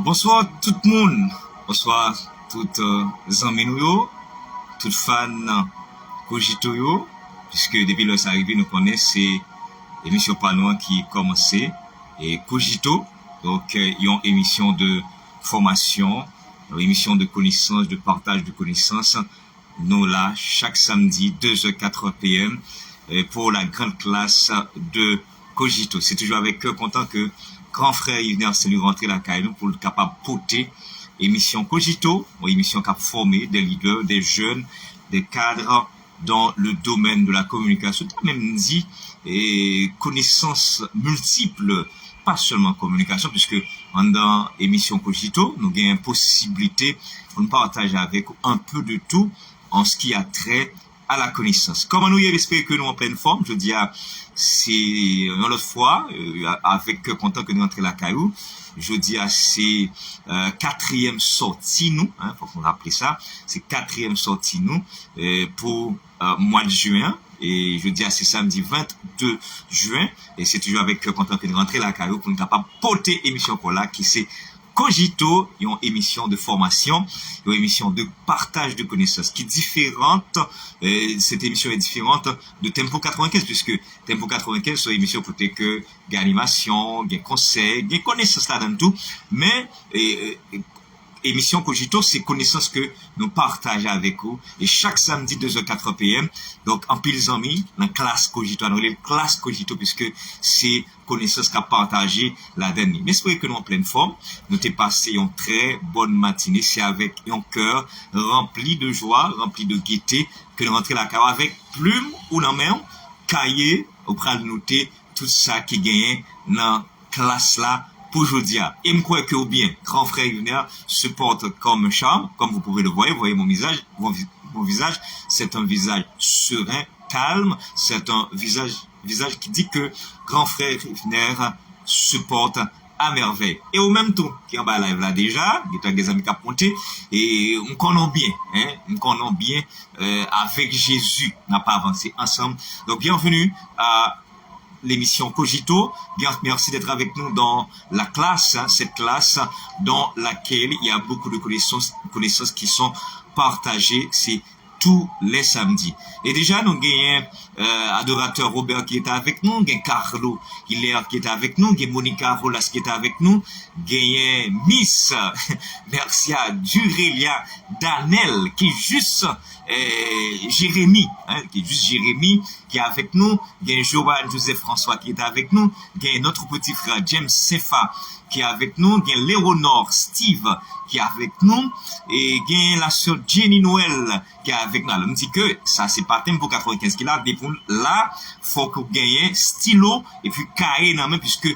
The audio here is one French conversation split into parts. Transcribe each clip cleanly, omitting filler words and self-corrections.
Bonsoir tout le monde. Bonsoir toutes amis nous yo, toutes fans Cogito yo, puisque depuis le arrivé nous connaissons c'est émission Panois qui commencé et Cogito, donc une émission de formation, une émission de connaissances, de partage de connaissances. Nous là chaque samedi 2h04 p.m. pour la grande classe de Cogito. C'est toujours avec content que grand frère il vient se lui rentrer la caille pour le capable porter émission Cogito, une émission qui a formé des leaders, des jeunes, des cadres dans le domaine de la communication, même dit et connaissances multiples, pas seulement communication, puisque pendant émission Cogito, nous avons une possibilité de partager avec un peu de tout en ce qui a trait à la connaissance. Comment nous espérons que nous en pleine forme, je dis c'est une autre fois, avec content que nous entrons la caillou, je dis c'est quatrième sortie nous, faut qu'on rappelle ça, c'est quatrième sortie nous pour mois de juin. Et je dis c'est samedi 22 juin, et c'est toujours avec content que nous rentrons la caillou pour nous capable porter émission pour là qui c'est Cogito, une émission de formation, une émission de partage de connaissances qui est différente. Cette émission est différente de Tempo 95, puisque Tempo 95, c'est une émission pour que d'animation, des conseils, des connaissances là-dedans tout. Mais émission Cogito, c'est connaissances que nous partageons avec vous. Et chaque samedi 2h04 p.m. Donc, en pile amis, dans la classe Cogito, dans la classe Cogito, puisque c'est connaissances qu'a partagé la dernière. Mais c'est que nous en pleine forme. Nous t'ai passé une très bonne matinée. C'est avec un cœur rempli de joie, rempli de gaieté, que nous rentrons la cave avec plume ou dans main, cahier, auprès de noter tout ça qui gagne dans classe là. Pour aujourd'hui, et me crois que ou bien, grand frère Yvonne se porte comme charme, comme vous pouvez le voir, vous voyez mon visage, c'est un visage serein, calme, c'est un visage qui dit que grand frère Yvonne se porte à merveille. Et au même temps, qui en bas live là déjà, il y a des amis qui ont monté, et on connaît bien, avec Jésus, on n'a pas avancé ensemble. Donc, bienvenue à l'émission Cogito. Bien, merci d'être avec nous dans la classe, cette classe dans laquelle il y a beaucoup de connaissances qui sont partagées. C'est tous les samedis. Et déjà, nous gagnons adorateur Robert qui est avec nous, gagnons Carlo Hilaire qui est avec nous, gagnons Monica Rolas qui est avec nous, gagnons Miss merci à Durelia Danel qui est juste Jérémy, qui est avec nous, gagnons Joanne Joseph François qui est avec nous, gagnons notre petit frère James Sefa qui est avec nous, gagnons Léonore Steve qui est avec nous, et gagnons la sœur Jenny Noël qui est avec nous. Alors, on dit que ça, c'est pas Tempo 95 qui là, là, faut que vous gagnez stylo et puis cahier dans main, puisque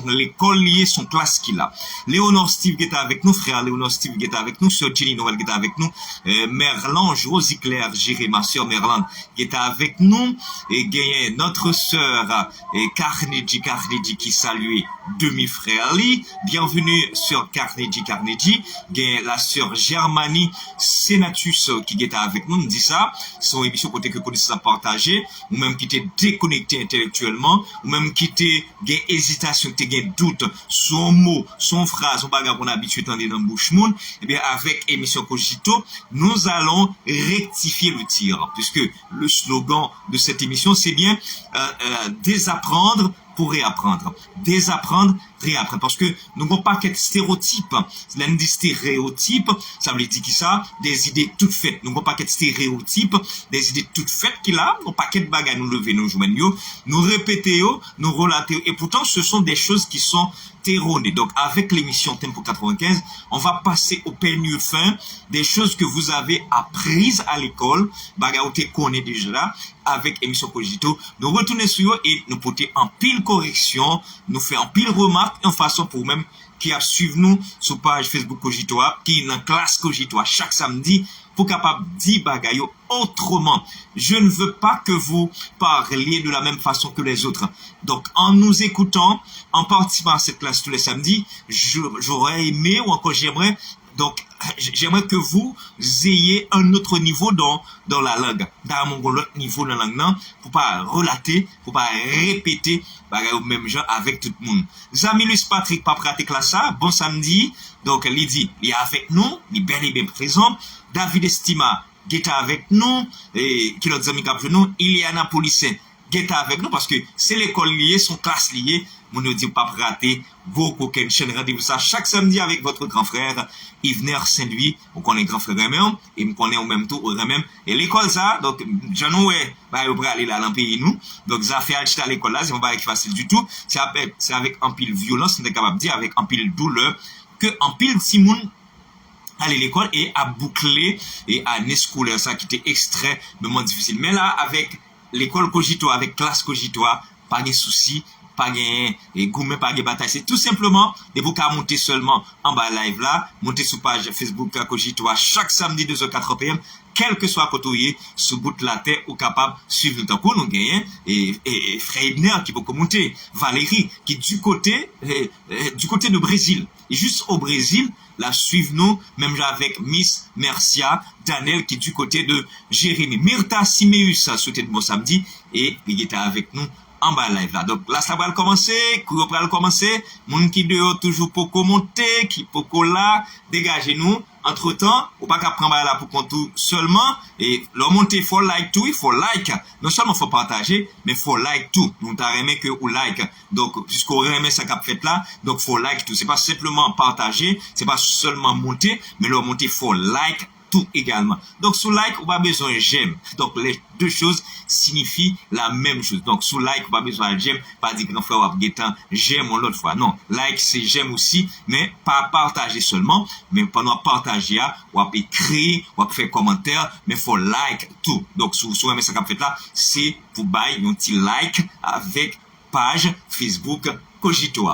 l'école liée, son classe qui là. Léonore Steve qui est avec nous, frère Léonore Steve qui est avec nous, sœur Jenny Noël qui est avec nous, Merlange, Rosie Claire, Jéré, ma sœur Merlande qui est avec nous, et gagnez notre sœur, Carnegie qui salue demi-frère Lee. Bienvenue sur Carnegie, gagnez la sœur Germanie Senatus qui est avec nous, dit ça, son émission côté que connaissance à partager, ou même qui t'est déconnecté intellectuellement, ou même qui t'est gain hésitation, t'es gain doute, son mot, son phrase, son bagage qu'on a habitué dans le bouche monde, eh bien, avec émission Cogito, nous allons rectifier le tir, puisque le slogan de cette émission, c'est bien, désapprendre pour réapprendre. Désapprendre, réapprendre. Parce que nous n'avons pas qu'être stéréotype. L'un des stéréotypes, ça veut dire qui ça? Des idées toutes faites. Nous n'avons pas qu'être stéréotype, des idées toutes faites qui là, nous pas qu'être bagages nous lever, nous jouer, nous répéter, nous relater. Et pourtant, ce sont des choses qui sont erronées. Donc, avec l'émission Tempo 95, on va passer au peigne fin des choses que vous avez apprises à l'école, bagages qu'on connaît déjà là, avec émission Cogito. Nous retourner sur eux et nous porter en pile correction, nous faire en pile remarque, en façon pour vous-même qui a suivi nous sur page Facebook Cogito, qui est dans classe Cogito chaque samedi, pour capable dire bagaille autrement. Je ne veux pas que vous parliez de la même façon que les autres. Donc, en nous écoutant, en participant à cette classe tous les samedis, j'aurais aimé ou encore j'aimerais Donc, j'aimerais que vous ayez un autre niveau dans la langue. Dans mon autre niveau dans la langue, non, pour pas relater, pour pas répéter, au même genre avec tout le monde. Zami Luis Patrick, pas pratique là ça. Bon samedi. Donc, il dit, il est avec nous, il est bel et bien présent. David Estima, qui est avec nous, et qui l'autre ami cap nous, Iliana Policin, qui est avec nous, parce que c'est l'école liée, son classe liée. Mon ne dit pas rater, vos coquins chaîne, rendez-vous ça chaque samedi avec votre grand frère, Yvener Saint-Louis, on connaît grand frère même, et me connaît au même tour, au même, et l'école ça, donc, j'en ai, on va aller là, dans le pays, nous, donc, ça fait acheter à l'école là, c'est pas facile du tout, c'est avec un pile violence, on est capable de dire, avec un pile douleur, que un pile Simon, aller à l'école et à boucler, et à année scolaire, ça qui était extrêmement difficile. Mais là, avec l'école Cogito, avec classe Cogito, pas de soucis, pas de gourmet, pas de bataille. C'est tout simplement, et vous pouvez monter seulement en bas live là, monter sur page Facebook Cogito chaque samedi 2h04 PM, quel que soit côté ce bout de la terre ou capable suivre le temps pour nous gagner et Freidner qui peut monter, Valérie qui du côté de Brésil et juste au Brésil la suivre nous même avec Miss Mercia Daniel qui du côté de Jérémy Myrta Simeus a sauté de mon samedi et il était avec nous en bas live là. Donc là, ça va commencer, cours va commencer. Moun qui dehors toujours pour commenter, qui pour là, dégagez-nous. Entre temps, ou pas qu'à prendre là pour qu'on tout seulement. Et le monter, il faut like tout, il faut like. Non seulement faut partager, mais faut like tout. Nous t'as aimé que ou like. Donc, puisqu'on aimé ça qu'a fait là, donc faut like tout. C'est pas simplement partager, c'est pas seulement monter, mais le monter, faut like tout également. Donc, sous like, on pas besoin de j'aime. Donc, les deux choses signifient la même chose. Donc, sous like, on pas besoin de j'aime. Pas dire que non, frère, on va j'aime l'autre fois. Non. Like, c'est j'aime aussi, mais pas partager seulement. Mais pendant partager, on va écrire, on va faire commentaire, mais faut like tout. Donc, sous un message qu'on fait là, c'est pour bailler un petit like avec page Facebook Cogito.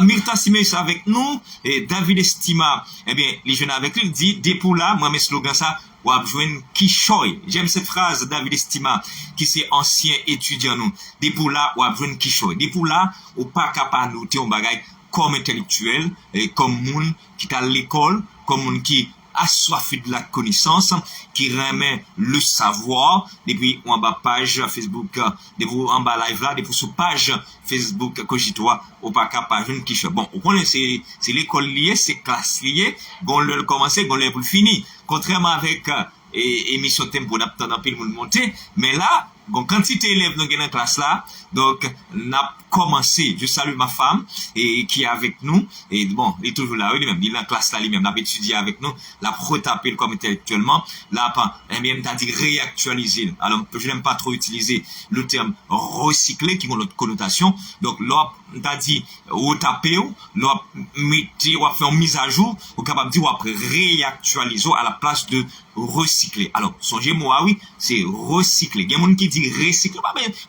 Myrta Simeus avec nous et David Estima, eh bien, les jeunes avec lui, il dit, des pour là, moi, mes slogans ça, ou à joindre Kishoy. J'aime cette phrase, David Estima, qui c'est ancien étudiant nous. Des pour là, ou à joindre Kishoy. Des pour là, ou pas capable de noter un bagage comme intellectuel, et comme moun qui est à l'école, comme moun qui assoiffé de la connaissance, qui remet le savoir, depuis en bas page Facebook, depuis en bas live là, depuis sur page Facebook Cogito, ou pas capable qui bon, on connaît c'est l'école liée, c'est classe liée, on le commencer, on le pour finir. Contrairement avec émission tempo d'aptendre un peu le monde monter, mais là, bon, quantité d'élèves dans la classe là, donc, on a commencé, je salue ma femme, et qui est avec nous, et bon, il est toujours là, lui-même, il est dans la classe là, lui-même, il a étudié avec nous, l'a retapé comme intellectuellement, là, eh bien, t'as dit réactualiser. Alors, je n'aime pas trop utiliser le terme recycler, qui a une autre connotation, donc, là, t'as dit retaper, là, on va faire une mise à jour, ou capable de dire, on va réactualiser à la place de recycler. Alors, songez-moi, oui, c'est recycler. Il y a des gens qui disent recycler,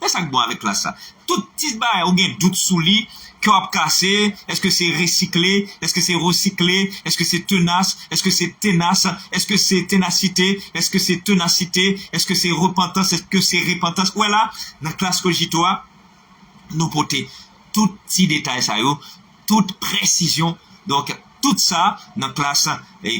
mais ça bon avec là, ça. Tout petit bail, ou bien doute sous lit, qu'on a cassé, est-ce que c'est recyclé, est-ce que c'est recyclé, est-ce que c'est tenace, est-ce que c'est tenace, est-ce que c'est ténacité, est-ce que c'est ténacité, est-ce que c'est repentance, est-ce que c'est repentance. Voilà, dans la classe Cogito, nous porter tout petit détail, ça, toute précision. Donc, tout ça, dans la classe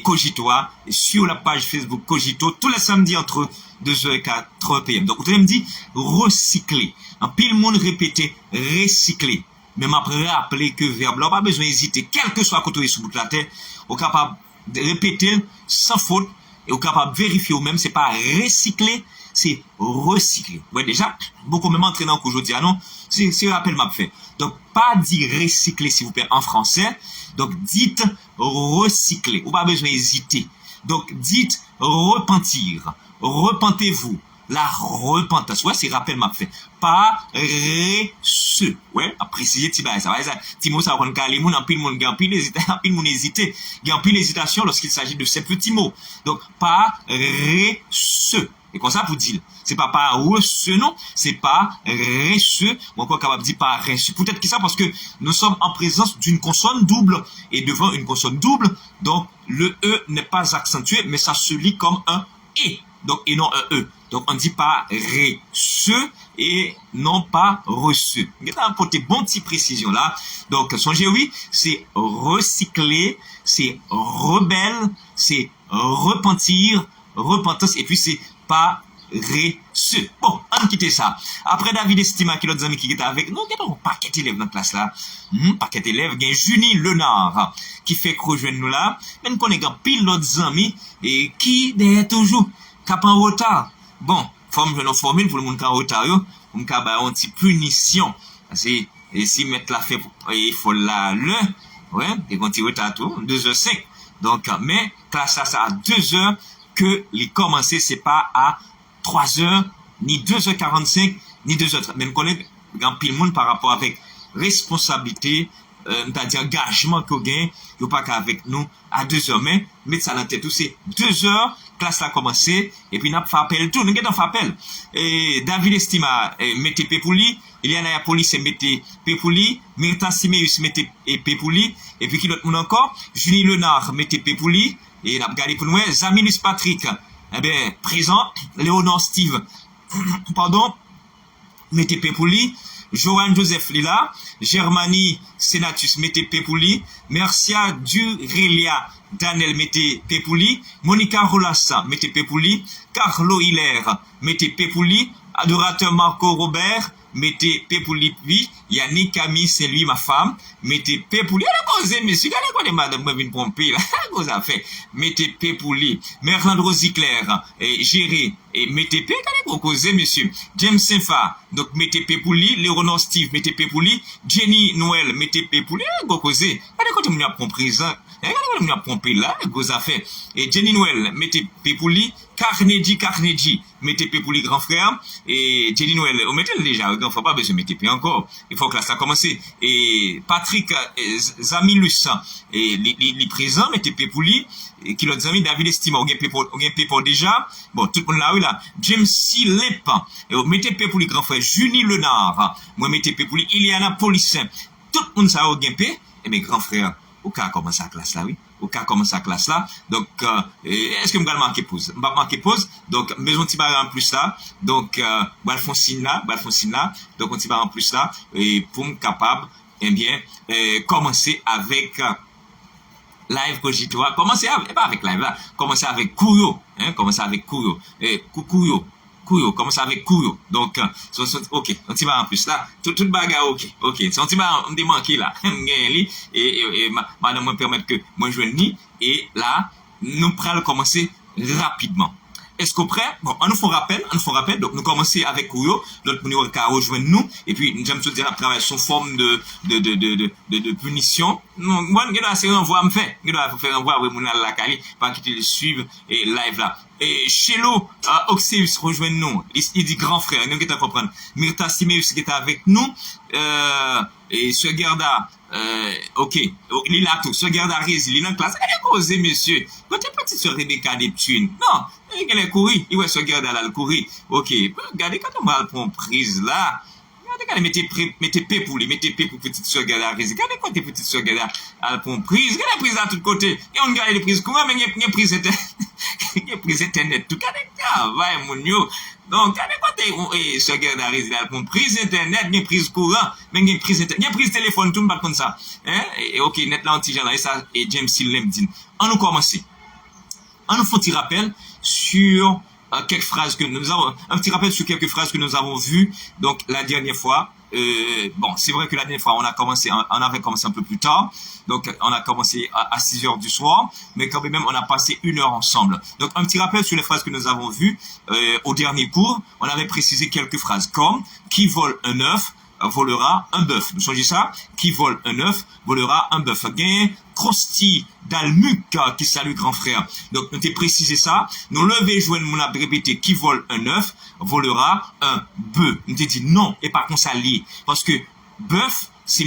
Cogito, sur la page Facebook Cogito, tous les samedis entre 2h et 4h PM. Donc, vous me dit recycler. En pile monde répéter recycler. Même après rappeler que verbe là, pas besoin d'hésiter. Quel que soit côté sur bout de la terre, on est capable de répéter sans faute et on est capable de vérifier ou même c'est pas recycler, c'est recycler. Ouais, déjà, beaucoup même entraînant qu'aujourd'hui, non, c'est rappel m'a fait. Donc, pas dire recycler, s'il vous plaît, en français. Donc, dites recycler. Ou pas besoin d'hésiter. Donc, dites repentir. Repentez-vous. La repentance. Ouais, c'est rappel m'a fait. Pas re-se. Ouais, à préciser, ça va, ça. Timo, ça va prendre les mots, en pile monde, en pile hésiter, en pile hésitation lorsqu'il s'agit de ces petits mots. Donc, pas re-se. Et comme ça, vous dites, c'est pas re-se, non, c'est pas re-se, ou encore capable de dire pas re-se. Peut-être que ça, parce que nous sommes en présence d'une consonne double, et devant une consonne double, donc, le E n'est pas accentué, mais ça se lit comme un E. Donc, et non un E. Donc, on ne dit pas re-se, et non pas reçu. Je vais apporter bon petite précision là. Donc, songez, oui, c'est recycler, c'est rebelle, c'est repentir, repentance, et puis c'est pas reçu. Bon, on quitte ça. Après David Estima, qui est l'autre ami qui était avec nous, il y a un paquet d'élèves dans la classe là. Paquet d'élèves, il y a Junie Lenard qui fait que rejoindre nous là. Même qu'on est un pile d'autres amis et qui est toujours cap en retard. Bon, forme une formule pour le monde qui est en retard, on va avoir une petite punition. Et si mettre la fait, il faut la le, ouais, et quand il retard tout, 2h05. Donc, mais classe ça à 2h que les commencer, c'est pas à 3h, ni 2h45, ni 2h30. Même qu'on est grand pile monde par rapport avec responsabilité, c'est-à-dire engagement qu'on gagne, il pas qu'avec nous à 2h. Mais, mettre ça dans la tête, c'est 2h, classe a commencé, et puis n'a pas appel tout, nous avons fait appel. Et David Estima, mettez P pour lui, Eliana Police, mettez P pour lui, Myrta Simeus, mettez P pour lui, et puis qui l'autre monde encore, Julie Lenard, mettez P pour lui, et n'a regardé pour nous, Zaminus Patrick, eh bien, présent, Léonard Steve, pardon, mettez P pour lui, Johan Joseph Lila, Germanie Senatus, mettez P pour lui, Mercia Durelia, Daniel, mettez P pour lui, Monica Rolassa, mettez P pour lui, Carlo Hiller, mettez P pour lui, Adorateur Marco Robert, mettez P pour lui, puis Yannick Camille, c'est lui ma femme, mettez P pour lui, allez causer, monsieur, allez quoi les madame, moi, vine pomper, là, qu'est-ce ça fait, mettez P pour lui, Merland Rosiclair, et Géré, et mettez P, allez quoi causer, monsieur, James Sinfa, donc mettez P pour lui, Léonard Steve, mettez P pour lui, Jenny Noël, mettez P pour lui, allez quoi causer, allez quoi tu m'y as compris, hein, allez quoi tu m'y as pompé, là, qu'est-ce ça fait, et Jenny Noël, mettez P pour lui, Carnegie, mettez P pour les grands frères, et Jenny Noël, on mettez déjà, il ne faut pas besoin de mettre P encore, il faut que là ça commence, et Patrick Zamilus, et les présents, mettez P pour lui, et qui l'autre ami, David Estima, on a P pour déjà, bon, tout le monde là, oui là, James C. Lep, mettez P pour les grands frères, Junie Lenard, moi mettez P pour lui, Iliana Polissin, tout le monde ça, on a P, et mes grands frères, au cas commencer la classe là, oui. Au cas commencer la classe là. Donc, est-ce que je vais marquer pause? Je vais marquer pause. Donc, besoin de petit en plus là. Donc, je fais signe là. Donc, on petit en plus là. Et pour me capable, eh bien, commencer avec, live cogitoire. Commencer avec, pas avec live là. Commencer avec Kouyo. Commencer avec Kouyo. Kouyo, commence avec Kouyo. Donc, ok, on t'y va en plus là. Tout bagarre, ok. Si on t'y va, on démanqué là. Et madame me permettre que moi je ni. Et là, nous pourrons commencer rapidement. Est-ce qu'on prêt? Bon, on nous fait rappel. Donc, nous commençons avec Kouyo. L'autre niveau qui a rejoint nous. Et puis, nous allons se dire après sous forme de punition. Non, moi, je dois faire un voix me fait. Je dois faire un voix avec mon la Kali. Pas quitter le suivre et live là. Et Chelo, Oxeus rejoint nous. Il dit grand frère. Nous allons comprendre. Myrta Simeus qui est avec nous. Et ce Gerda, ok, il a tout. Ce Gerda Riz, il est dans la classe. Elle est causée, monsieur. Quand tu es petite sur Rebecca Neptune. Non. Elle est couru. Il va se garder là, le courir. Ok. Regardez quand on va prendre prise là. Regardez, mettez P pour lui. Mettez P pour petite soeur Gerda Riz. Regardez quand t'es petite soeur Gerda, elle prend prise. Regardez prise à tous côtés. Et on regarde les prises courant, mais il y a prise internet. Tout regardez, travail, mon yo. Donc, quand t'es, soeur Gerda Riz, elle prend prise internet, il y a prise courant, mais il y a prise internet. Il y a prise téléphone, tout le monde comme ça. Et ok, net là, anti là, et ça, et James Silem dit. On nous commence. On nous fait un petit rappel sur quelques phrases que nous avons, un petit rappel sur quelques phrases que nous avons vues. Donc, la dernière fois, bon, c'est vrai que la dernière fois, on avait commencé un peu plus tard. Donc, on a commencé à 6 heures du soir, mais quand même, on a passé 1 heure ensemble. Donc, un petit rappel sur les phrases que nous avons vues. Au dernier cours, on avait précisé quelques phrases comme « Qui vole un œuf volera un bœuf ». Vous songez ça? Qui vole un œuf volera un bœuf. Gain Crosti Dalmuc qui salue grand frère. Donc, nous t'ai précisé ça. Nous lever joindre mon répété qui vole un œuf volera un bœuf. Nous t'ai dit non et pas qu'on s'allie. Parce que bœuf, c'est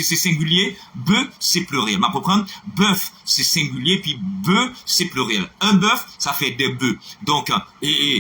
singulier, bœuf, c'est pluriel. Ma pour prendre, bœuf, c'est singulier, puis bœuf, c'est pluriel. Un bœuf, ça fait des bœufs. Donc,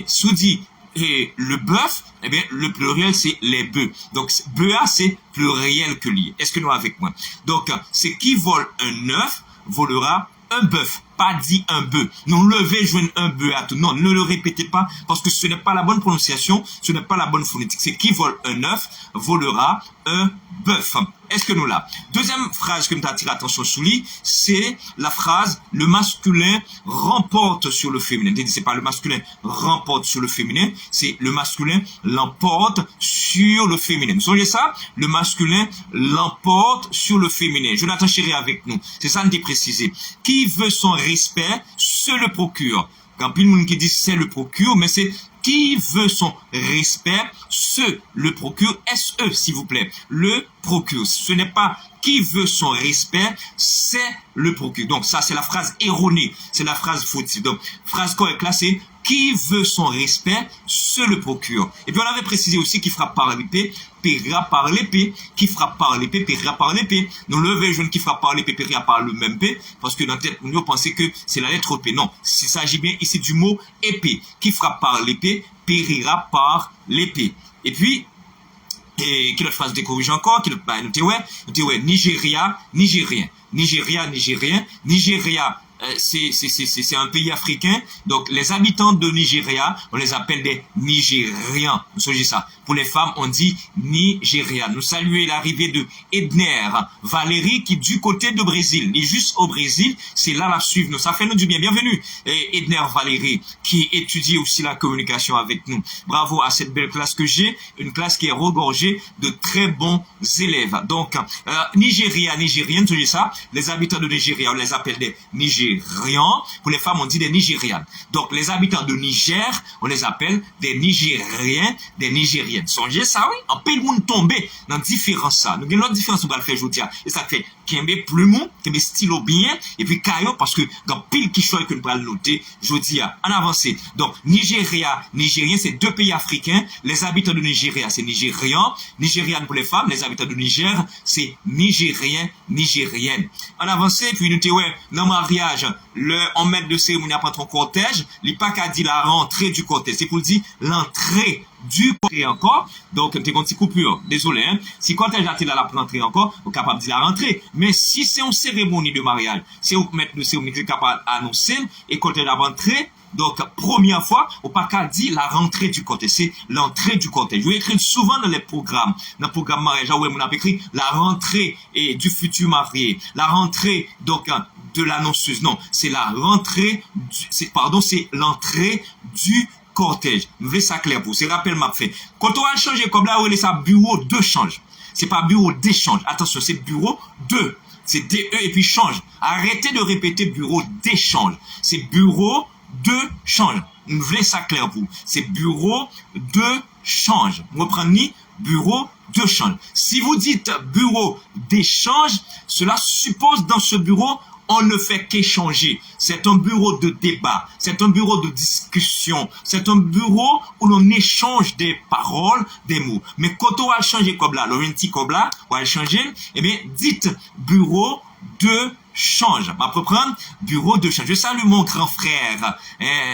sous dit, et le bœuf, eh bien, le pluriel, c'est les bœufs. Donc, bœuf, c'est pluriel que lié. Est-ce que nous avec moi? Donc, c'est qui vole un œuf volera un bœuf. pas dit un bœuf. Non, levez, joindre un bœuf à tout. Non, ne le répétez pas parce que ce n'est pas la bonne prononciation, ce n'est pas la bonne phonétique. C'est qui vole un œuf volera un bœuf. Est-ce que nous là? Deuxième phrase que nous attirons l'attention sur lui, c'est la phrase le masculin remporte sur le féminin. C'est pas le masculin remporte sur le féminin, c'est le masculin l'emporte sur le féminin. Vous voyez ça? Le masculin l'emporte sur le féminin. Jonathan Chéri avec nous. C'est ça, nous t'ai précisé. Qui veut son respect, se le procure. Quand il y a monde qui dit c'est le procure, mais c'est qui veut son respect, se le procure, S-E, s'il vous plaît, le procure. Ce n'est pas qui veut son respect, c'est le procure. Donc, ça, c'est la phrase erronée. C'est la phrase fautive. Donc, phrase correcte là, c'est qui veut son respect, se le procure. Et puis, on avait précisé aussi qui frappe par l'épée, périra par l'épée. Qui frappe par l'épée, périra par l'épée. Nous levez jeune qui frappe par l'épée, périra par le même P, parce que dans la tête, nous pensons que c'est la lettre P. Non, il s'agit bien ici du mot épée. Qui frappe par l'épée, périra par l'épée. Et puis, qui l'autre phrase de corriger encore, qui l'autre, ouais, Nigeria, Nigérien. Nigeria, Nigérien. Nigeria, c'est un pays africain. Donc, les habitants de Nigeria, on les appelle des Nigérians. Vous savez ça. Pour les femmes, on dit Nigeria. Nous saluons l'arrivée de Edner Valérie, qui du côté de Brésil. Et juste au Brésil, c'est là la suivre. Nous, ça fait nous du bien. Bienvenue. Et Edner Valérie, qui étudie aussi la communication avec nous. Bravo à cette belle classe que j'ai. Une classe qui est regorgée de très bons élèves. Donc, Nigeria, Nigérienne, vous savez ça. Les habitants de Nigeria, on les appelle des Nigériens. Pour les femmes, on dit des Nigérianes. Donc, les habitants de Niger, on les appelle des Nigériens, des Nigériennes. Songez ça, oui? En peu de monde tombé dans différence ça. Nous avons l'autre différence qu'on va le faire aujourd'hui. Et ça fait qu'il y a plumon, qu'il y a stylo bien, et puis caillou, parce que dans pile qui choisit que nous pourrons le noter, aujourd'hui, en avancée. Donc, Nigeria, Nigérien, c'est deux pays africains. Les habitants de Nigeria, c'est Nigérians. Nigérianes pour les femmes. Les habitants de Niger, c'est Nigériens, Nigériennes. En avancée, puis nous, ouais, dans le mariage, on met de cérémonie après ton cortège, il n'y a pas qu'à dire la rentrée du cortège. C'est pour dire l'entrée du cortège encore. Donc, tu as une petite coupure. Désolé, hein. Si le cortège a été là la rentrée encore, on est capable de dire la rentrée. Mais si c'est une cérémonie de mariage, c'est au maître de cérémonie qui est capable d'annoncer et le cortège a rentré. Donc, première fois, on pas qu'à dire la rentrée du cortège, c'est l'entrée du cortège. Je vais écrire souvent dans les programmes, dans le programme mariage, où on a écrit la rentrée et du futur marié, la rentrée, donc, de l'annonceuse. Non, c'est la rentrée, c'est l'entrée du cortège. Nous voulons ça clair pour vous. C'est rappel m'a fait. Quand on va changer comme là, on est ça bureau de change. C'est pas bureau d'échange. Attention, c'est bureau de. C'est DE et puis change. Arrêtez de répéter bureau d'échange. C'est bureau de change. Nous voulons ça clair pour vous. C'est bureau de change. Vous reprenez bureau de change. Si vous dites bureau d'échange, cela suppose dans ce bureau on ne fait qu'échanger. C'est un bureau de débat. C'est un bureau de discussion. C'est un bureau où l'on échange des paroles, des mots. Mais quand on va changer comme là, un petit comme là, on va changer, eh bien, dites bureau de change. Ma prendre bureau de change. Je salue mon grand frère,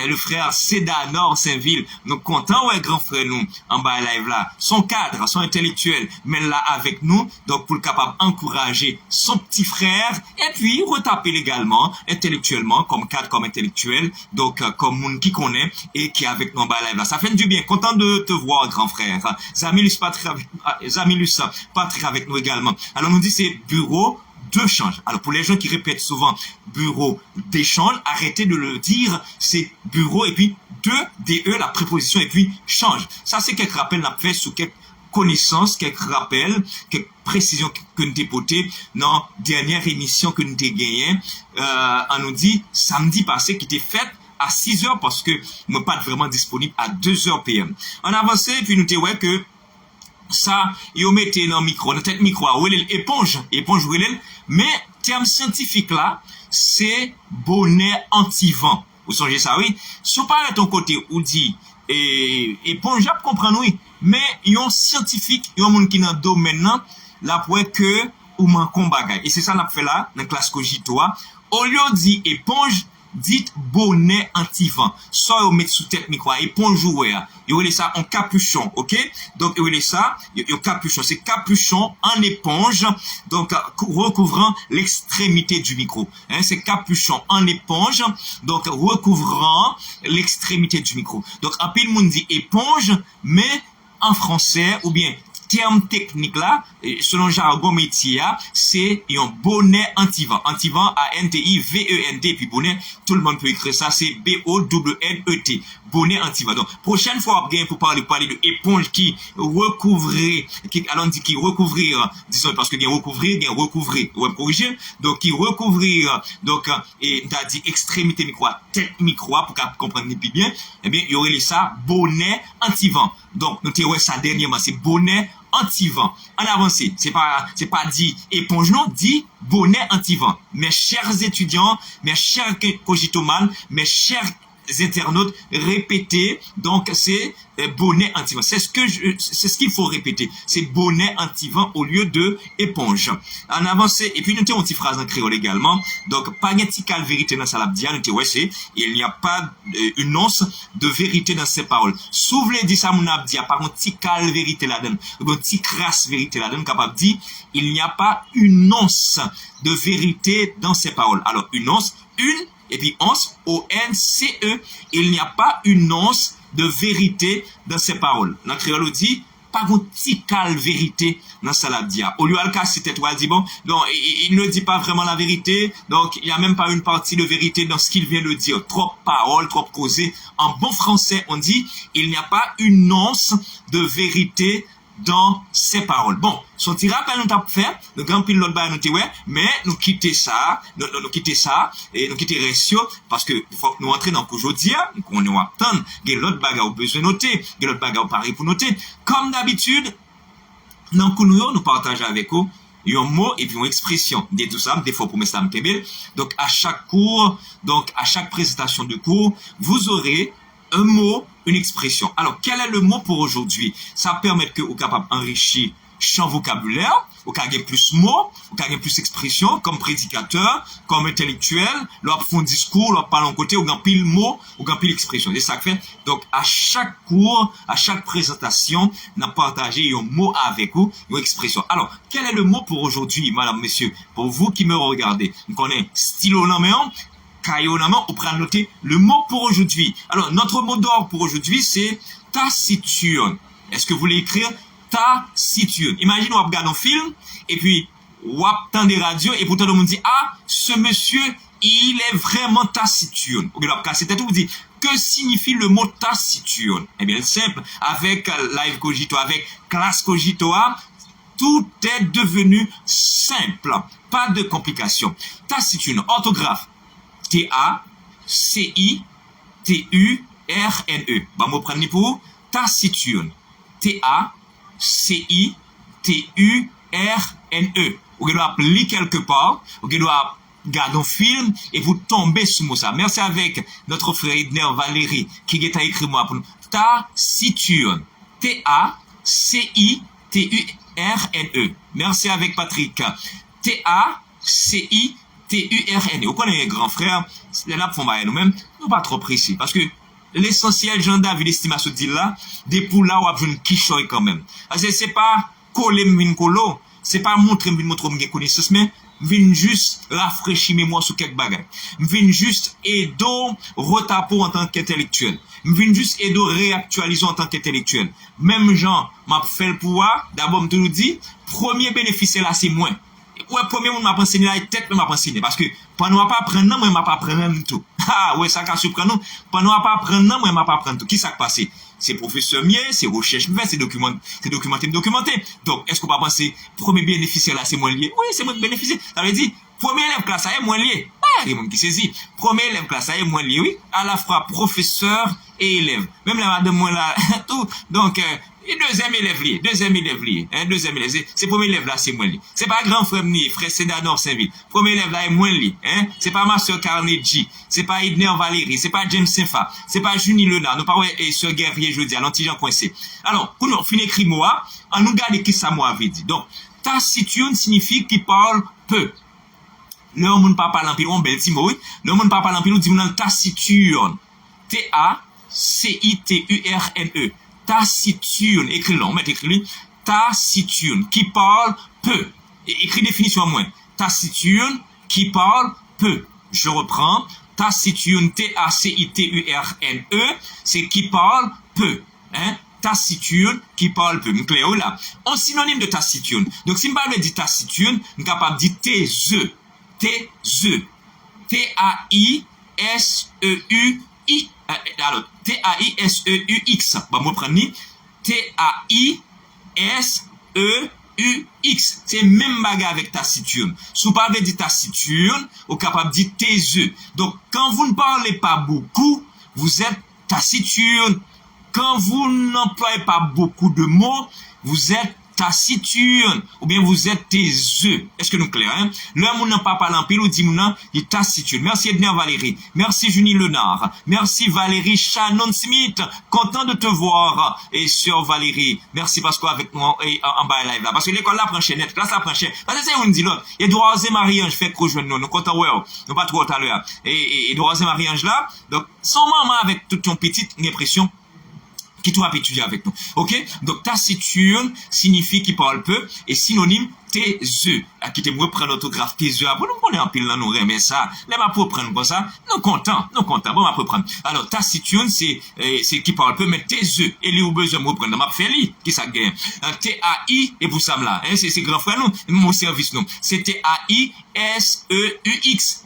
le frère Cédanor Saint-Ville. Nous contents, ouais, grand frère, nous, en bas live là. Son cadre, son intellectuel, mais là avec nous, donc pour le capable encourager son petit frère, et puis retaper également, intellectuellement, comme cadre, comme intellectuel, donc comme monde qui connaît et qui est avec nous en bas live là. Ça fait du bien. Content de te voir, grand frère. Zamilus Patrick avec nous également. Alors, nous dit c'est bureau de change. Alors, pour les gens qui répètent souvent bureau d'échange, arrêtez de le dire, c'est bureau et puis de, DE, la préposition et puis change. Ça, c'est quelques rappels qu'on a fait sur quelques connaissances, quelques rappels, quelques précisions que nous avons portées dans la dernière émission que nous avons gagnée. On nous dit samedi passé qui était faite à 6 heures parce que nous pas vraiment disponible à 2 heures PM. On a avancé puis nous avons ouais que ça, ils mettent dans le micro, dans tête micro, éponge, mais terme scientifique là, c'est bonnet anti-vent. Vous songez ça, oui? Si on parle de ton côté, ou dit, éponge, vous comprenez, oui, mais il y a un scientifique, il y a un monde qui est dans le domaine là, là pour que ou manquons bagay. Et c'est ça qu'on a fait là, dans la classe Cogitoa. Au lieu de dire éponge, dites bonnet anti-vent. Ça, on met sous tête micro, éponge jouer. Vous voyez ça en capuchon, ok? Donc, vous voyez ça, un capuchon. C'est capuchon en éponge, donc, recouvrant l'extrémité du micro. Hein, c'est capuchon en éponge, donc, recouvrant l'extrémité du micro. Donc, en pile, monde dit éponge, mais en français, ou bien, terme technique là, selon jargon métier, c'est un bonnet anti-vent. Anti-vent, A-N-T-I-V-E-N-T, puis bonnet, tout le monde peut écrire ça, c'est B-O-W-N-E-T. Bonnet anti-vent. Donc, prochaine fois, bien, pour parler de éponge qui recouvrir, alors on dit qui recouvrir, disons, parce que bien recouvrir, ouais, corriger. Donc, qui recouvrir, donc, et t'as dit extrémité micro, tête micro, pour qu'on comprenne bien, eh bien, il y aurait ça, bonnet anti-vent. Donc, nous t'avons ça dernièrement, c'est bonnet anti-vent. En avancée, c'est pas dit éponge, non, dit bonnet anti-vent. Mes chers étudiants, mes chers cogitomanes, mes chers internautes, répétez, donc c'est bonnet anti-vent. C'est ce qu'il faut répéter. C'est bonnet anti-vent au lieu de éponge. En avancée, et puis nous avons une petite phrase en créole également. Donc, pas de vérité dans sa labdia, nous avons ouais, il n'y a pas une once de vérité dans ces paroles. Souvenez dit ça, mon abdia, par une petite vérité là-dedans, une petite crasse vérité là-dedans, capable de dire, il n'y a pas une once de vérité dans ces paroles. Alors, une once, une, et puis once, O-N-C-E, il n'y a pas une once de vérité dans ces paroles. Dans créole, on dit, pas une petite vérité dans sa labdia. Au lieu de cas, c'était toi, dit bon, donc, il ne dit pas vraiment la vérité, donc, il n'y a même pas une partie de vérité dans ce qu'il vient de dire. Trop paroles, trop causées. En bon français, on dit, il n'y a pas une once de vérité dans ces paroles. Bon, son petit rappel nous t'a fait, nous grand pile l'autre bas nous dit ouais, mais nous quitter ça, nous quitter ça, et nous quitter ratio, parce que faut que nous entrer dans aujourd'hui, qu'on nous attendre, il y a l'autre bagarre au besoin noter, il y a l'autre bagarre au pari pour noter. Comme d'habitude, dans nous partageons avec vous, un mot et puis une expression de tout ça, des fois pour mes slam donc à chaque cours, donc à chaque présentation de cours, vous aurez un mot, une expression. Alors, quel est le mot pour aujourd'hui? Ça permet que vous soyez capable d'enrichir champ vocabulaire, vous avez plus mots, vous avez plus expressions, comme prédicateur, comme intellectuel, l'on fait un discours, l'on parle en côté, vous avez pile mots, vous avez pile expression. C'est ça que fait. Donc, à chaque cours, à chaque présentation, nous partagé un mot avec vous, une expression. Alors, quel est le mot pour aujourd'hui, madame, monsieur? Pour vous qui me regardez, vous connaissez stylo en main, caillou en main, on prend noter le mot pour aujourd'hui. Alors, notre mot d'ordre pour aujourd'hui, c'est taciturne. Est-ce que vous voulez écrire taciturne? Imaginez, on regarde un film, et puis, on entend des radios, et pourtant, on me dit, ah, ce monsieur, il est vraiment taciturne. Ok, alors, c'est tout, vous dit, que signifie le mot taciturne? Eh bien, c'est simple, avec Live Cogito, avec Classe Cogito, tout est devenu simple. Pas de complications. Taciturne, orthographe. T-A-C-I-T-U-R-N-E. Bah, moi, prendre pour taciturne. T-A-C-I-T-U-R-N-E. Vous devez appeler quelque part. Vous devez garder un film et vous tombez sur moi ça. Merci avec notre frère Edner Valérie qui a écrit moi pour nous. Taciturne. T-A-C-I-T-U-R-N-E. Merci avec Patrick. T-A-C-I-T-U-R-N-E. Vous connaissez les grands frères, c'est là pour nous-mêmes, nous pas trop précis. Parce que l'essentiel, Jean-David, l'estimation dit là, des poules là, on a une quichoy quand même. Parce que c'est pas coller m'vin colo, c'est pas montrer m'vin connaissance, mais m'vin juste rafraîchir mémoire sur quelques bagages. M'vin juste aider retaper en tant qu'intellectuel. M'vin juste aider réactualiser en tant qu'intellectuel. Même Jean m'a fait le pouvoir, d'abord me dit, premier bénéfice là, c'est moi. Ouais, premier monde m'a enseigné la tête, m'a enseigné. Parce que, pendant pas apprendre, moi, m'a pas apprendre tout. Ah, ouais, ça qu'a surpris nous. Pendant pas apprendre, moi, m'a pas apprendre tout. Qui ça passé? C'est professeur mieux, c'est recherche mieux, c'est documenté. Donc, est-ce qu'on va penser, premier bénéficiaire là, c'est moins lié? Oui, c'est moins bénéficiaire. Ça veut dire, premier élève classe, ça est moins lié. Ah, il y a des gens qui saisit. Premier élève classe, ça est moins lié, oui. À la fois professeur et élève. Même la madame, moi, là, tout. Donc, et deuxième élève lié, c'est premier élève là, c'est moins lié. C'est pas grand frère ni frère Sédanor Saint-Ville. Premier élève là est moins lié, hein. C'est pas ma soeur Carnegie, c'est pas Edner Valérie, c'est pas James Saint-Fa, c'est pas Junie Lenard, nous pas et soeur Guerrier jeudi à l'antigen coincé. Alors, pour nous finir écrit moi, on nous garde qui ça moi avait dit. Donc, taciturne signifie qui parle peu. Le monde pas parler en pile, on bel petit mot, oui. Le monde pas parler en pile, dit mon taciturne. T-A-C-I-T-U-R-N-E. Taciturne. Écris-le, on met écrit taciturne, qui parle peu. Écris définition à moins. Taciturne, qui parle peu. Je reprends. Taciturne, T-A-C-I-T-U-R-N-E, c'est qui parle peu. Hein? Taciturne, qui parle peu. Clair là. Un synonyme de taciturne. Donc, si je parle de taciturne, je suis capable de dire T-E. T-E. T-A-I-S-E-U-I. Alors, T-A-I-S-E-U-X. Bon, moi, prendre T-A-I-S-E-U-X. C'est même bagarre avec taciturne. Si vous parlez de taciturne, vous êtes capable de dire T-E. Donc, quand vous ne parlez pas beaucoup, vous êtes taciturne. Quand vous n'employez pas beaucoup de mots, vous êtes taciturne, ou bien vous êtes taiseux. Est-ce que nous clair, hein? L'homme n'a pas parlé en pile, ou dit mon il est taciturne. Merci Edna Valérie. Merci Junie Lenard. Merci Valérie Shannon Smith. Content de te voir. Et sur Valérie. Merci parce qu'avec moi, en bas live là. Parce que l'école là prend net. Classe là prend parce que c'est on dit l'autre. Edouard et Marie-Ange fait rejoindre nous. Nous comptons, ouais. Nous pas trop tout à l'heure. Et Edouard et Marie-Ange là. Donc, son maman avec toute ton petite impression. Qui doit étudier avec nous. Ok? Donc, taciturne signifie qui parle peu et synonyme taiseux. À qui te reprendre l'autographe taiseux. Après, nous prenons un pile là, nous remet ça. Là, ma pour prendre comme ça. Nous contents. Bon, ma pour prendre. Alors, taciturne, c'est qui parle peu, mais taiseux. Et lui, ou besoin de reprendre. Ma fait lui, qui ça gagne. T-A-I, et pour ça, là. Hein, c'est grand frère, nous. Mon service, nous. C'est T-A-I-S-E-U-X.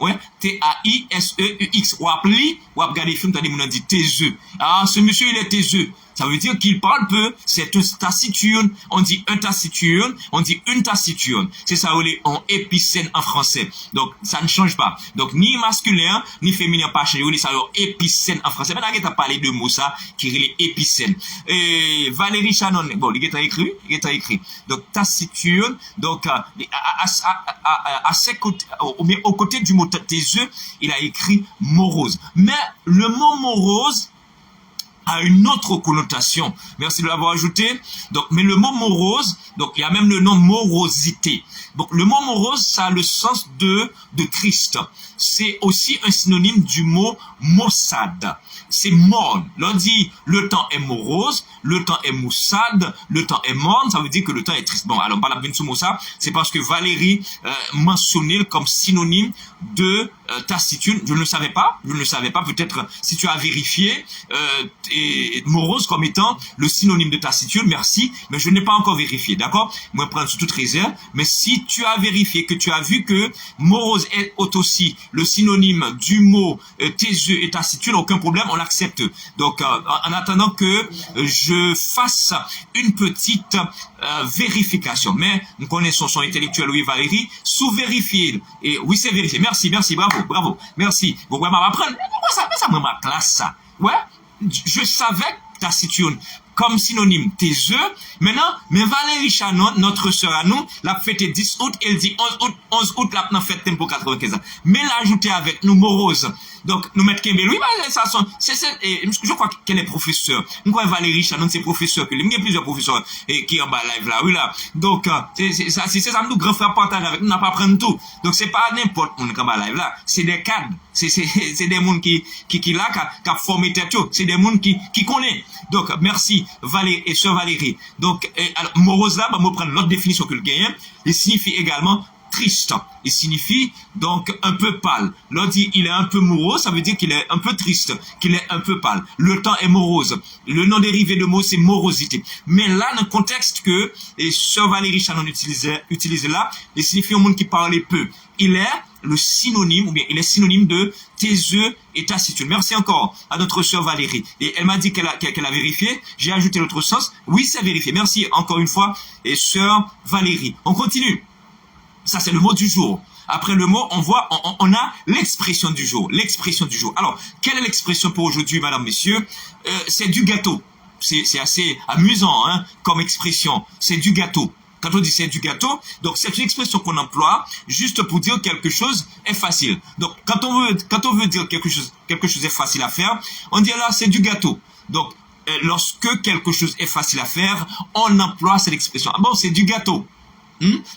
Ouais. T-A-I-S-E-U-X. Ou appli, ou regarder film, t'as dit, on a dit taiseux. Ah, ce monsieur, il est taiseux. Ça veut dire qu'il parle peu, c'est un taciturne. On dit un taciturne, on dit une taciturne. C'est ça, en épicène en français. Donc, ça ne change pas. Donc, ni masculin, ni féminin, pas changé. On dit ça, épicène en français. Maintenant, il a parlé de mots, ça, qui est épicène. Et Valérie Shannon, bon, il a écrit. Donc, taciturne, donc, à ses côtés, au côté du mot taiseux, il a écrit morose. Mais, le mot morose, a une autre connotation. Merci de l'avoir ajouté. Donc, mais le mot morose, donc il y a même le nom morosité. Donc, le mot morose, ça a le sens de triste. C'est aussi un synonyme du mot maussade. C'est morne. L'on dit le temps est morose, le temps est maussade, le temps est morne, ça veut dire que le temps est triste. Bon, alors on parle bien de ça, c'est parce que Valérie mentionnait comme synonyme de taciturne. Je ne le savais pas, peut-être si tu as vérifié et morose comme étant le synonyme de taciturne, merci, mais je n'ai pas encore vérifié, d'accord? Moi, prendre sous toute réserve, mais si tu as vérifié, que tu as vu que morose est aussi le synonyme du mot taiseux et taciturne, aucun problème, on l'accepte. Donc, en attendant que je fasse une petite vérification. Mais nous connaissons son intellectuel, oui, Valérie, sous-vérifier. Et oui, c'est vérifié. Merci, bravo. Merci. Bon, ouais, ma apprendre. Ça, ma classe, ça. Ouais, je savais taciturne comme synonyme taiseux. Maintenant, mais Valérie Shannon, notre sœur à nous, l'a fêté 10 août, elle dit 11 août, l'a fête tempo 95 ans. Mais l'ajouter avec nous, morose. Donc, nous mettons Kembe, oui, ça sont, je crois qu'elle est professeure. Nous croyons Valérie Shannon, c'est professeur, il y a plusieurs professeurs, qui en bas live là, oui, là. Donc, c'est ça, nous, grand frère partage avec nous, n'a pas prendre tout. Donc, c'est pas n'importe qui en bas live là. C'est des cadres. C'est des gens qui là, qui a formé tête, c'est des gens qui connaissent. Donc, merci, Valérie et sœur Valérie. Donc, alors, morose là, on va prendre l'autre définition que le gagne. Il signifie également triste. Il signifie donc un peu pâle. L'on dit il est un peu morose, ça veut dire qu'il est un peu triste, qu'il est un peu pâle. Le temps est morose. Le nom dérivé de mot, c'est morosité. Mais là, dans le contexte que sœur Valérie Shannon utilisait là, il signifie un monde qui parlait peu. Il est le synonyme, ou bien il est synonyme de taiseux et taciturne. Merci encore à notre sœur Valérie. Et elle m'a dit qu'elle a vérifié. J'ai ajouté l'autre sens. Oui, c'est vérifié. Merci encore une fois, et sœur Valérie. On continue. Ça, c'est le mot du jour. Après le mot, on a l'expression du jour. L'expression du jour. Alors, quelle est l'expression pour aujourd'hui, madame, messieurs? C'est du gâteau. C'est assez amusant, hein, comme expression. C'est du gâteau. Quand on dit c'est du gâteau, donc c'est une expression qu'on emploie juste pour dire quelque chose est facile. Donc, quand on veut dire quelque chose est facile à faire, on dit là, c'est du gâteau. Donc, lorsque quelque chose est facile à faire, on emploie cette expression. Ah bon, c'est du gâteau.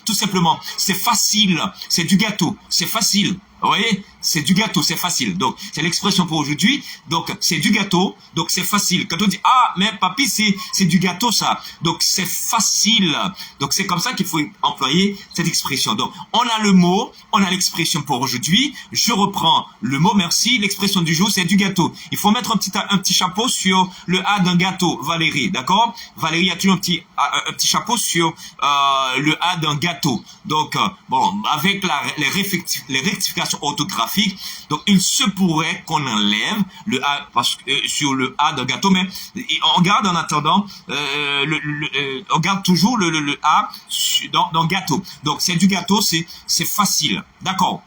Tout simplement, c'est facile, c'est du gâteau, c'est facile. Vous voyez, c'est du gâteau, c'est facile. Donc, c'est l'expression pour aujourd'hui. Donc, c'est du gâteau, donc c'est facile. Quand on dit, ah, mais papy, c'est du gâteau, ça. Donc, c'est facile. Donc, c'est comme ça qu'il faut employer cette expression. Donc, on a le mot, on a l'expression pour aujourd'hui. Je reprends le mot, merci. L'expression du jour, c'est du gâteau. Il faut mettre un petit chapeau sur le A d'un gâteau, Valérie, d'accord? Valérie a toujours un petit chapeau sur le A d'un gâteau. Donc, bon, avec les rectifications orthographiques, donc il se pourrait qu'on enlève le A sur le A d'un gâteau, mais on garde en attendant, on garde toujours le A dans gâteau. Donc c'est du gâteau, c'est facile. D'accord.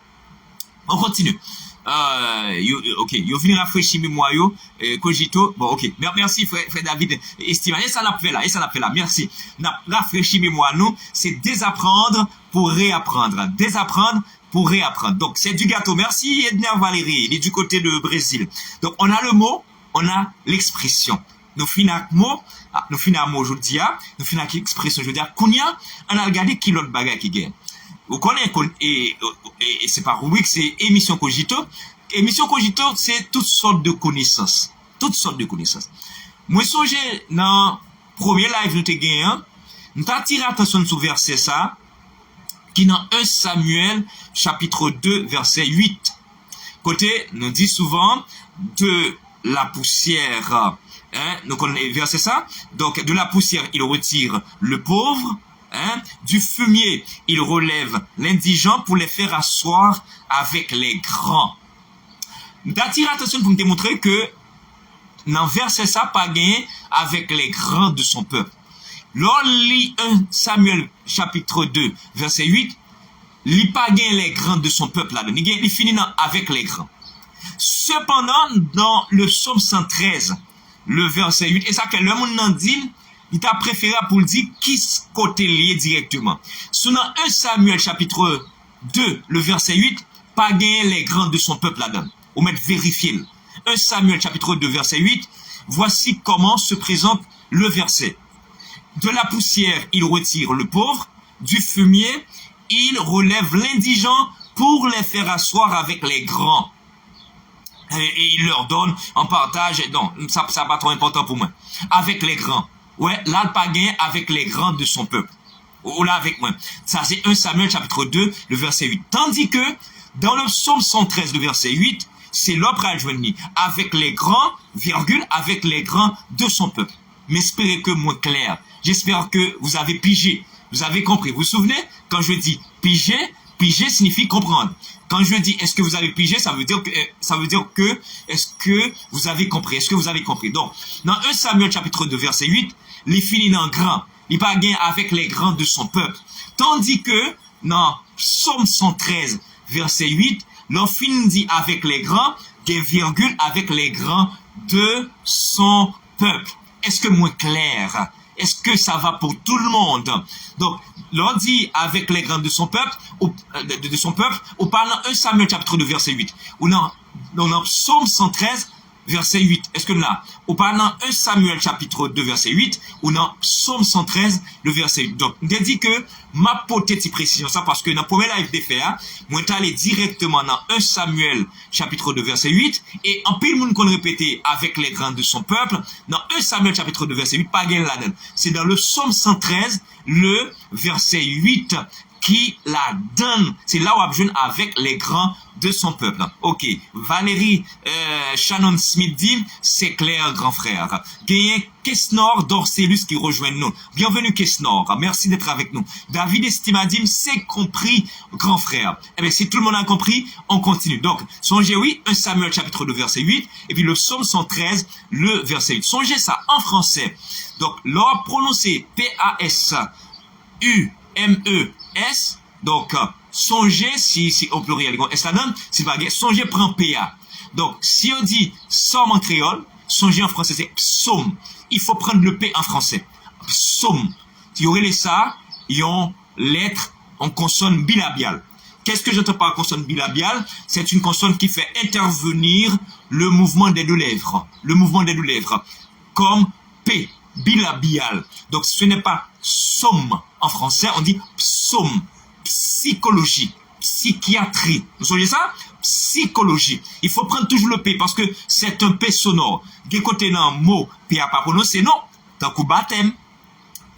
On continue. Ok, yo vini rafraîchir mémoire yo, cogito. Bon, ok. Merci frère David Estima. Et ça n'a fait là. Merci. N'a rafraîchi mémoire nous, c'est désapprendre pour réapprendre. Désapprendre pour réapprendre. Donc c'est du gâteau. Merci Edner Valérie, il est du côté de Brésil. Donc on a le mot, on a l'expression. Nous finissons avec mot, nous finissons avec mot aujourd'hui, nous finissons avec l'expression aujourd'hui. Kounia, on a regardé qui l'autre bagage qui gagne. Vous connaissez, et c'est pas rubrique, c'est émission Cogito. Émission Cogito, c'est toutes sortes de connaissances. Toutes sortes de connaissances. Moi, songe, dans le premier live, nous t'ai gagné, nous t'as tiré attention sur verset ça, qui dans 1 Samuel, chapitre 2, verset 8. Côté, nous dit souvent, de la poussière, nous connaissons verset ça, donc de la poussière, il retire le pauvre, du fumier, il relève l'indigent pour les faire asseoir avec les grands. D'attirer l'attention pour me démontrer que dans verset ça, pas gagné avec les grands de son peuple. Lors lit 1 Samuel chapitre 2 verset 8, lit pas gagné les grands de son peuple là-dedans. Il finit avec les grands. Cependant, dans le psaume 113, le verset 8, et ça que le monde en dit, il t'a préféré pour le dire qui côté lié directement. Selon 1 Samuel chapitre 2, le verset 8, pas gagner les grands de son peuple là-dedans. Ou mettre vérifier. 1 Samuel chapitre 2, verset 8, voici comment se présente le verset. De la poussière, il retire le pauvre, du fumier, il relève l'indigent pour les faire asseoir avec les grands. Et il leur donne en partage, non, ça pas trop important pour moi, avec les grands. Ouais, là, le païen avec les grands de son peuple. Ou là, avec moi. Ça, c'est 1 Samuel chapitre 2, le verset 8. Tandis que, dans le psaume 113, le verset 8, c'est l'opre à joindre avec les grands, virgule, avec les grands de son peuple. Mais espérez que moi clair. J'espère que vous avez pigé. Vous avez compris. Vous vous souvenez, quand je dis piger, piger signifie comprendre. Quand je dis est-ce que vous avez pigé, ça veut dire que est-ce que vous avez compris? Est-ce que vous avez compris? Donc, dans 1 Samuel chapitre 2, verset 8, il finit dans grand. Il pas gain avec les grands de son peuple. Tandis que, dans Psaume 113, verset 8, l'on finit avec les grands, des virgules avec les grands de son peuple. Est-ce que moins clair? Est-ce que ça va pour tout le monde? Donc, l'on dit avec les grands de son peuple, ou parlant 1 Samuel chapitre 2, verset 8, ou dans Psaume 113, verset 8. Est-ce que là, ou parlant 1 Samuel chapitre 2, verset 8, ou dans Psaume 113, le verset 8. Donc, on dit que ma petite précision, ça parce que dans le premier live des faits, moi, je allé directement dans 1 Samuel chapitre 2, verset 8, et en pile monde qu'on répétait avec les grands de son peuple, dans 1 Samuel chapitre 2, verset 8, pas gain là-dedans. C'est dans le Psaume 113, le verset 8, qui la donne. C'est là où on besoin avec les grands de son peuple. Ok. Valérie Shannon Smith dit, c'est clair, grand frère. Gagné Kesnor d'Orcellus qui rejoint nous. Bienvenue Kesnor. Merci d'être avec nous. David Estimadim, c'est compris, grand frère. Eh bien, si tout le monde a compris, on continue. Donc, songez, oui, 1 Samuel chapitre 2, verset 8, et puis le psaume 113, le verset 8. Songez ça en français. Donc, l'or prononcé P-A-S-U-M-E-S, donc, songez, si au pluriel, est-ce la donne? Si pas, songez prend PA. Donc, si on dit somme en créole, songez en français, c'est psaume. Il faut prendre le P en français. Psaume. Si vous regardez ça, ils ont lettre en consonne bilabiale. Qu'est-ce que j'entends par consonne bilabiale? C'est une consonne qui fait intervenir le mouvement des deux lèvres. Le mouvement des deux lèvres. Comme P, bilabial. Donc, ce n'est pas somme en français, on dit psaume. somme, psychologie, psychiatrie. Vous savez ça? Psychologie. Il faut prendre toujours le P parce que c'est un P sonore. Des côté dans mot, P à pas prononcer, non. Tant que baptême,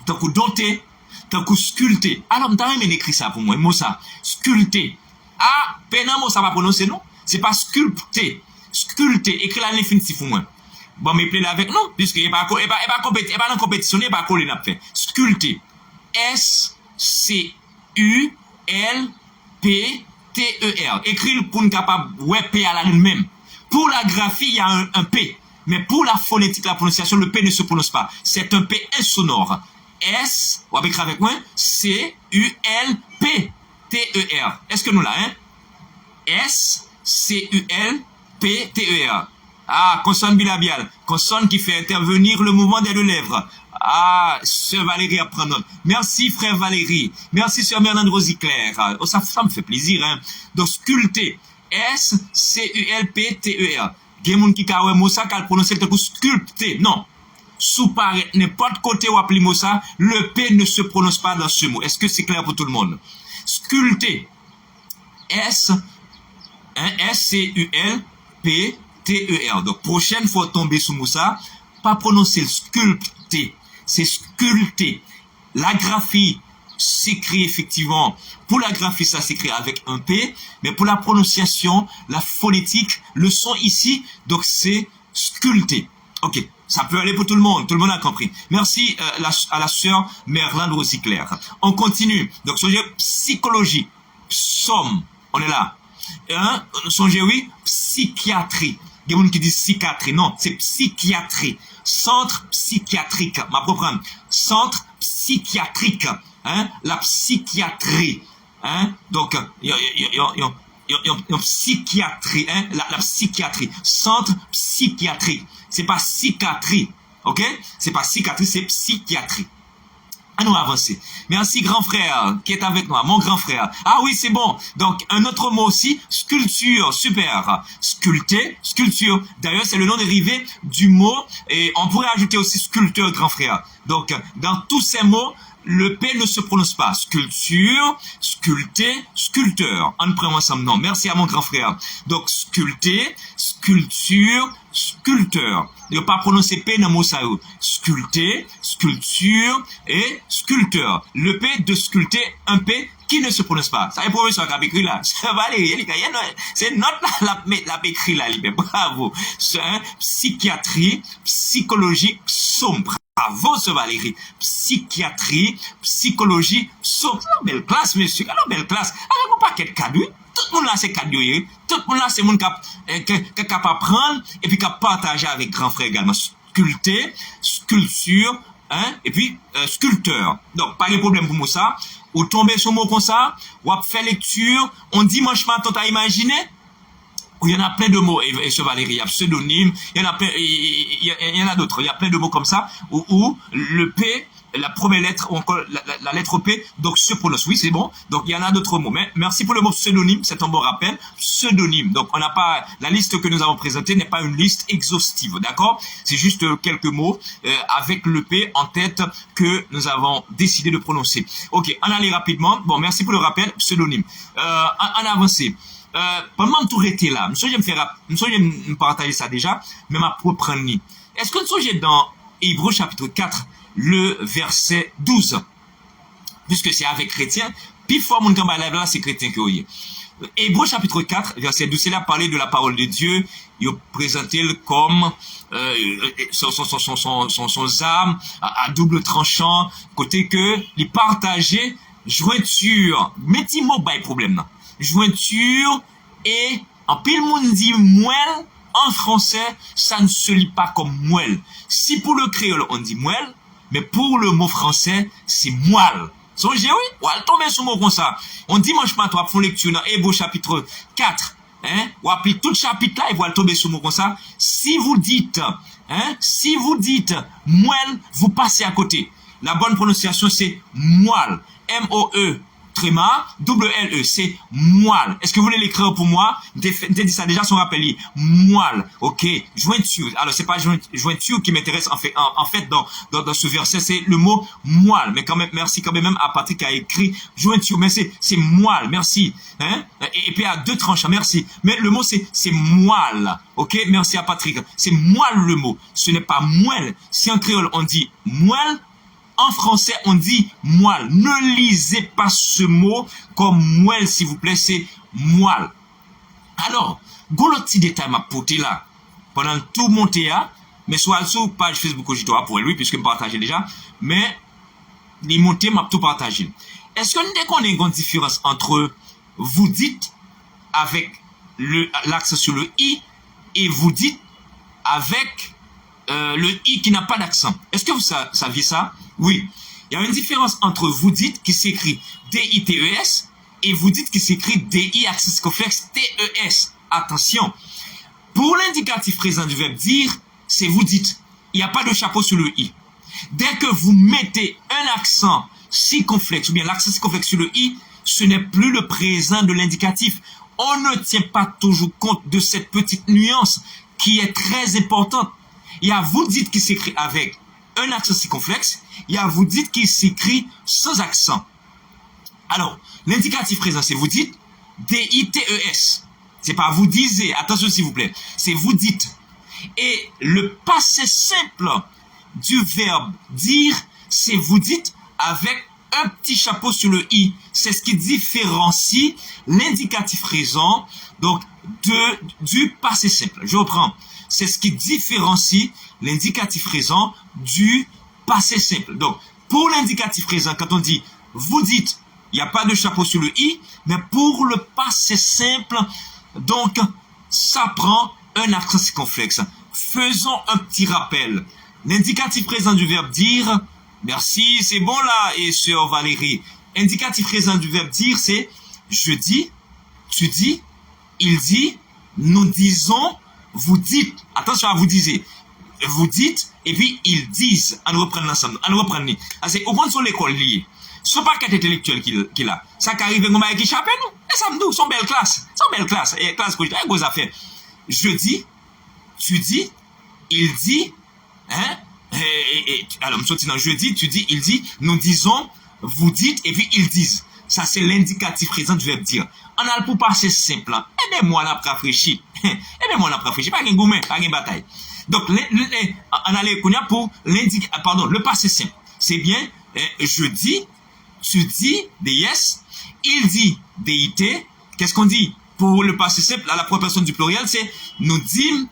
tant que dompter, tant que sculpter. Alors, m'ta même écrit ça pour moi, mot ça. Sculpter. Ah, P non, mot ça va prononcer, non. C'est pas sculpter. Sculpter. Écrit la l'infinitif pour moi. Bon, mais plaît avec non, puisque il pas dans compétition, il pas collé n'a fait. Sculpter. S-C-U-L-P-T-E-R. Écrit pour une capable, ouais, P à la même. Pour la graphie, il y a un P. Mais pour la phonétique, la prononciation, le P ne se prononce pas. C'est un P insonore. S, on va écrire avec moi, C-U-L-P-T-E-R. Est-ce que nous là, hein? S-C-U-L-P-T-E-R. Ah, consonne bilabiale. Consonne qui fait intervenir le mouvement des deux lèvres. Ah, sœur Valérie apprend note. Merci, frère Valérie. Merci, sœur Bernard Rosiclair. Oh, ça me fait plaisir, hein. Donc, sculpter. S-C-U-L-P-T-E-R. Il y a des gens qui ont mot ça, qui ont prononcé le sculpter. Non. Sous pareil, n'importe côté où appelez mot ça, le P ne se prononce pas dans ce mot. Est-ce que c'est clair pour tout le monde? Sculpter. S-C-U-L-P-T-E-R. Donc, prochaine fois tomber sous mot ça, pas prononcer le sculpter. C'est sculpter. La graphie s'écrit effectivement, pour la graphie ça s'écrit avec un P, mais pour la prononciation, la phonétique, le son ici, donc c'est sculpter. Ok, ça peut aller pour tout le monde a compris. Merci à la sœur Merlin Rosiclair. On continue, donc songez psychologie, somme, on est là. Songez oui, psychiatrie. Il y a des gens qui disent psychiatrie, non, c'est psychiatrie. Centre psychiatrique, ma propre centre psychiatrique, hein, la psychiatrie, hein, donc, psychiatrie, hein, la psychiatrie, centre psychiatrique, c'est pas psychiatrie, ok, c'est pas psychiatrie, c'est psychiatrie. À nous avancer. Merci grand frère qui est avec moi, mon grand frère. Ah oui, c'est bon. Donc, un autre mot aussi, sculpture, super. Sculpter, sculpture. D'ailleurs, c'est le nom dérivé du mot, et on pourrait ajouter aussi sculpteur, grand frère. Donc, dans tous ces mots, le P ne se prononce pas. Sculpture, sculpter, sculpteur. On prend ensemble. Non, merci à mon grand frère. Donc, sculpter, sculpture, sculpteur. Il ne pas prononcer P dans le mot ça. Sculpter, sculpture et sculpteur. Le P de sculpter, un P qui ne se prononce pas. Ça est professeur qui a écrit là. Ça va aller. C'est notre la écrit là. Bravo. C'est psychiatrie, psychologie, sombre. Bravo, ce Valérie. Psychiatrie, psychologie, sombre. Belle classe, monsieur. Alors, belle classe. Avec mon paquet de cadeaux. Tout le monde là, c'est cadeau. Tout le monde là, c'est mon cap capable prendre et puis capable partager avec grand frère également. Sculpter, sculpture, hein, et puis sculpteur. Donc, pas de problème pour moi ça. Ou tomber sur mot comme ça, ou faire lecture, on dimanche matin, t'as imaginé? Il y en a plein de mots, et ce Valérie, il y a pseudonyme, il y en a plein, il y en a d'autres, il y a plein de mots comme ça, où le P, la première lettre, ou encore la lettre P, donc se prononce. Oui, c'est bon. Donc, il y en a d'autres mots. Mais merci pour le mot pseudonyme, c'est un bon rappel. Pseudonyme. Donc, on n'a pas, la liste que nous avons présentée n'est pas une liste exhaustive, d'accord? C'est juste quelques mots, avec le P en tête que nous avons décidé de prononcer. Ok, on allait rapidement. Bon, merci pour le rappel, pseudonyme. On avance. Pendant tout été là, je me partager ça déjà, mais ma propre année. Est-ce que nous sommes dans Hébreux chapitre 4, le verset 12? Puisque c'est avec chrétien, puis fort mon camarade là, c'est chrétien que vous voyez. Hébreux chapitre 4, verset 12, c'est là parler de la parole de Dieu. Il présenté comme son âme à double tranchant, côté que il partageait jointure. Mettez moi pas problème là. Jointure et en pile monde dit moelle, en français ça ne se lit pas comme moelle. Si pour le créole on dit moelle, mais pour le mot français c'est moelle. Songez oui, ou elle tombe sur mot comme ça. On dimanche matin pour lecture dans Hébreux chapitre 4, hein, ou appeler tout chapitre là et vous allez tomber sur mot comme ça. Si vous dites moelle, vous passez à côté. La bonne prononciation c'est moelle, M-O-E tréma, double-L-E, c'est moelle. Est-ce que vous voulez l'écrire pour moi? J'ai dit ça déjà, son rappel, moelle, ok, jointure. Alors, c'est pas jointure qui m'intéresse, en fait, dans ce verset, c'est le mot moelle. Mais quand même, merci quand même à Patrick qui a écrit jointure, mais c'est moelle, merci. Hein? Et puis, à deux tranches, merci. Mais le mot, c'est moelle, ok, merci à Patrick. C'est moelle le mot, ce n'est pas moelle. Si en créole, on dit moelle, en français, on dit moelle. Ne lisez pas ce mot comme moelle, s'il vous plaît, c'est moelle. Alors, l'autre petit détail m'a porté là, pendant tout mon théâtre, mais soit sur page Facebook Cogito pour lui, puisque je partage déjà, mais les montées m'a tout partagé. Est-ce que nous avons une différence entre vous dites avec l'accent sur le i et vous dites avec le i qui n'a pas d'accent? Est-ce que vous saviez ça? Oui. Il y a une différence entre vous dites qui s'écrit D-I-T-E-S et vous dites qui s'écrit D-I accent circonflexe T-E-S. Attention. Pour l'indicatif présent du verbe dire, c'est vous dites. Il n'y a pas de chapeau sur le i. Dès que vous mettez un accent circonflexe ou bien l'accent circonflexe sur le i, ce n'est plus le présent de l'indicatif. On ne tient pas toujours compte de cette petite nuance qui est très importante. Il y a vous dites qui s'écrit avec un accent circonflexe, il y a vous dites qui s'écrit sans accent. Alors, l'indicatif présent, c'est vous dites, D-I-T-E-S. C'est pas vous disiez, attention s'il vous plaît, c'est vous dites. Et le passé simple du verbe dire, c'est vous dites avec un petit chapeau sur le i. C'est ce qui différencie l'indicatif présent donc du passé simple. Je reprends. C'est ce qui différencie l'indicatif présent du passé simple. Donc, pour l'indicatif présent, quand on dit vous dites, il n'y a pas de chapeau sur le i, mais pour le passé simple, donc, ça prend un accent circonflexe. Faisons un petit rappel. L'indicatif présent du verbe dire, merci, c'est bon là, et sœur Valérie. Indicatif présent du verbe dire, c'est je dis, tu dis, il dit, nous disons, vous dites. Attention à vous disiez. Vous dites, et puis ils disent. On reprend l'ensemble. On reprend. C'est au point sur l'école liée. Ce paquet intellectuel qu'il a. Ça qui arrive, on va échapper, nous. Et ça me dit, son belle classe. Son belle classe. Et classe que j'ai gros affaires. Je dis, tu dis, il dit, hein? Alors, je dis, tu dis, il dit, nous disons, vous dites, et puis ils disent. Ça, c'est l'indicatif présent du verbe dire. On a le pour passer simple. Aidez-moi à rafraîchir. Aidez-moi à rafraîchir. Pas de gourmet, pas de bataille. Donc, on a les pour le passé simple. C'est bien, je dis, tu dis, des yes, il dit, des it. Qu'est-ce qu'on dit? Pour le passé simple, à la première personne du pluriel, c'est nous dîmes,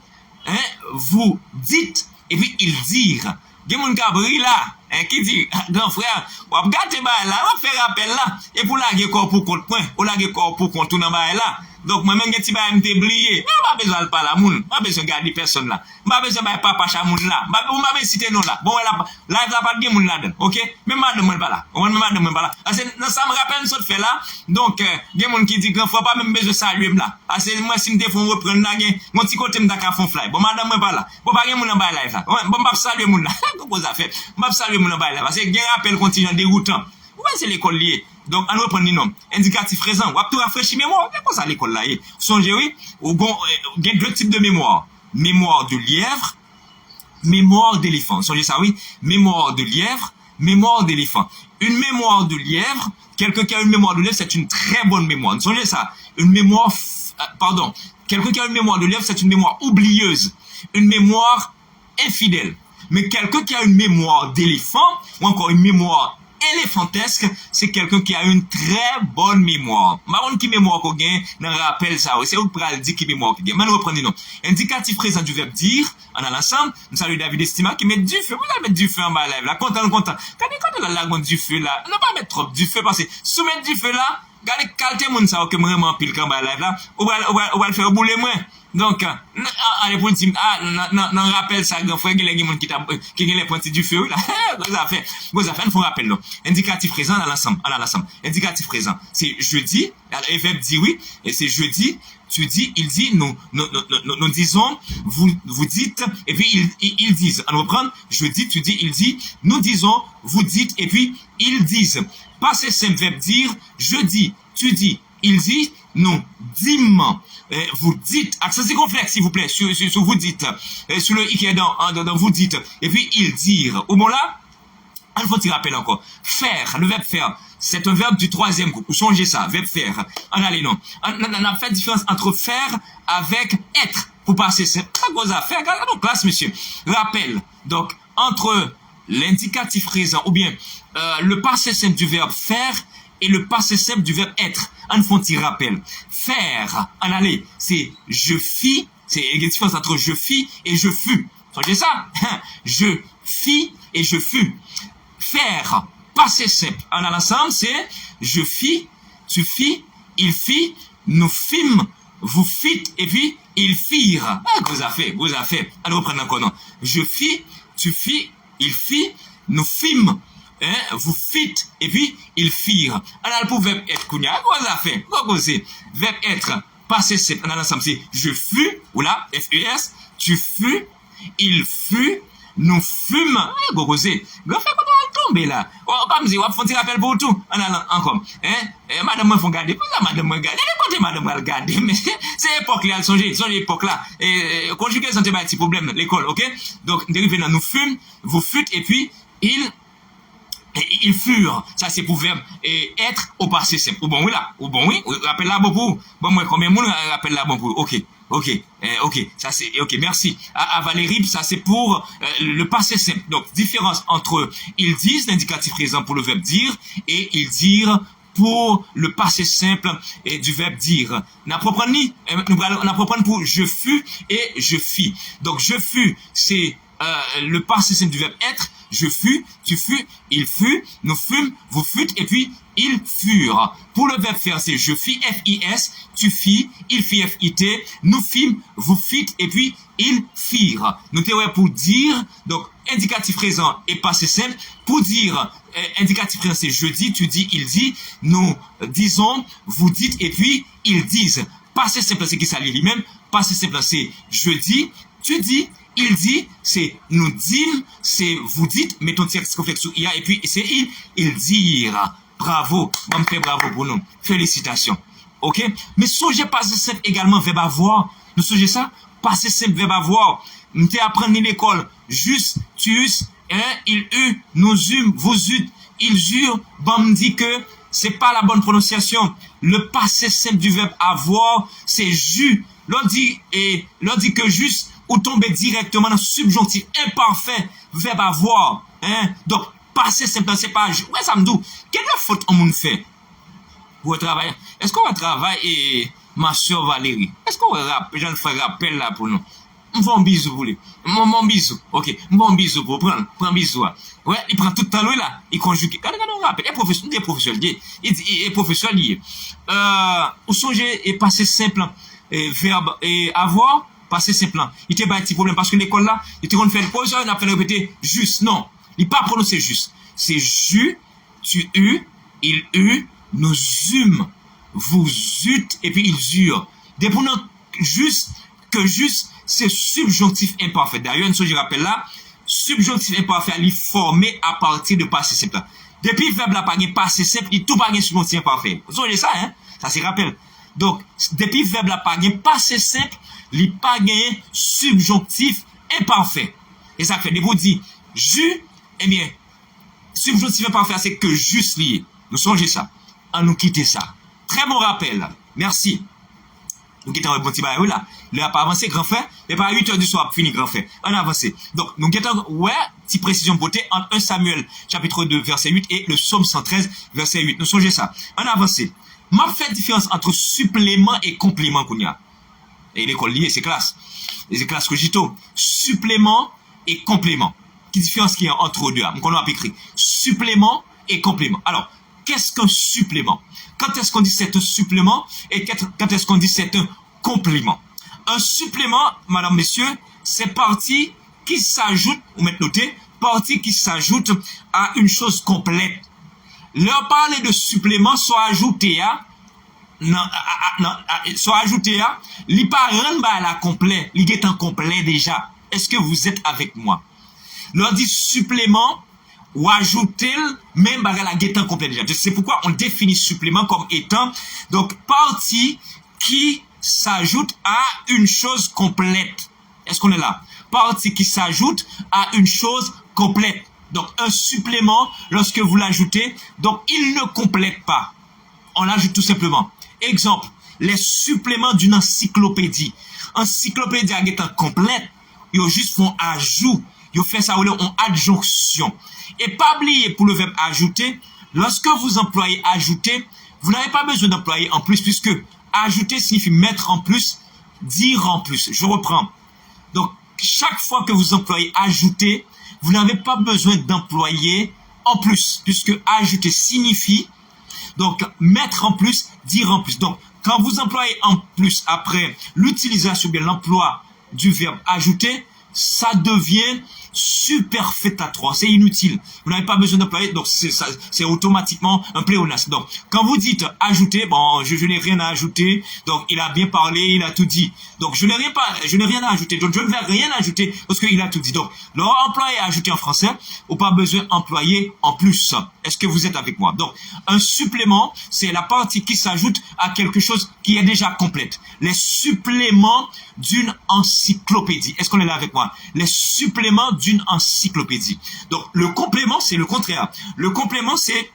hein, vous dites, et puis ils dirent. Gen Cabri là, qui dit, grand frère, on va gâter là, on va faire appel là, et pour la corps pour compte point, ou la corps pour compte tout dans là. Donc, moi-même, je vais m'oublier. Mais pas besoin de parler à moun. Pas besoin de garder personne là. Pas besoin de papa chat moun là. Pas besoin de citer non là. Bon, là, là, pas de moun là. Ok? Même madame, moi, pas là. Même madame, moi, pas là. Ça me rappelle ce que fait là. Donc, il y a des gens qui disent qu'il faut pas même besoin de saluer là. Moi, si je me fais reprendre là, mon petit côté, je vais faire fly. Bon, madame, moi, pas là. Bon, pas de moun en bas live là. Bon, pas saluer moun là. Qu'est-ce que ça fait? Pas saluer moun en bas live. Parce que il y a un appel continu déroutant. Ouais, c'est l'école liée. Donc, on reprend les noms. Indicatif présent. On va tout rafraîchir mémoire. Qu'est-ce que ça l'école là? Songez, oui. Il y a deux types de mémoire. Mémoire de lièvre, mémoire d'éléphant. Songez ça, oui. Mémoire de lièvre, mémoire d'éléphant. Une mémoire de lièvre, quelqu'un qui a une mémoire de lièvre, c'est une très bonne mémoire. Songez ça. Une mémoire, quelqu'un qui a une mémoire de lièvre, c'est une mémoire oublieuse. Une mémoire infidèle. Mais quelqu'un qui a une mémoire d'éléphant, ou encore une mémoire éléphantesque, c'est quelqu'un qui a une très bonne mémoire. Marron qui mémoire qu'on gagne, n'en rappelle ça. C'est où pour dire qui mémoire qu'on gagne. Maintenant, reprenez nous. Indicatif présent du verbe dire, on a l'ensemble. Nous saluons David Estima qui met du feu. Vous allez mettre du feu en bas live là. Content. Quand on a la du feu là, on ne pas mettre trop du feu parce que soumettre du feu là, regardez qualité moun ça que vraiment pile en bas live là. On va le faire bouler moins. Donc, allez pour dire, non, rappelle ça, grand frère, il y a des gens qui ont les points du feu, là. Vous avez faut rappel, là. Indicatif présent à l'ensemble, Indicatif présent, c'est jeudi, le verbe dit oui, et c'est jeudi, tu dis, il dit, nous disons, vous dites, et puis ils disent. On reprend, je dis, tu dis, il dit, nous disons, vous dites, et puis ils disent. Passé simple verbe dire, je dis, tu dis, il dit, nous dîmes. Vous dites, accent circonflexe s'il vous plaît, sur vous dites, sur le i qui est dans vous dites, et puis il dire. Au moment là, il faut t'y rappeler encore. Faire, le verbe faire, c'est un verbe du troisième groupe. Vous changez ça, verbe faire. On a les noms. On a fait différence entre faire avec être. Pour passer, c'est pas grosse affaire. Regardez nos classes, monsieur. Rappel. Donc, entre l'indicatif présent, ou bien le passé simple du verbe faire et le passé simple du verbe être. On fait un petit rappel. Faire, en aller, c'est je fis, c'est une différence entre je fis et je fus. Changez ça. Je fis et je fus. Faire, passé simple. En l'ensemble, c'est je fis, tu fis, il fit, nous fîmes, vous fîtes, et puis ils firent. Ah, vous avez fait. Allez, reprendre encore, non. Je fis, tu fis, il fit, nous fîmes, vous fîtes, et puis ils firent. Alors, pour verbe être, vous avez fait. Quoi c'est? Verbe être, passé simple. En l'ensemble, c'est je fus, ou là, F-U-S, tu fus, il fut, nous fûmes. Gokosé. Go fait comment elle tombe là. Oh, comme si, on fait un rappel pour tout. Encore. Madame, moi, faut garder. Pourquoi madame, moi, garder? Écoutez, madame, moi, garder. Mais, c'est l'époque là, songez l'époque là. Conjugaison, c'est pas un petit problème, l'école, ok? Donc, dérivé dans nous fûmes, vous fûtes, et puis, ils furent. Ça, c'est pour verbe être au passé simple. Ou bon, oui, là. Ou bon, oui. Rappelle là, bon pour. Bon, moi, combien de monde rappelle là, bon pour. Ok. Ça, c'est, ok, merci. À Valérie, ça, c'est pour le passé simple. Donc, différence entre ils disent, l'indicatif présent pour le verbe dire, et ils dire pour le passé simple et du verbe dire. On apprend pour je fus et je fis. Donc, je fus, c'est le passé simple du verbe être. Je fus, tu fus, il fut, nous fûmes, vous fûtes, et puis ils furent. Pour le verbe faire, c'est je fis, F-I-S, tu fis, il fit, F-I-T, nous fîmes, vous fîtes, et puis ils firent. Notez ouais pour dire, donc indicatif présent et passé simple. Pour dire, indicatif présent, c'est je dis, tu dis, il dit, nous disons, vous dites, et puis ils disent. Passé simple, c'est qui s'allie lui-même. Passé simple, c'est je dis, tu dis, il dit, c'est nous dîmes, c'est vous dites, mettons texte complexe sous IA, et puis c'est il dire. Bravo, on me fait bravo pour nous. Félicitations. Ok? Mais songez passé simple également, verbe avoir. Nous songez ça? Passé simple, verbe avoir. Nous t'apprendre à l'école. Juste, tu us, il eut, nous eûmes, vous eûtes, ils eurent. Bon, me dit que c'est pas la bonne prononciation. Le passé simple du verbe avoir, c'est jus. L'on dit que juste, ou tomber directement dans le subjonctif imparfait, verbe avoir. Donc, passé simple, c'est pas jus. Ouais, ça me dit, quelle faute on me fait? Pour travailler. Est-ce qu'on va travailler, ma soeur Valérie? Est-ce qu'on va j'en fais rappel là pour nous? On va un bisou pour lui. Mon bisou. Ok. Mon bisou pour prendre. Prends bisou. Ouais, il prend tout le temps là. Il conjugue. Quand on rappelle, il est professeur lié. Il est professeur lié. Ou songez et passé simple, verbe et avoir, passé simple. Il était pas un petit problème parce que l'école là, il était en fait le professeur, il a fait répéter juste. Non. Il pas prononcé juste. C'est jus, tu eus, il eut, nous eûmes, vous eûtes, et puis ils eurent. Dépendant juste, que juste, c'est subjonctif imparfait. D'ailleurs, une chose je rappelle là, subjonctif imparfait, il est formé à partir de passé simple. Depuis le verbe là, pas passé simple, il tout pas un subjonctif imparfait. Vous savez ça, hein? Ça se rappelle. Donc, depuis le verbe là, pas passé simple, il pas un subjonctif imparfait. Et ça fait, de vous dire, jus, eh bien, subjonctif imparfait, c'est que juste lié. Nous songez ça. On nous quitte ça. Très bon rappel. Merci. Nous quittons un bon petit bail là. Il n'a pas avancé, grand frère. Mais pas à 8 heures du soir, fini, grand frère. On a avancé. Donc, nous quittons, ouais, petite précision beauté entre 1 Samuel, chapitre 2, verset 8 et le psaume 113, verset 8. Nous songez ça. On a avancé. M'a fait différence entre supplément et complément qu'on y a. Et l'école liée, c'est classe. Et c'est classe cogito. Supplément et complément. Quelle différence qu'il y a entre deux? Donc, on a écrit supplément et complément. Alors, qu'est-ce qu'un supplément? Quand est-ce qu'on dit c'est un supplément et quand est-ce qu'on dit c'est un complément? un supplément, madame, messieurs, c'est partie qui s'ajoute, ou mettre noté, partie qui s'ajoute à une chose complète. Leur parler de supplément soit ajouté à, soit ajouté à, li pas rendre à la complet, li est en complet déjà. Est-ce que vous êtes avec moi? Leur dit supplément ou ajouter même à la guettant complet déjà. C'est pourquoi on définit supplément comme étant donc partie qui s'ajoute à une chose complète. Est-ce qu'on est là? Partie qui s'ajoute à une chose complète. Donc un supplément, lorsque vous l'ajoutez, donc il ne complète pas. On l'ajoute tout simplement. Exemple, les suppléments d'une encyclopédie. Encyclopédie étant complète, ils juste font ajout. Ils font ça en adjonction. Et pas oublier pour le verbe ajouter, lorsque vous employez ajouter, vous n'avez pas besoin d'employer en plus, puisque ajouter signifie mettre en plus, dire en plus. Je reprends. Donc, chaque fois que vous employez ajouter, vous n'avez pas besoin d'employer en plus, puisque ajouter signifie donc mettre en plus, dire en plus. Donc, quand vous employez en plus après l'utilisation, bien l'emploi du verbe ajouter, ça devient superfétatoire, c'est inutile. Vous n'avez pas besoin d'employer, donc c'est automatiquement un pléonasme. Donc, quand vous dites ajouter, bon, je n'ai rien à ajouter, donc il a bien parlé, il a tout dit. Donc, je n'ai rien à ajouter, donc je ne vais rien ajouter parce qu'il a tout dit. Donc, l'employé ajouter en français, ou pas besoin d'employer en plus. Est-ce que vous êtes avec moi? Donc, un supplément, c'est la partie qui s'ajoute à quelque chose qui est déjà complète. Les suppléments d'une encyclopédie. Est-ce qu'on est là avec moi? Les suppléments d'une encyclopédie. Donc, le complément, c'est le contraire. Le complément, c'est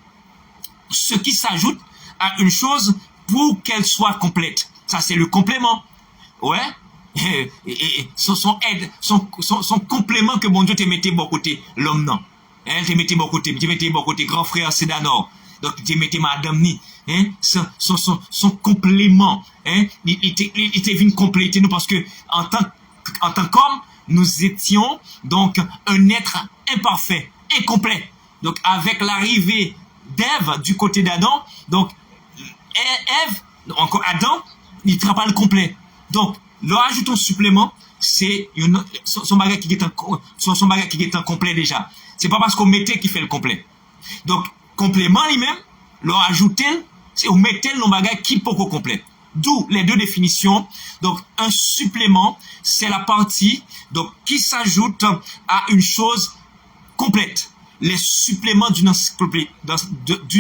ce qui s'ajoute à une chose pour qu'elle soit complète. Ça, c'est le complément. Ouais. Son aide, son complément que bon Dieu te mettait bon côté, l'homme non. Hein, te mettait bon côté, grand frère Sédanor. Donc, te mettait madame ni. Hein, son complément. Hein, il était venu compléter nous parce que, en tant qu'homme, nous étions donc un être imparfait, incomplet. Donc, avec l'arrivée d'Ève du côté d'Adam, donc, Ève, encore Adam, il ne sera pas le complet. Donc, leur ajoutons supplément, c'est son bagage qui est en complet déjà. C'est pas parce qu'on mettait qu'il fait le complet. Donc, complément lui-même, leur ajouter, c'est on mettait le bagage qui peut complet. D'où les deux définitions. Donc, un supplément, c'est la partie donc qui s'ajoute à une chose complète. Les suppléments d'une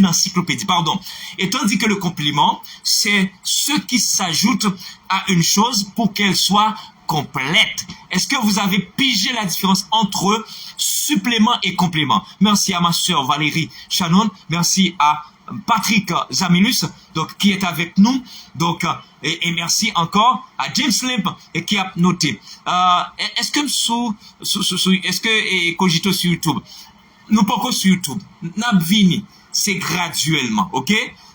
encyclopédie, pardon. Et tandis que le complément, c'est ce qui s'ajoute à une chose pour qu'elle soit complète. Est-ce que vous avez pigé la différence entre supplément et complément? Merci à ma sœur Valérie Shannon. Merci à Patrick Zamilus, donc, qui est avec nous. Donc, et merci encore à James Limp, et qui a noté. Est-ce que Cogito sur YouTube? Nous pas sur YouTube. Nabvini, c'est graduellement, ok?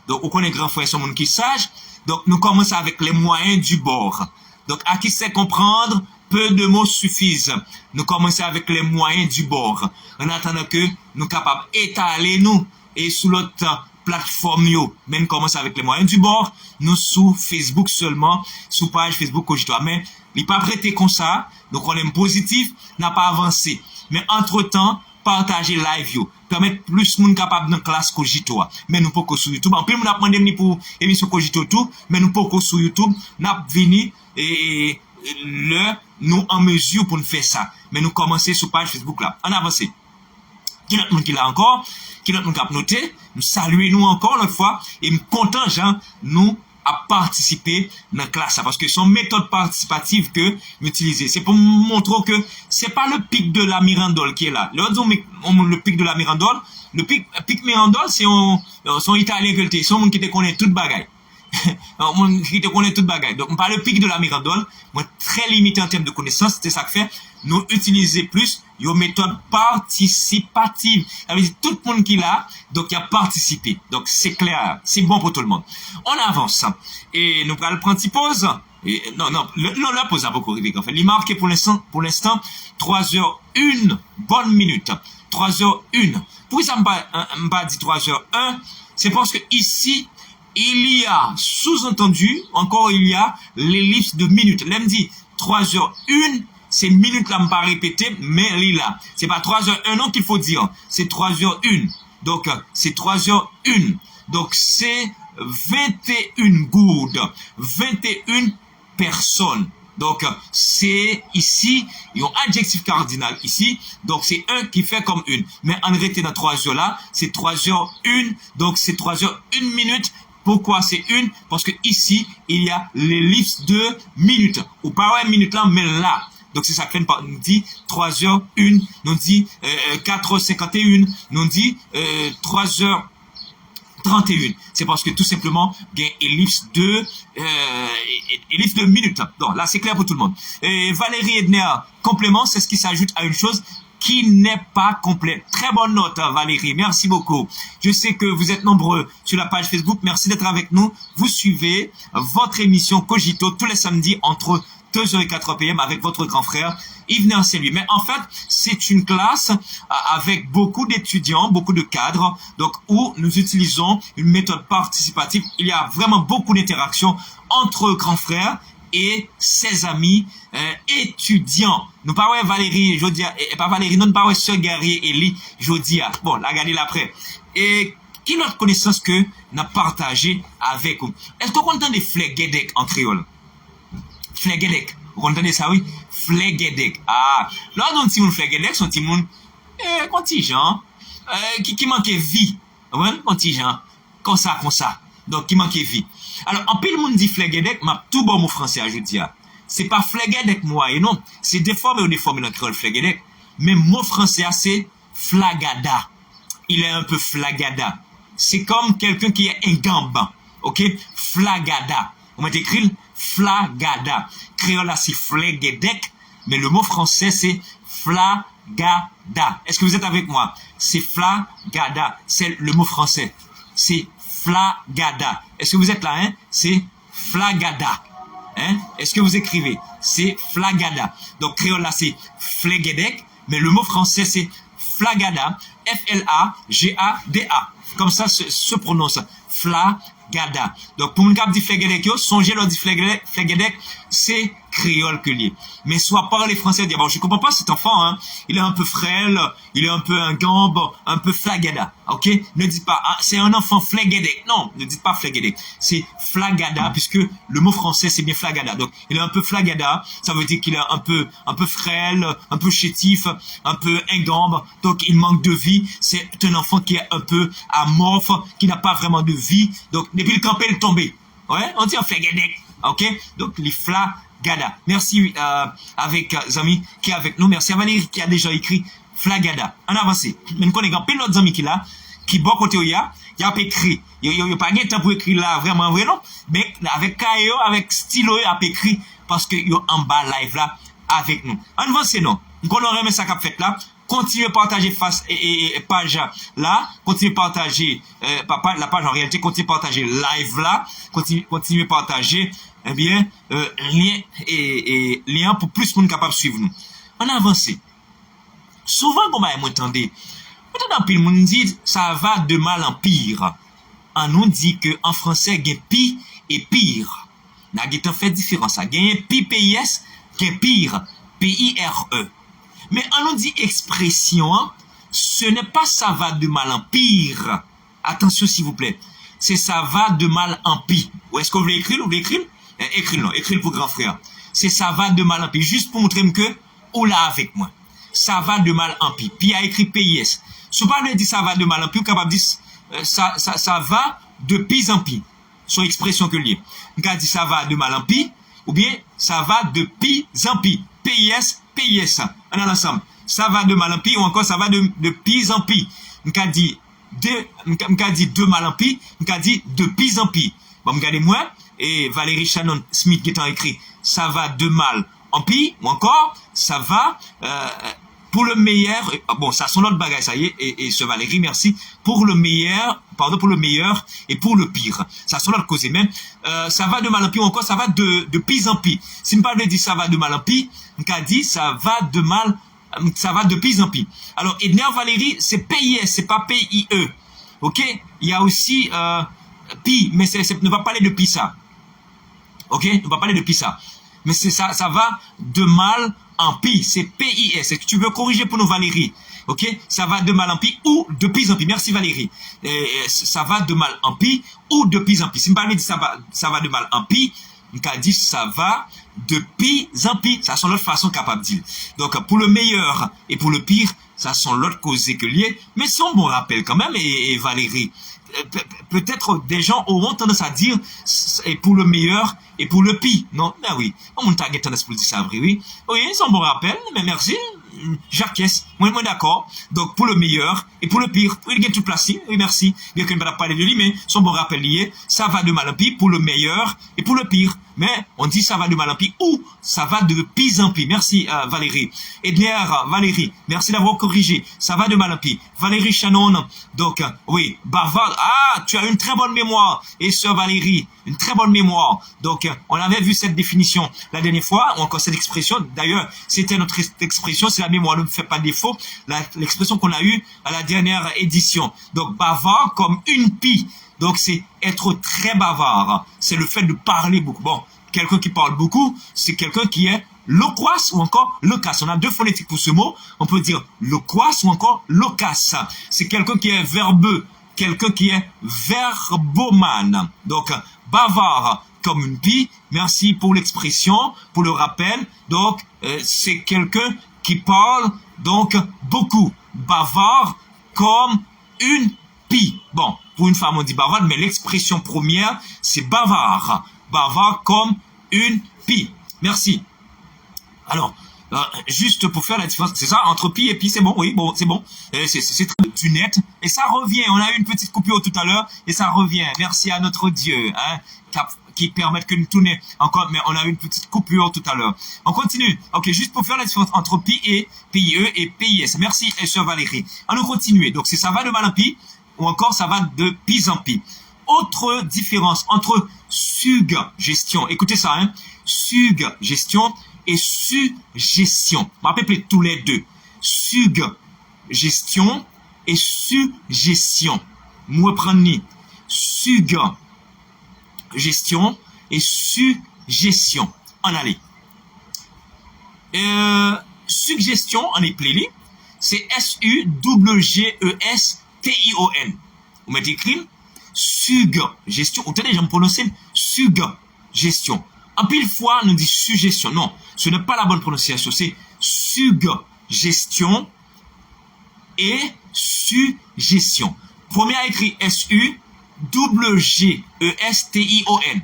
Donc, on connaît grand frère, son monde qui sage. Donc, nous commençons avec les moyens du bord. Donc, à qui sait comprendre, peu de mots suffisent. Nous commençons avec les moyens du bord. En attendant que nous capables d'étaler nous et sous l'autre plateforme, mais nous commençons avec les moyens du bord. Nous sous Facebook seulement, sous page Facebook Cogito. Mais, il n'est pas prêté comme ça. Donc, on est positif, n'a pas avancé. Mais entre-temps, partager live yo, permettre plus moun capable dans classe Cogito. Mais nous pas sur YouTube. En plus, nous avons demandé pour émission Cogito tout, mais nous pas sur YouTube. Nous avons venu et nous en mesure pour nous faire ça. Mais nous commencer sur page Facebook là. On avance. Qui notre monde qui l'a encore, qui notre monde qui a noté, nous saluer nous encore une fois et nous content Jean nous à participer dans la classe parce que son méthode participative que m'utiliser c'est pour montrer que c'est pas le pic de la Mirandole qui est là. Le pic de la Mirandole, le pic Mirandole c'est son italien que c'est son monde qui te connaît toute bagaille. Monde qui te connaît toute bagaille. Donc pas le pic de la Mirandole, moi très limité en termes de connaissances, c'était ça que fait nous utiliser plus une méthode participative. Ça veut dire tout le monde qui l'a, donc il a participé. Donc c'est clair, c'est bon pour tout le monde. On avance et nous allons prendre une pause. Et, non, la pause a beaucoup arrivé. En fait, il marque pour l'instant 3h01 bonne minute. 3h01. Pourquoi ça me pas dit 3h01? C'est parce que ici il y a, sous-entendu, encore il y a l'ellipse de minutes. Là, me dit 3h01, c'est minutes là, me pas répéter, mais là, c'est pas 3h1 non qu'il faut dire, c'est 3h01. Donc, c'est 3h01. Donc, c'est 21 gourdes, 21 personnes. Donc, c'est ici, il y a un adjectif cardinal ici. Donc, c'est un qui fait comme une. Mais en réalité, dans 3 heures là, c'est 3h01. Donc, c'est 3h01 minute. Pourquoi c'est une? Parce que ici, il y a l'ellipse de minutes. Ou pas une minute là, mais là. Donc, c'est ça que nous dit 3h01, nous dit 4h51, nous dit 3h31. C'est parce que tout simplement, il y a ellipse de minutes. Donc, là, c'est clair pour tout le monde. Et Valérie Edner, complément, c'est ce qui s'ajoute à une chose qui n'est pas complète. Très bonne note, Valérie. Merci beaucoup. Je sais que vous êtes nombreux sur la page Facebook. Merci d'être avec nous. Vous suivez votre émission Cogito tous les samedis entre 2h et 4h PM avec votre grand frère Yves Saint-Louis. Mais en fait, c'est une classe avec beaucoup d'étudiants, beaucoup de cadres, donc où nous utilisons une méthode participative. Il y a vraiment beaucoup d'interactions entre grands frères et ses amis étudiants. Nous parlons Valérie, Jodia, et pas Valérie, non, parlons Sœur Guerrier Eli, Jodia. Bon, la regardez l'après. Et quelle autre connaissance que nous avons partagé avec vous? Est-ce qu'on entend des flegedek en créole? Flegedek. Vous entendez ça, oui? Flegedek. Ah, là, on dit un flegedek, son petit monde, contingent, qui manquait vie. Ouais, contingent. Comme ça. Donc, qui manquait vie. Alors, en pile, monde dit flegedek, mais tout bon mot français, je dis. C'est pas flegedek, moi, et non. C'est déformé ou déformé dans le créole flegedek. Mais mot français, c'est flagada. Il est un peu flagada. C'est comme quelqu'un qui est un gambin. Ok? Flagada. On m'a écrit flagada. Créole, c'est flegedek, mais le mot français, c'est flagada. Est-ce que vous êtes avec moi? C'est flagada. C'est le mot français. C'est flagada. Est-ce que vous êtes là, hein? C'est flagada. Hein? Est-ce que vous écrivez? C'est flagada. Donc, créole, là, c'est flegedek, mais le mot français, c'est flagada. F-L-A-G-A-D-A. Comme ça se prononce. Flagada. Donc, pour mon cap dit flegedek, songez leur dit flegedek, c'est créole que lié. Mais soit parler français, dire, bon, je comprends pas cet enfant, hein. Il est un peu frêle, il est un peu un gambe, un peu flagada. Ok? Ne dites pas, ah, c'est un enfant flegedek. Non, ne dites pas flegedek. C'est flagada, puisque le mot français, c'est bien flagada. Donc, il est un peu flagada. Ça veut dire qu'il est un peu frêle, un peu chétif, un peu ingambe. Donc, il manque de vie. C'est un enfant qui est un peu amorphe, qui n'a pas vraiment de vie. Donc, depuis le campé, il est tombé. Ouais? On dit un flegedek. Ok? Donc, les flagada. Merci avec les amis qui est avec nous. Merci à Valérie qui a déjà écrit flagada. En avancé. Mais nous connaissons plein d'autres amis qui là, qui bon côté il y a écrit. Il y a pas de temps pour écrire là, vraiment vrai non. Mais avec cahier, avec stylo, il a écrit parce que yo en bas live là avec nous. En avancé non. Nous connaissons ça qu'a fait là. Continuez à partager face et page là, continuez à partager la page en réalité, continuez à partager live là, continuez à partager lien et lien pour plus de monde capable de suivre nous. On avance. Souvent comme vous entendez, peut-être pile monde dit ça va de mal en pire. On nous dit que en français gain pire et pire. N'a pas fait différence ça. Gain pire PIS, gain pire PIRE. Mais on nous dit expression, ce n'est pas ça va de mal en pire. Attention s'il vous plaît. C'est ça va de mal en pire. Ou est-ce que vous voulez écrire? Vous voulez écrire? Écrire pour grand frère. C'est ça va de mal en pire. Juste pour montrer que, ou là avec moi. Ça va de mal en pire. Puis il a écrit PIS. Si vous parlez de ça va de mal en pire, vous capable de dire ça va de pire en pire. Son expression que lié. Vous avez dit ça va de mal en pire, ou bien ça va de pire en pire. PIS, PIS. On a ensemble. Ça va de mal en pire ou encore ça va de pire en pire. On a dit de mal en pire, on a dit de pire en pire. Bon, regardez moi et Valérie Shannon Smith qui est écrit ça va de mal en pire ou encore ça va pour le meilleur. Bon, ça sont notre bagage, ça y est, et ce Valérie, merci. Pour le meilleur et pour le pire. Ça sont notre cause même. Ça va de mal en pire ou encore ça va de pire en pire. Si je ne parle pas de ça va de mal en pire, on a dit ça va de pire en pire. Alors, Edner Valérie, c'est PIS, c'est pas PIE. Ok? Il y a aussi Pi, mais ne va pas parler de pi ça. Ok, ne va pas parler de pi ça. Mais c'est ça, ça va de mal en pi. C'est P-I-S. Est-ce que tu veux corriger pour nous, Valérie? Ok, ça va de mal en pi ou de pis en pi. Merci Valérie. Ça va de mal en pi ou de pis en pi. Si je dit ça va de mal en pi, je dit ça va de pis en pi. Ça sont l'autre façon capable de dire. Donc pour le meilleur et pour le pire, ça sont l'autre causé que lié. Mais son bon rappel quand même et Valérie. Peut-être des gens auront tendance à dire et pour le meilleur et pour le pire. Non, ben oui. On t'a tendance pour dire ça, oui. Oui, c'est un bon rappel, mais merci. J'acquiesce. Moi, d'accord. Donc, pour le meilleur et pour le pire. Il gagne tout placé. Oui, merci. Bien que je ne vais pas parler de lui, mais son bon rappel lié, ça va de mal en pire pour le meilleur et pour le pire. Mais on dit ça va de mal en pire ou ça va de pis en pire. Merci, Valérie. Edner, Valérie, merci d'avoir corrigé. Ça va de mal en pire. Valérie Shannon, donc, oui, bavard. Ah, tu as une très bonne mémoire. Et sœur Valérie, une très bonne mémoire. Donc, on avait vu cette définition la dernière fois, ou encore cette expression. D'ailleurs, c'était notre expression, si la mémoire ne me fait pas défaut, l'expression qu'on a eue à la dernière édition. Donc, bavard comme une pie. Donc, c'est être très bavard. C'est le fait de parler beaucoup. Bon, quelqu'un qui parle beaucoup, c'est quelqu'un qui est loquace ou encore loquace. On a deux phonétiques pour ce mot. On peut dire loquace ou encore loquace. C'est quelqu'un qui est verbeux, quelqu'un qui est verbomane. Donc, bavard comme une pie. Merci pour l'expression, pour le rappel. Donc, c'est quelqu'un qui parle donc beaucoup. Bavard comme une pie. Bon, pour une femme on dit bavarde, mais l'expression première c'est bavard. Bavard comme une pie. Merci. Alors, juste pour faire la différence, c'est ça, entre pie et pie, c'est bon, oui, bon, c'est bon. C'est très du net. Et ça revient, on a eu une petite coupure tout à l'heure, et ça revient. Merci à notre Dieu, hein, qui permettent que nous tournions encore, mais on a eu une petite coupure tout à l'heure. On continue. Ok, juste pour faire la différence entre PIE et PIS. Merci, sœur Valérie. On nous continue. Donc, ça va de mal en pis, ou encore ça va de pis en pis. Autre différence entre suggestion. Écoutez ça, hein. Suggestion et suggestion. On va appeler tous les deux. Suggestion et suggestion. Moi, prendre suggestion et suggestion. En allez. Suggestion, en appelé, c'est S-U-G-G-E-S-T-I-O-N. Vous mettez écrit suggestion. Vous tenez, je me prononce suggestion. En pile fois, on dit suggestion. Non, ce n'est pas la bonne prononciation. C'est suggestion et suggestion. Premier écrit S-U-G-G-E-S-T-I-O-N.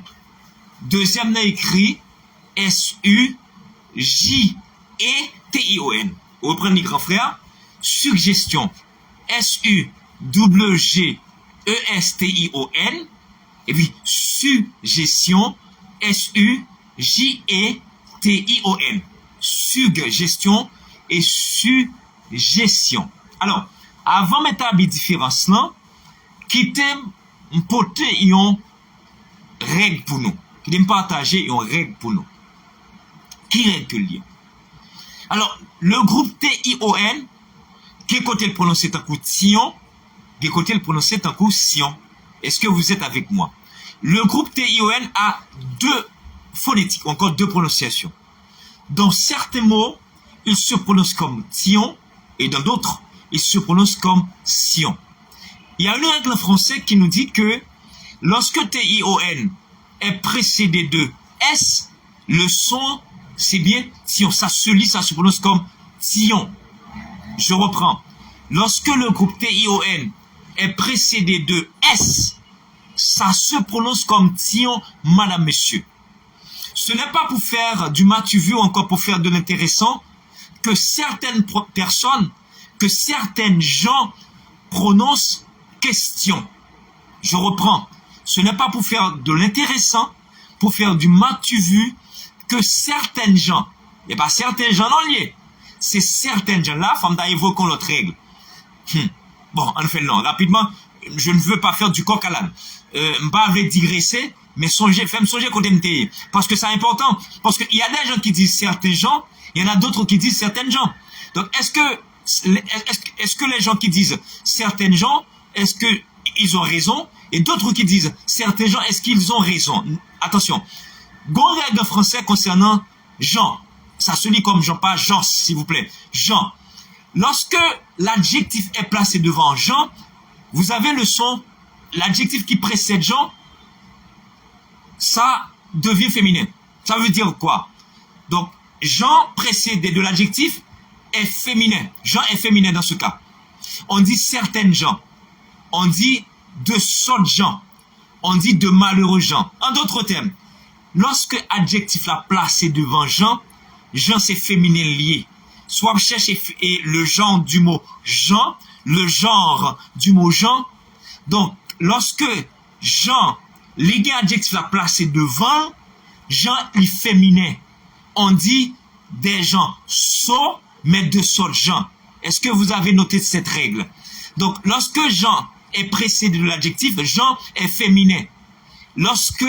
Deuxième écrit S-U-J-E-T-I-O-N. Vous reprenez, grand frère. Suggestion. S-U-G-G-E-S-T-I-O-N. Et puis, suggestion. S-U-J-E-T-I-O-N. Suggestion et suggestion. Alors, avant de mettre la différence là, qui t'aime porter une règle pour nous. Qui t'aime partager une règle pour nous. Qui règle que lié? Alors, le groupe T-I-O-N, qui côté le prononcer tant que Tion, qui côté le prononcer tant que Sion. Est-ce que vous êtes avec moi? Le groupe T-I-O-N a deux phonétiques, encore deux prononciations. Dans certains mots, il se prononce comme Tion, et dans d'autres, il se prononce comme Sion. Il y a une règle en français qui nous dit que lorsque T-I-O-N est précédé de S, le son, c'est bien Tion. Ça se lit, ça se prononce comme Tion. Je reprends. Lorsque le groupe T-I-O-N est précédé de S, ça se prononce comme Tion, madame, monsieur. Ce n'est pas pour faire du matu-vu ou encore pour faire de l'intéressant que certaines personnes, que certaines gens prononcent question. Je reprends. Ce n'est pas pour faire de l'intéressant, pour faire du matu-vu, que certaines gens, et pas certains gens non liés, c'est certaines gens là, femme d'évoquer l'autre règle. Bon, en fait, non, rapidement, je ne veux pas faire du coq à l'âne. M'pas avec digresser, mais songer, fais-moi songer qu'on t'aime. Parce que c'est important. Parce qu'il y a des gens qui disent certains gens, il y en a d'autres qui disent certaines gens. Donc, est-ce que les gens qui disent certaines gens, est-ce que ils ont raison, et d'autres qui disent, certains gens, est-ce qu'ils ont raison? Attention, gon règle en français concernant Jean, ça se lit comme Jean, pas Jean, s'il vous plaît, Jean. Lorsque l'adjectif est placé devant Jean, vous avez le son, l'adjectif qui précède Jean, ça devient féminin. Ça veut dire quoi? Donc, Jean précédé de l'adjectif est féminin. Jean est féminin dans ce cas. On dit certaines gens. On dit de sottes gens. On dit de malheureux gens. En d'autres termes, lorsque adjectif l'a placé devant Jean, Jean c'est féminin lié. Soit cherche et le genre du mot Jean, le genre du mot Jean. Donc, lorsque Jean, légué adjectif l'a placé devant, Jean est féminin. On dit des gens sots, mais de sots gens. Est-ce que vous avez noté cette règle? Donc, lorsque Jean est précédé de l'adjectif, Jean est féminin. Lorsque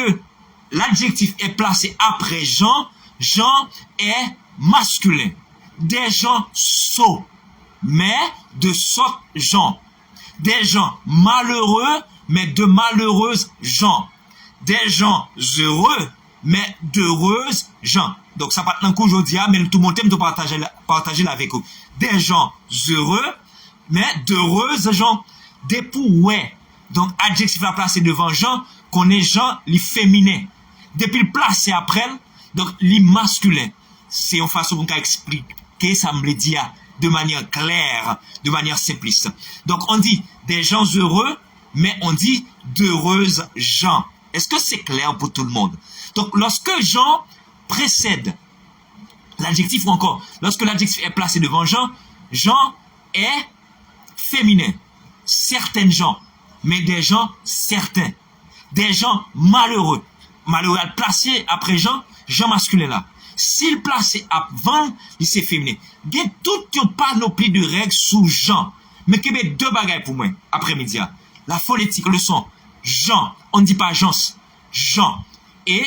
l'adjectif est placé après Jean, Jean est masculin. Des gens sots, mais de sots gens. Des gens malheureux, mais de malheureuses gens. Des gens heureux, mais d'heureuses gens. Donc, ça part un coup aujourd'hui, mais tout le monde aime de partager là avec vous. Des gens heureux, mais d'heureuses gens. Des ouais. Donc, adjectif la placé devant Jean, qu'on est Jean, les féminin. Depuis le placé après, donc, les masculin. C'est une façon qu'on explique, ça me le dit de manière claire, de manière simpliste. Donc, on dit des gens heureux, mais on dit d'heureuses gens. Est-ce que c'est clair pour tout le monde? Donc, lorsque Jean précède l'adjectif ou encore, lorsque l'adjectif est placé devant Jean, Jean est féminin. Certaines gens, mais des gens certains. Des gens malheureux. Malheureux placé après Jean, Jean masculin là. S'il placé avant, il c'est féminin. Il y a toute une panoplie de règles sous Jean. Mais qu'il y a deux bagailles pour moi, après-midi. La phonétique, le son. Jean, on ne dit pas Jean. Jean. Et,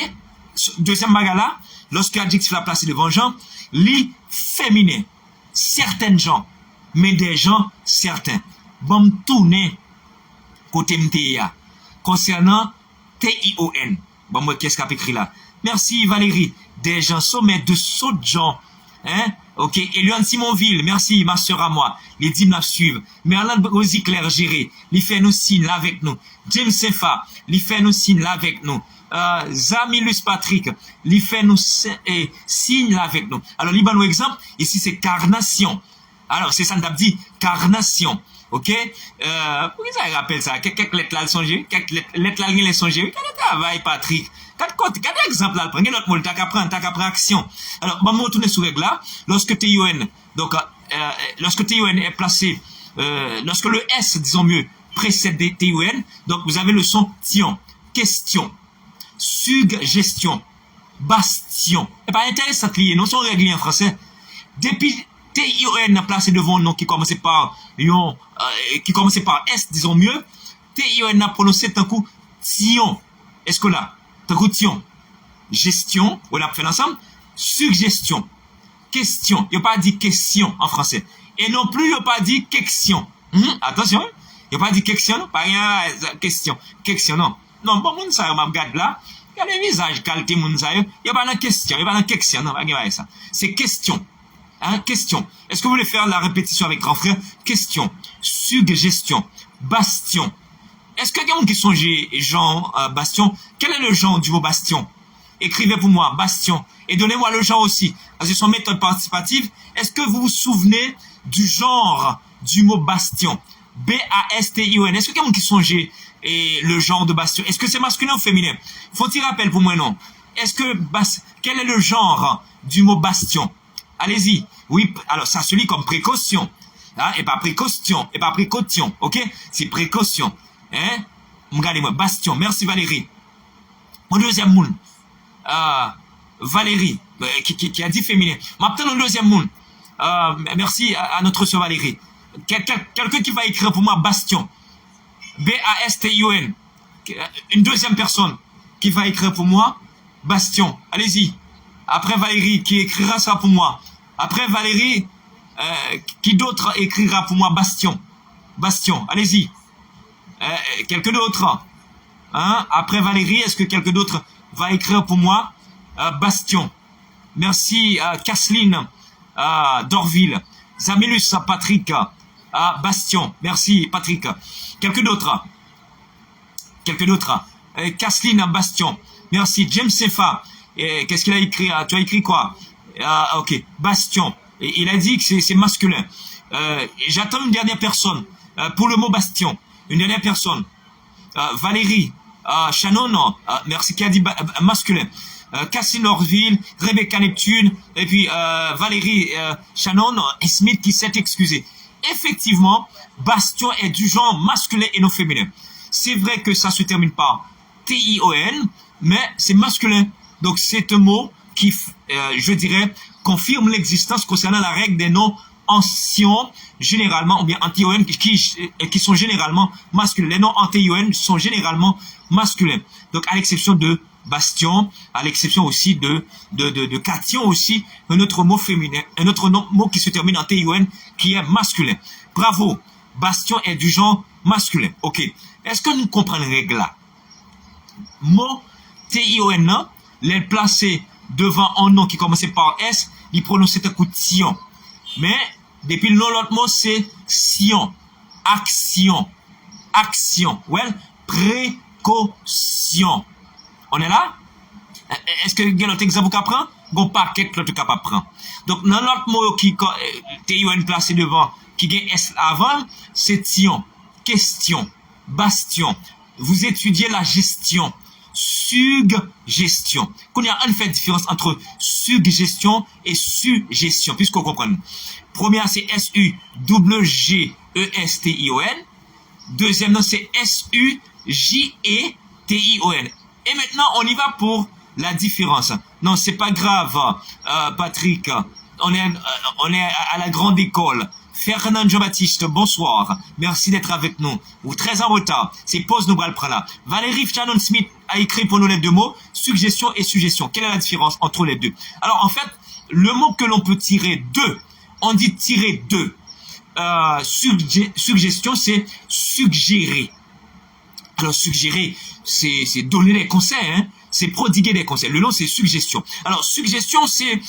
deuxième bagaille là, lorsque l'adjectif l'a placé devant Jean, li féminin. Certaines gens, mais des gens certains. Bon, tourner côté MTA concernant T-I-O-N. Bon, moi, qu'est-ce qu'a écrit là? Merci Valérie. Des gens sommets de sauts gens. Hein? Ok. Eliane Simonville. Merci, ma soeur à moi. Les dîmes la suivent. Merlin Rosie Claire Géré. Les fait nous signe là avec nous. James Sefa. Les fait nous signe là avec nous. Zamilus Patrick. Les fait nous signe là avec nous. Alors, Liban, exemple. Ici, c'est carnation. Alors, c'est ça, on a dit carnation. Ok? Pourquoi ça rappelle ça? Quelques lettres là, elles sont gérées? Quelques lettres là, elles sont gérées? Quel travail, Patrick? Quel exemple là, prendre notre mot, t'as qu'à prendre action. Alors, on va retourner sur règle là. Lorsque TION, donc, lorsque TION est placé, lorsque le S, disons mieux, précède des TION, donc vous avez le son tion, question, suggestion, bastion. Et pas intéressant de lier, non, sont réglés en français. Depuis TION placé devant un nom qui commençait par S, disons mieux, TION a prononcé un coup tion. Est-ce que là? Tion, gestion, on a fait ensemble, suggestion, question. Il n'y a pas dit question en français. Et non plus, il n'y a pas dit question. Attention, il n'y a pas dit question, pas rien, question. Question, non. Non, bon, moun sa yo, m'a regarde là, il y a le visage, qualité moun sa yo, il n'y a pas de question, il n'y a pas de question, non, pas ça. C'est question. Hein, question. Est-ce que vous voulez faire la répétition avec grand frère? Question, suggestion, bastion. Est-ce que quelqu'un qui songe Jean Bastion? Quel est le genre du mot Bastion? Écrivez pour moi, Bastion. Et donnez-moi le genre aussi. Parce que son méthode participative, est-ce que vous vous souvenez du genre du mot Bastion? B-A-S-T-I-O-N. Est-ce que quelqu'un qui songe le genre de Bastion? Est-ce que c'est masculin ou féminin? Faut-il rappel pour moi, non? Est-ce que, quel est le genre du mot Bastion? Allez-y. Oui, alors ça se lit comme précaution. Hein? Et pas précaution. Et pas précaution. Ok? C'est précaution. Hein? Regardez-moi, Bastion. Merci Valérie. Mon deuxième monde. Valérie, qui a dit féminin. Maintenant, le deuxième monde. Merci à notre soeur Valérie. Quelqu'un qui va écrire pour moi Bastion. B-A-S-T-I-O-N. Une deuxième personne qui va écrire pour moi Bastion. Allez-y. Après Valérie, qui écrira ça pour moi. Après Valérie, qui d'autre écrira pour moi Bastion? Bastion. Allez-y. Quelqu'un d'autre? Hein? Après Valérie, est-ce que quelqu'un d'autre va écrire pour moi? Bastion. Merci, Kathleen, Dorville. Zamilus, Patrick, Bastion. Merci, Patrick. Quelqu'un d'autre? Quelqu'un d'autre? Kathleen, Bastion. Merci, James Sefa. Qu'est-ce qu'il a écrit? Tu as écrit quoi? Ok, Bastion. Et il a dit que c'est masculin. J'attends une dernière personne pour le mot Bastion. Une dernière personne. Valérie, Shannon, merci, qui a dit masculin. Cassie Norville, Rebecca Neptune, et puis Valérie, Shannon et Smith qui s'est excusé. Effectivement, Bastion est du genre masculin et non féminin. C'est vrai que ça se termine par T-I-O-N, mais c'est masculin. Donc c'est un mot qui, je dirais, confirme l'existence concernant la règle des noms anciens, généralement, ou bien anti-O-N, qui sont généralement masculins. Les noms anti-O-N sont généralement masculins. Donc à l'exception de Bastion, à l'exception aussi de Cation aussi, un autre mot féminin, un autre mot qui se termine en T-I-O-N, qui est masculin. Bravo, Bastion est du genre masculin. Ok, est-ce que nous comprenons la règle là? Mot T-I-O-N, les placer devant un nom qui commençait par S, il prononçait un coup de Sion. Mais, depuis le nom, l'autre mot, c'est Sion. Action. Action. Well, précaution. On est là? Est-ce que vous avez un exemple qu'on prend? Bon, paquet, l'autre capable prendre. Donc, dans l'autre mot qui T-I-O-N placé devant, qui gagne S avant, c'est Sion. Question. Bastion. Vous étudiez la gestion. Suggestion. Qu'on y a une fait différence entre suggestion et suggestion, puisqu'on comprend. Première, c'est S-U-G-G-E-S-T-I-O-N. Deuxième, c'est S-U-J-E-T-I-O-N. Et maintenant, on y va pour la différence. Non, c'est pas grave, Patrick. On est à la grande école. Fernand Jean-Baptiste, bonsoir. Merci d'être avec nous. Ou très en retard. C'est pause, nous le prendre là. Valérie Shannon Smith a écrit pour nous les deux mots, suggestion et suggestion. Quelle est la différence entre les deux? Alors, en fait, le mot que l'on peut tirer d'eux, on dit tirer d'eux. Suggestion, c'est suggérer. Alors, suggérer, c'est donner des conseils, hein. C'est prodiguer des conseils. Le nom, c'est suggestion. Alors, suggestion, c'est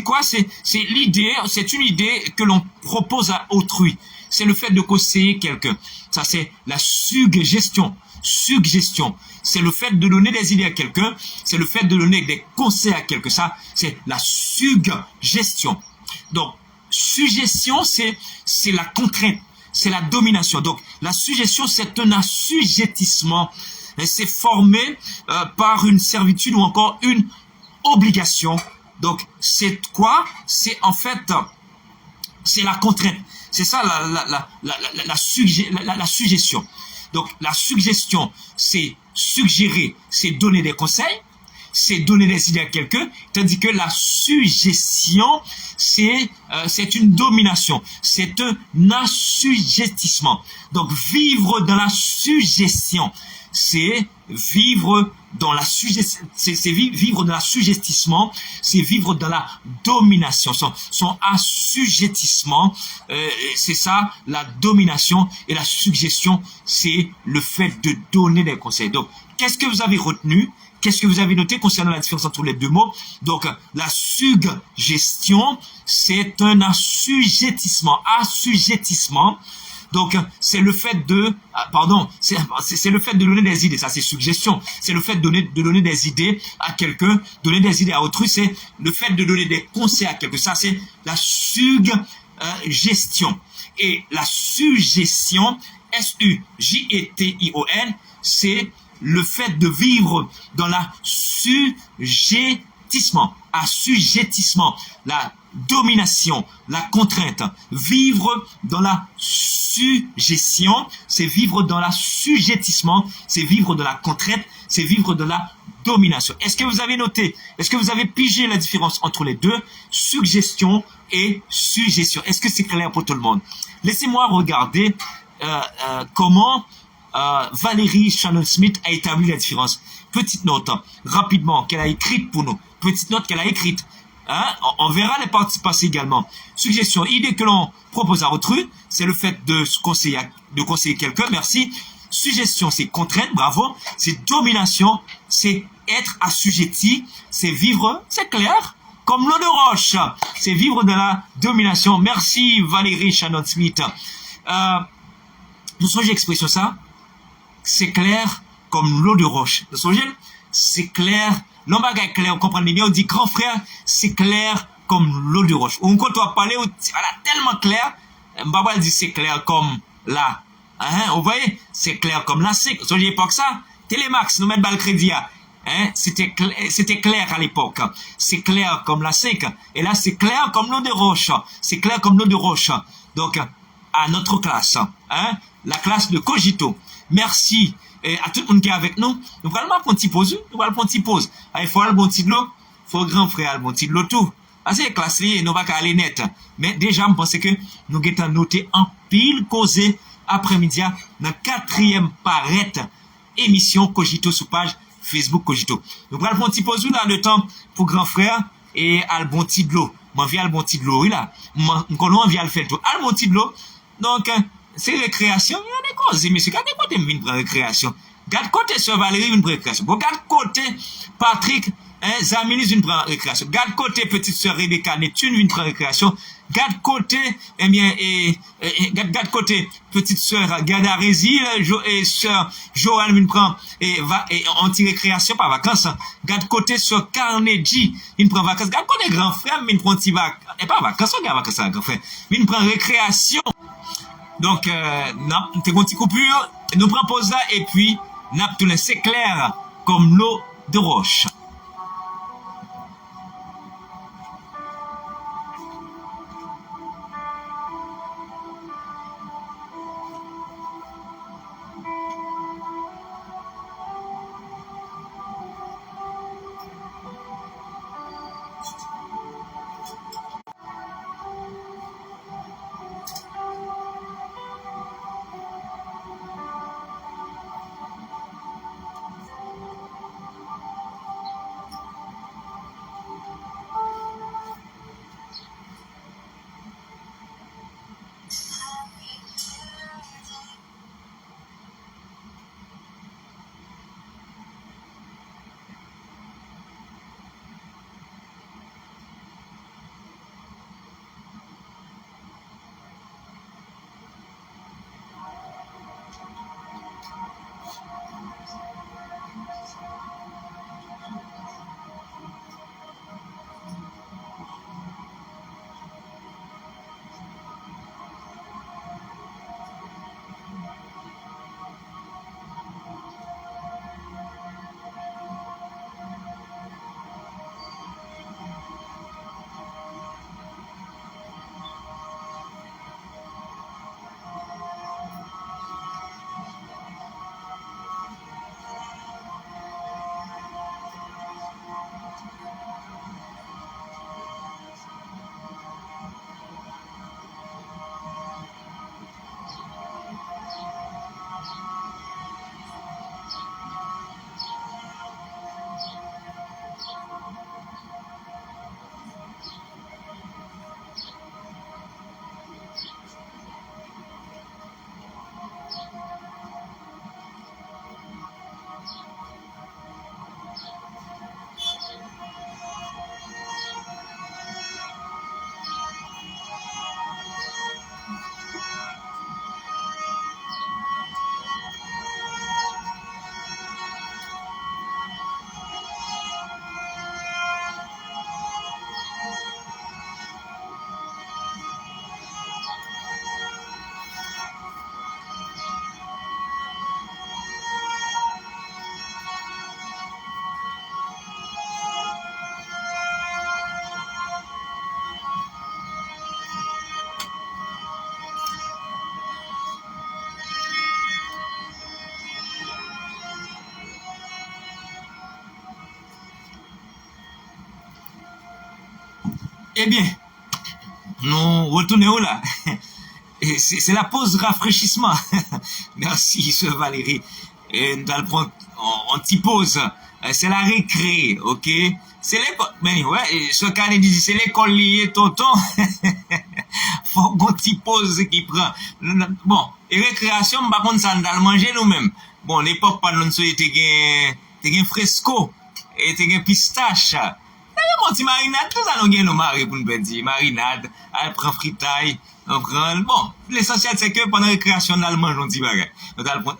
quoi? C'est l'idée, c'est une idée que l'on propose à autrui. C'est le fait de conseiller quelqu'un. Ça, c'est la suggestion. Suggestion. C'est le fait de donner des idées à quelqu'un. C'est le fait de donner des conseils à quelqu'un. Ça, c'est la suggestion. Donc, suggestion, c'est la contrainte. C'est la domination. Donc, la suggestion, c'est un assujettissement. C'est formé par une servitude ou encore une obligation. Donc, c'est quoi? C'est en fait, c'est la contrainte. C'est ça la suggestion. Donc, la suggestion, c'est suggérer, c'est donner des conseils, c'est donner des idées à quelqu'un, tandis que la suggestion, c'est une domination, c'est un assujettissement. Donc, vivre dans la suggestion, c'est vivre dans la vivre dans l'assujettissement, c'est vivre dans la domination, son assujettissement, c'est ça, la domination, et la suggestion, c'est le fait de donner des conseils. Donc, qu'est-ce que vous avez retenu? Qu'est-ce que vous avez noté concernant la différence entre les deux mots? Donc, la suggestion, c'est un assujettissement. Assujettissement. Donc, c'est le fait de, c'est le fait de donner des idées. Ça, c'est suggestion. C'est le fait de donner des idées à quelqu'un, donner des idées à autrui. C'est le fait de donner des conseils à quelqu'un. Ça, c'est la suggestion. Et la suggestion, S-U-J-E-T-I-O-N, c'est le fait de vivre dans la suggestion, assujettissement, la domination, la contrainte. Vivre dans la suggestion, c'est vivre dans l'assujettissement, c'est vivre dans la contrainte, c'est vivre dans la domination. Est-ce que vous avez noté? Est-ce que vous avez pigé la différence entre les deux, suggestion et suggestion? Est-ce que c'est clair pour tout le monde? Laissez-moi regarder comment Valérie Shannon Smith a établi la différence. Petite note, rapidement, qu'elle a écrite pour nous. Petite note qu'elle a écrite. Hein? On verra les parties passées également. Suggestion, idée que l'on propose à autrui, c'est le fait de conseiller quelqu'un, merci. Suggestion, c'est contrainte, bravo. C'est domination, c'est être assujetti, c'est vivre, c'est clair, comme l'eau de roche. C'est vivre de la domination. Merci Valérie Shannon Smith. Vous songez l'expression ça? C'est clair comme l'eau de roche. Vous songez? C'est clair. L'homme est clair, vous comprenez bien. On dit grand frère, c'est clair comme l'eau de roche. Ou quand on va parler, voilà, tellement clair. Mbaba dit c'est clair comme la. Hein, vous voyez? C'est clair comme la 5. Vous songez pas que ça? Télémax, nous mettons le crédit. Hein, c'était clair à l'époque. C'est clair comme la 5. Et là, c'est clair comme l'eau de roche. C'est clair comme l'eau de roche. Donc, à notre classe. Hein, la classe de Cogito. Merci à tout le monde qui est avec nous. Nous allons prendre un petit pause. Nous allons prendre un petit pause. Il faut aller bon petit de l'eau. Il faut grand frère aller bon petit de l'eau tout. C'est classe liée, nous va pas aller net. Mais déjà, je pense que nous avons noté en pile causé après-midi dans 4e parette émission Cogito sous page Facebook Cogito. Nous allons prendre un petit pause là le temps pour grand frère et à bon petit de l'eau. Moi, viens à bon petit de l'eau, là. Moi, on vient le faire tout. À bon petit de l'eau. Donc, c'est récréation. Il y a des causes, monsieur. Gardez côté, me prendre récréation. Garde côté, Sœur Valérie, une récréation. Bon, garde côté, Patrick, Zamilis, une récréation. Garde côté, petite sœur Rebecca, Neptune, une récréation. Garde côté, eh bien, garde côté, petite sœur Gadaresi, et sœur Joanne, une prend, et anti-récréation, pas vacances. Garde côté, sœur Carnegie, une prend vacances. Garde côté, grand frère, mais une prend vacances. Et pas vacances, on garde vacances, grand frère. Mais une prend récréation. Donc, non, t'es une petite coupure, nous prenons pause là, et puis, n'a tout c'est clair, comme l'eau de roche. Eh bien, nous retournons là. C'est la pause rafraîchissement. Merci, Sœur Valérie. Et nous allons prendre une petite pause. C'est la récré, ok? c'est l'école, ben ouais, ce qu'on dit, c'est l'école liée, tonton. Faut qu'on t'y pose qui prend. Bon, et récréation, par contre, ça nous manger nous-mêmes. Bon, l'époque, pas de l'on t'es gain fresco, et t'es gain pistache. Bon, ti marinade, tout ça, nous gain nos maris pour nous dire. Marinade, elle prend fritaille, on prend, bon, l'essentiel, c'est que pendant la récréation, on a le manger, on dit bagay.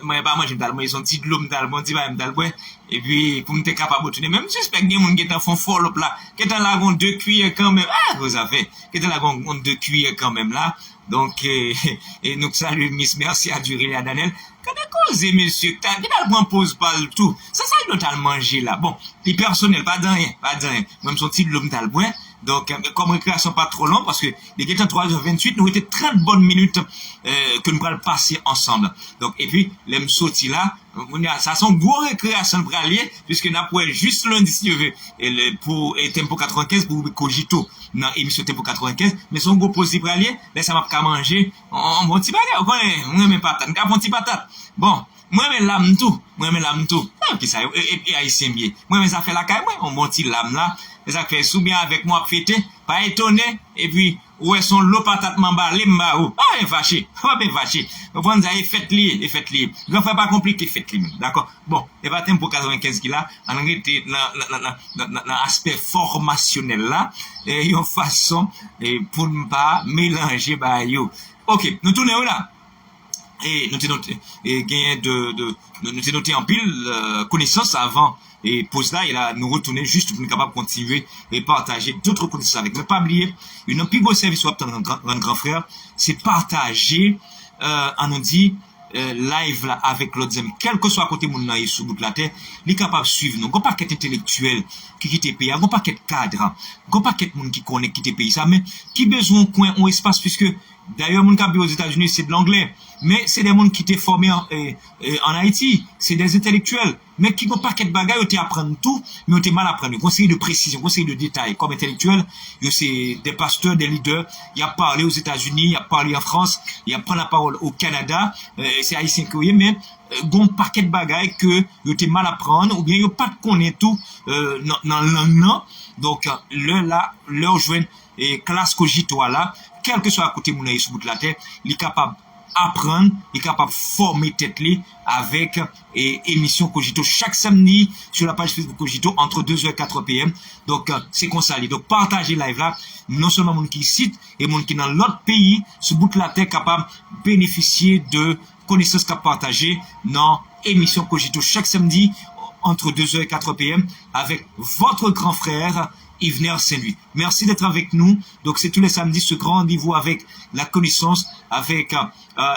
Moi, pas manger, on son petit de l'eau, on dit bagay, et puis, pour nous être capable de tourner, même suspect, il y a des gens qui est en fond fort, là, qui est en la gonde 2 cuillères quand même, ah, vous avez, qui est en la gonde 2 cuillères quand même, là. Donc, et nous saluons Miss Merci à durer la Daniel. Quand on cause, monsieur, qui a le pose pas le tout. Ça, nous t'as mangé là. Bon, les personnels, pas de rien. Même son petit de l'homme t'as le point. Donc, comme récréation pas trop long, parce que les 3h28, nous étions 30 bonnes minutes, que nous allons passer ensemble. Donc, et puis, les sortis là, ça sont gros récréation pour aller, puisque nous avons juste lundi, si tu veux, pour Tempo 95, pour Cogito, dans émission Tempo 95, mais son gros possible pour aller, là, ça m'a pas manger, on bon petit bagage, moi, même patate, on bon petit patate. Bon, moi, même l'âme tout. Ok, ça, et haïtien bien. Moi, même ça fait la caille, moi, on bon petit lame là, et ça fait sous bien avec moi, fêter, pas étonné, et puis, ouais, son lot patate m'emballe, m'emballe, ah, fâché, vous prenez ça, et faites-les. Je ne fais pas compliqué, faites-les, d'accord? Bon, et pas Tempo 95 qui là, on était dans l'aspect formationnel là, et une façon, pour ne pas mélanger, bah, yo. Ok, nous tournons là. Et nous t'ai noté en pile connaissances avant et pause là, et là nous retourner juste pour nous capable de continuer et partager d'autres connaissances avec. Ne pas oublier, une plus beau service soit un grand frère, c'est partager on nous dit live là avec l'autre amis, quel que soit à côté mon naï sous bout de la terre, il est capable de suivre nous. Gon paquet intellectuel qui quitte pays, gon paquet cadre, gon paquet monde qui connaît quitte pays ça, mais qui besoin coin un espace puisque d'ailleurs mon cap aux États-Unis c'est de l'anglais. Mais c'est des gens qui étaient formés en Haïti. C'est des intellectuels. Mais qui n'ont pas qu'être bagaille, ils apprennent tout, mais ils ont mal à apprendre. Conseiller de précision, conseiller de détail. Comme intellectuel, c'est des pasteurs, des leaders. Il a parlé aux États-Unis, il a parlé en France, il a pris la parole au Canada. C'est haïtien que oui, mais il y a un paquet de bagaille que ils ont mal à apprendre, ou bien ils n'ont pas de connaître tout dans le langue. Donc, leur joindre et classe cogito là, quel que soit à côté de mon sur bout de la terre, il est capable apprendre, il est capable de former tête avec émission Cogito chaque samedi sur la page Facebook Cogito entre 2h et 4 p.m. Donc, c'est comme ça. Donc, partagez live là, non seulement mon qui cite et mon qui dans l'autre pays, ce bout de la terre capable de bénéficier de connaissances qu'a partagées dans émission Cogito chaque samedi entre 2h et 4 p.m. avec votre grand frère Yvner Saint-Louis. Merci d'être avec nous. Donc, c'est tous les samedis ce grand rendez-vous avec la connaissance, avec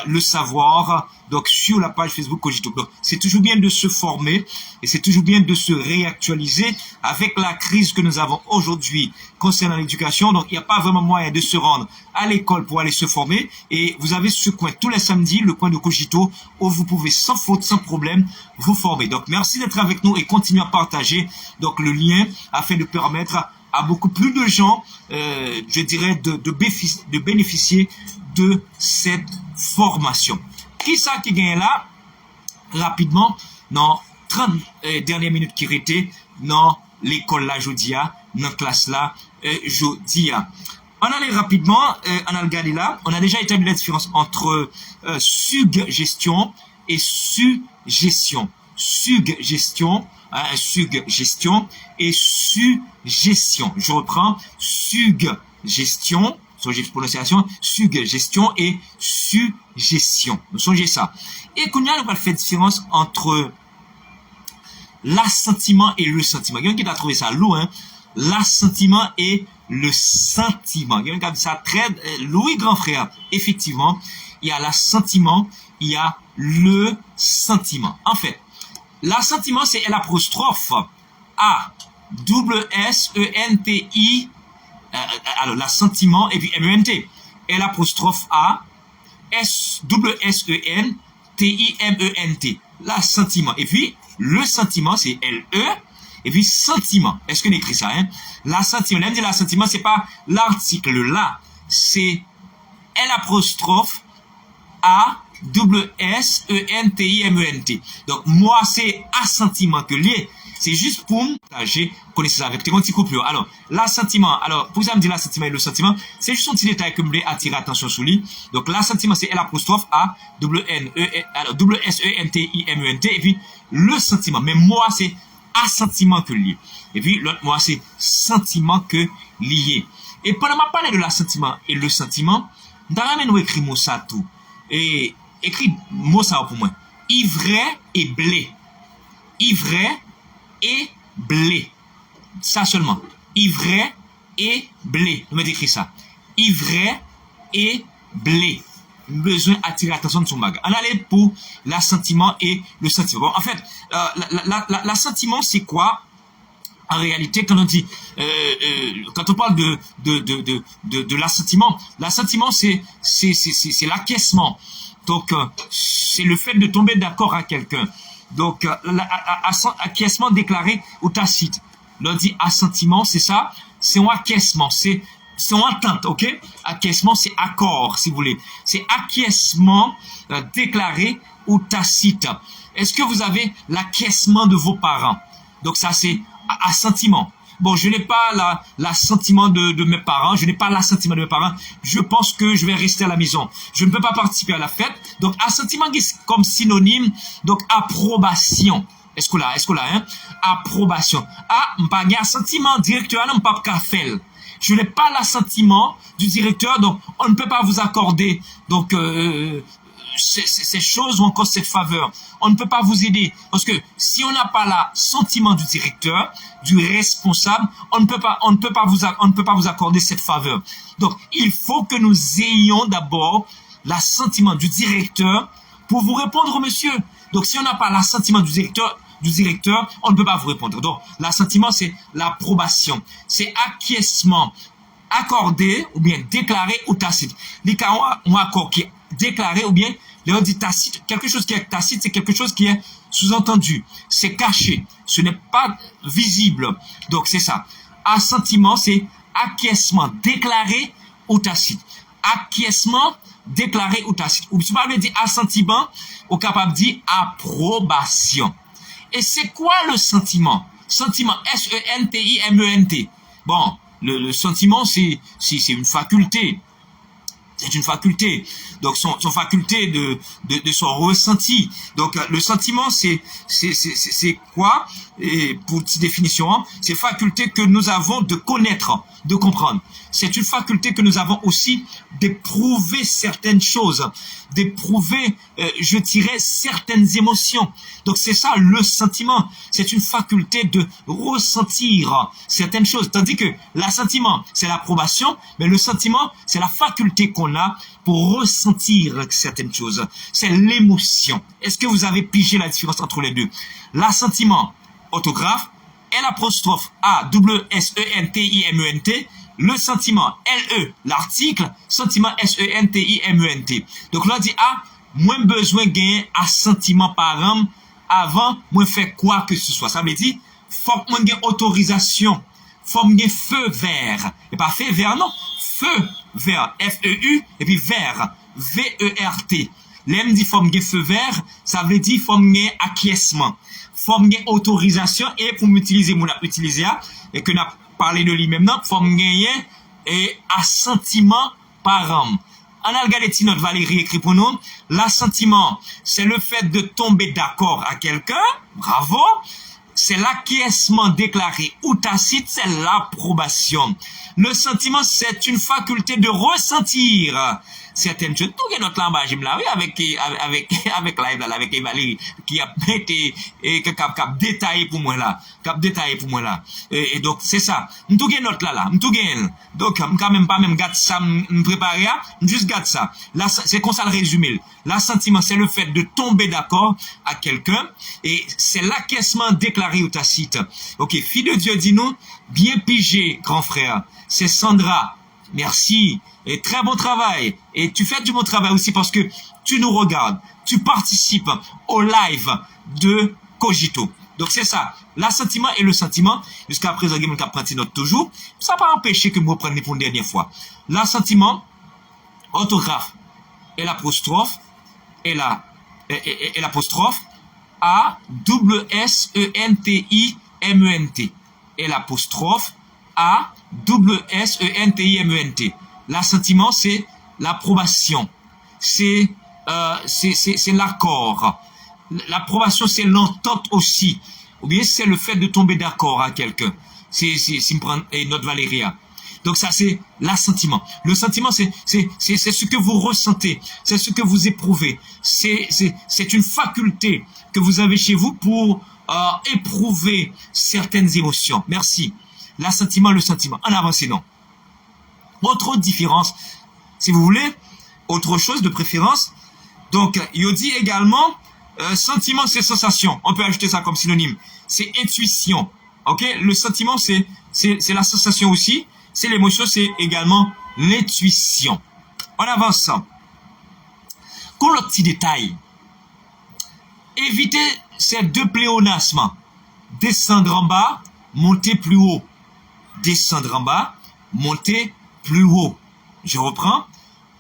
le savoir, donc sur la page Facebook Cogito. Donc, c'est toujours bien de se former et c'est toujours bien de se réactualiser avec la crise que nous avons aujourd'hui concernant l'éducation. Donc, il n'y a pas vraiment moyen de se rendre à l'école pour aller se former. Et vous avez ce coin tous les samedis, le coin de Cogito, où vous pouvez sans faute, sans problème, vous former. Donc, merci d'être avec nous et continuez à partager donc le lien afin de permettre à beaucoup plus de gens, je dirais, de bénéficier de cette formation. Qui ça qui gagne là? Rapidement, dans 30 dernières minutes qui étaient dans l'école là, Jodia, dans la classe là, Jodia. On allait rapidement, on a regardé là, on a déjà établi la différence entre suggestion et suggestion. Suggestion et suggestion. Je reprends, suggestion, songez prononciation, suggestion et suggestion. Vous songez ça. Et qu'on a, on va faire différence entre l'assentiment et le sentiment. Il y a quelqu'un qui a trouvé ça lourd, hein. L'assentiment et le sentiment. Il y a quelqu'un qui a dit ça très, Louis grand frère. Effectivement, il y a l'assentiment, il y a le sentiment. En fait, l'assentiment, c'est l'apostrophe A, S-E-N-T-I, alors l'assentiment, et puis M-E-N-T. L'apostrophe A, S-E-N-T-I-M-E-N-T. L'assentiment. Et puis, le sentiment, c'est L-E, et puis sentiment. Est-ce qu'on écrit ça, hein? L'assentiment, l'un de l'assentiment, c'est pas l'article là, c'est l'apostrophe A, S-E-N-T-I-M-E-N-T. Donc, moi, c'est assentiment que lié. C'est juste pour partager connaissance avec tes petits couples. Alors, l'assentiment. Alors, pour ça me dit l'assentiment et le sentiment, c'est juste un petit détail que je voulais attirer attention sur lui. Donc, l'assentiment, c'est l'apostrophe A, W-S-E-N-T-I-M-E-N-T. Et puis, le sentiment. Mais moi, c'est assentiment que lié. Et puis, l'autre, moi, c'est sentiment que lié. Et pendant ma parler de l'assentiment et le sentiment, d'ailleurs, nous écrit mot ça tout. Et écrit mot ça pour moi. Ivraie et blé. Ivraie et blé. Ça seulement. Ivraie et blé. Je vais écrire ça. Ivraie et blé. Besoin d'attirer l'attention de son mag. On allait pour l'assentiment et le sentiment. Bon, en fait, l'assentiment, c'est quoi? En réalité, quand on dit, quand on parle de l'assentiment, l'assentiment, c'est l'acquiescement. Donc, c'est le fait de tomber d'accord à quelqu'un. Donc, acquiescement déclaré ou tacite. L'on dit assentiment, c'est ça. C'est un acquiescement, c'est une entente, ok? Acquiescement, c'est accord, si vous voulez. C'est acquiescement déclaré ou tacite. Est-ce que vous avez l'acquiescement de vos parents? Donc, ça, c'est assentiment. Bon, je n'ai pas l'assentiment de mes parents, je n'ai pas l'assentiment de mes parents. Je pense que je vais rester à la maison. Je ne peux pas participer à la fête. Donc, assentiment comme synonyme, donc approbation. Est-ce que là, hein? Approbation. Ah, m'pas gen assentiment directeur, non, m'pas ka faire. Je n'ai pas l'assentiment du directeur, donc on ne peut pas vous accorder donc ces choses ou encore cette faveur. On ne peut pas vous aider parce que si on n'a pas l'assentiment du directeur, du responsable, on ne peut pas vous accorder cette faveur. Donc il faut que nous ayons d'abord l'assentiment du directeur pour vous répondre, monsieur. Donc si on n'a pas l'assentiment du directeur, on ne peut pas vous répondre. Donc l'assentiment, c'est l'approbation, c'est acquiescement, accordé ou bien déclaré ou tacite. Les cas ont un accord qui est déclaré ou bien on dit tacite. Quelque chose qui est tacite, c'est quelque chose qui est sous-entendu, c'est caché, ce n'est pas visible. Donc c'est ça. Assentiment, c'est acquiescement déclaré ou tacite. Acquiescement déclaré ou tacite. Ou si vous dire assentiment, on est capable de dire approbation. Et c'est quoi le sentiment? Sentiment, S-E-N-T-I-M-E-N-T. Bon, le sentiment, c'est une faculté. C'est une faculté. Donc, son faculté de son ressenti. Donc, le sentiment, c'est quoi? Et pour petite définition, hein, c'est faculté que nous avons de connaître, de comprendre. C'est une faculté que nous avons aussi d'éprouver certaines choses, d'éprouver, je dirais, certaines émotions. Donc, c'est ça, le sentiment. C'est une faculté de ressentir certaines choses. Tandis que l'assentiment, c'est l'approbation, mais le sentiment, c'est la faculté qu'on a pour ressentir certaines choses. C'est l'émotion. Est-ce que vous avez pigé la différence entre les deux? L'assentiment, orthographe, l'apostrophe A, W-S-E-N-T-I-M-E-N-T, le sentiment, L-E, l'article, sentiment, S-E-N-T-I-M-E-N-T. Donc là, on dit, ah, moins besoin de gagner assentiment par an avant, moins faire quoi que ce soit. Ça veut dire, faut que moins gagner autorisation, faut que gagner feu vert. Et pas feu vert, non. Feu vert, F-E-U, et puis vert, V-E-R-T. L'aime dit faut que gagner feu vert, ça veut dire faut que gagner acquiescement. Faut que gagner autorisation, et pour m'utiliser, mon utiliser, et que n'a parler de lui-même, non, faut gagner et assentiment par an. En algaletti, notre Valérie écrit pour nous, l'assentiment, c'est le fait de tomber d'accord à quelqu'un, bravo, c'est l'acquiescement déclaré ou tacite, c'est l'approbation. Le sentiment, c'est une faculté de ressentir certaines choses. Tout est notre langage là, oui, avec live là, avec Valérie, qui a été, cap détaillé pour moi là, et donc, c'est ça. M'tou gen notre là, m'tou gen. Donc, quand même pas même garde ça, m'préparer, juste garde ça. Là, c'est comme ça le résumé. L'assentiment, c'est le fait de tomber d'accord à quelqu'un, et c'est l'acquiescement déclaré ou tacite. Ok, fille de Dieu, dis-nous, bien pigé, grand frère. C'est Sandra. Merci. Et très bon travail. Et tu fais du bon travail aussi parce que tu nous regardes. Tu participes au live de Cogito. Donc c'est ça. L'assentiment et le sentiment. Jusqu'à présent, il y a une note toujours. Ça n'a pas empêché que vous preniez pour une dernière fois. L'assentiment, orthographe, et l'apostrophe, et l'apostrophe, A, W, S, E, N, T, I, M-E-N-T. L'apostrophe A-S-S-E-N-T-I-M-E-N-T. L'assentiment, c'est l'approbation. C'est l'accord. L'approbation, c'est l'entente aussi. Ou bien c'est le fait de tomber d'accord à quelqu'un. Si me prend notre Valéria. Donc ça, c'est l'assentiment. Le sentiment, c'est ce que vous ressentez. C'est ce que vous éprouvez. C'est une faculté que vous avez chez vous pour éprouver certaines émotions. Merci. L'assentiment, le sentiment. En avance, non. Autre différence, si vous voulez, autre chose de préférence. Donc, il dit également, sentiment, c'est sensation. On peut ajouter ça comme synonyme. C'est intuition. Ok? Le sentiment, c'est la sensation aussi. C'est l'émotion, c'est également l'intuition. On avance. Pour le petit détail, évitez ces deux pléonasmes. Descendre en bas, monter plus haut. Descendre en bas, monter plus haut. Je reprends.